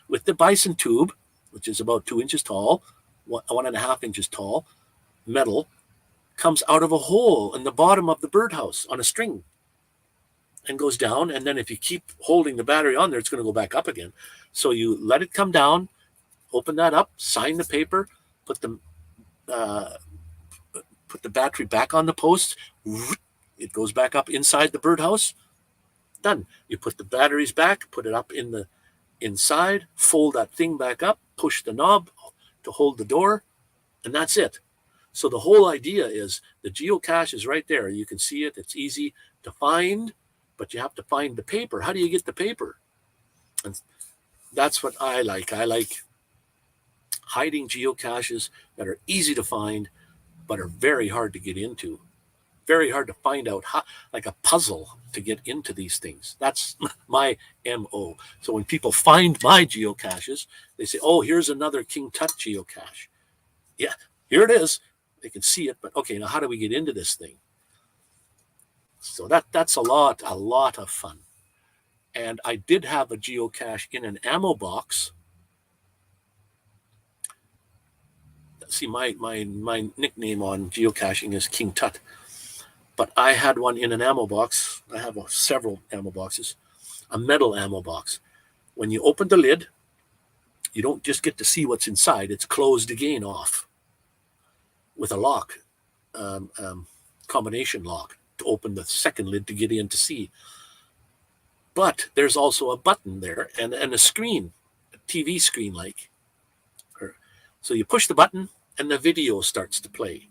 with the bison tube, which is about 2 inches tall, 1.5 inches tall, metal, comes out of a hole in the bottom of the birdhouse on a string and goes down. And then if you keep holding the battery on there, it's going to go back up again. So you let it come down, open that up, sign the paper, put the battery back on the post. It goes back up inside the birdhouse. Done. You put the batteries back, put it up in the inside, fold that thing back up, push the knob to hold the door, and that's it. So the whole idea is the geocache is right there. You can see it. It's easy to find, but you have to find the paper. How do you get the paper? And that's what I like. I like hiding geocaches that are easy to find, but are very hard to get into. Very hard to find out, how, like a puzzle to get into these things. That's my MO. So when people find my geocaches, they say, oh, here's another King Tut geocache. Yeah, here it is. They can see it, but okay, now how do we get into this thing? So that's a lot of fun. And I did have a geocache in an ammo box. See, my nickname on geocaching is King Tut, but I had one in an ammo box. I have several ammo boxes, a metal ammo box. When you open the lid, you don't just get to see what's inside. It's closed again off with a lock, combination lock, to open the second lid to get in to see. But there's also a button there and a screen, a TV screen like. So you push the button and the video starts to play.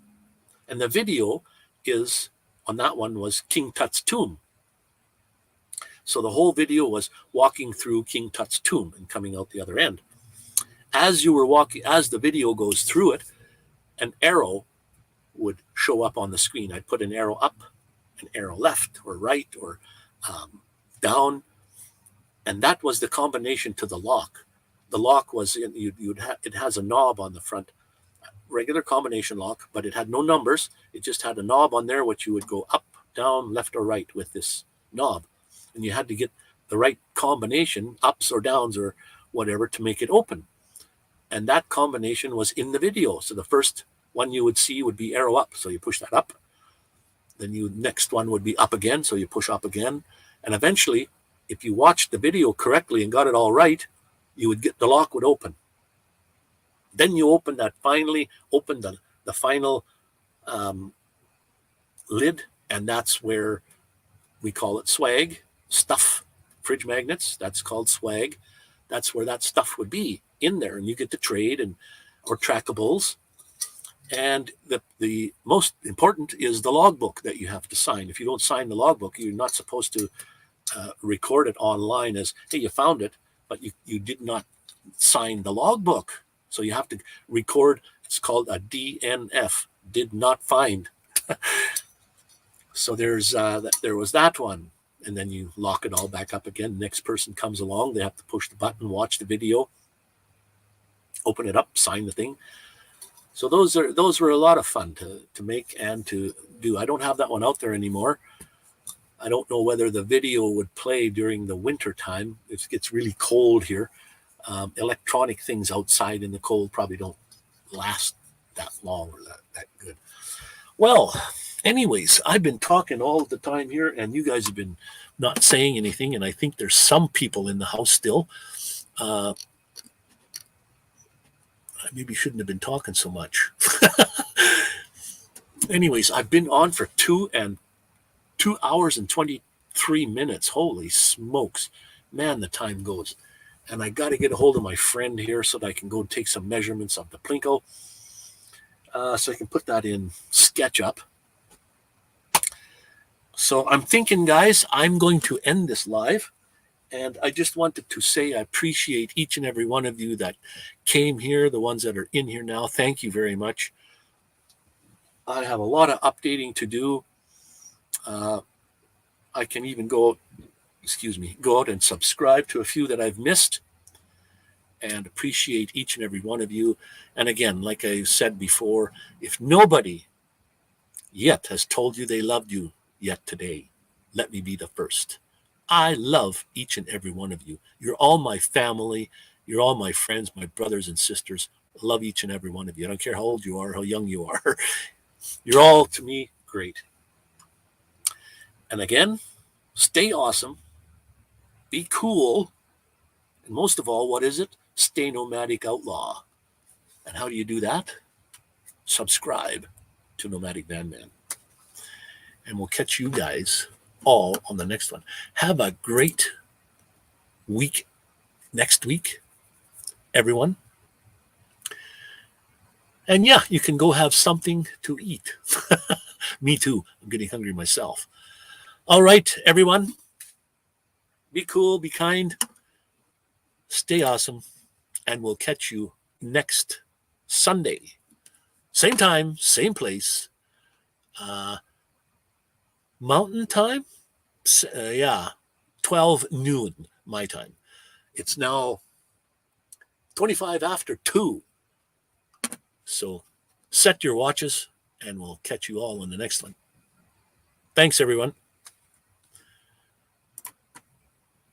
And the video is, on that one, was King Tut's tomb. So the whole video was walking through King Tut's tomb and coming out the other end. As you were walking, as the video goes through it, an arrow would show up on the screen. I'd put an arrow up, an arrow left or right or down, and that was the combination to the lock. The lock was it has a knob on the front, regular combination lock, but it had no numbers. It just had a knob on there, which you would go up, down, left, or right with this knob, and you had to get the right combination, ups or downs or whatever, to make it open. And that combination was in the video. So the first one you would see would be arrow up, so you push that up. Then next one would be up again, so you push up again, and eventually, if you watched the video correctly and got it all right, you would get the lock would open. Then you open the final lid, and that's where we call it swag, stuff, fridge magnets. That's called swag. That's where that stuff would be in there, and you get to trade or trackables. And the most important is the logbook that you have to sign. If you don't sign the logbook, you're not supposed to record it online as, hey, you found it, but you did not sign the logbook. So you have to record. It's called a DNF, did not find. So there was that one. And then you lock it all back up again. Next person comes along, they have to push the button, watch the video, open it up, sign the thing. So those were a lot of fun to make and to do. I don't have that one out there anymore. I don't know whether the video would play during the winter time. It gets really cold here. Electronic things outside in the cold probably don't last that long or that good. Well, anyways, I've been talking all the time here, and you guys have been not saying anything, and I think there's some people in the house still. I maybe shouldn't have been talking so much. Anyways, I've been on for 2 hours and 23 minutes. Holy smokes. Man, the time goes. And I got to get a hold of my friend here so that I can go take some measurements of the Plinko. So I can put that in SketchUp. So I'm thinking, guys, I'm going to end this live. And I just wanted to say I appreciate each and every one of you that came here, the ones that are in here now. Thank you very much. I have a lot of updating to do. I can even go out and subscribe to a few that I've missed, and appreciate each and every one of you. And again, like I said before, if nobody yet has told you they loved you yet today, let me be the first. I love each and every one of you. You're all my family. You're all my friends, my brothers and sisters. I love each and every one of you. I don't care how old you are, how young you are. You're all, to me, great. And again, stay awesome. Be cool. And most of all, what is it? Stay Nomadic Outlaw. And how do you do that? Subscribe to Nomadic Vanman. And we'll catch you guys all on the next one. Have a great week next week, everyone. And yeah, you can go have something to eat. Me too. I'm getting hungry myself. All right, everyone. Be cool, be kind, stay awesome, and we'll catch you next Sunday. Same time, same place. Mountain time? 12 noon my time. It's now 25 after 2. So set your watches, and we'll catch you all in the next one. Thanks, everyone.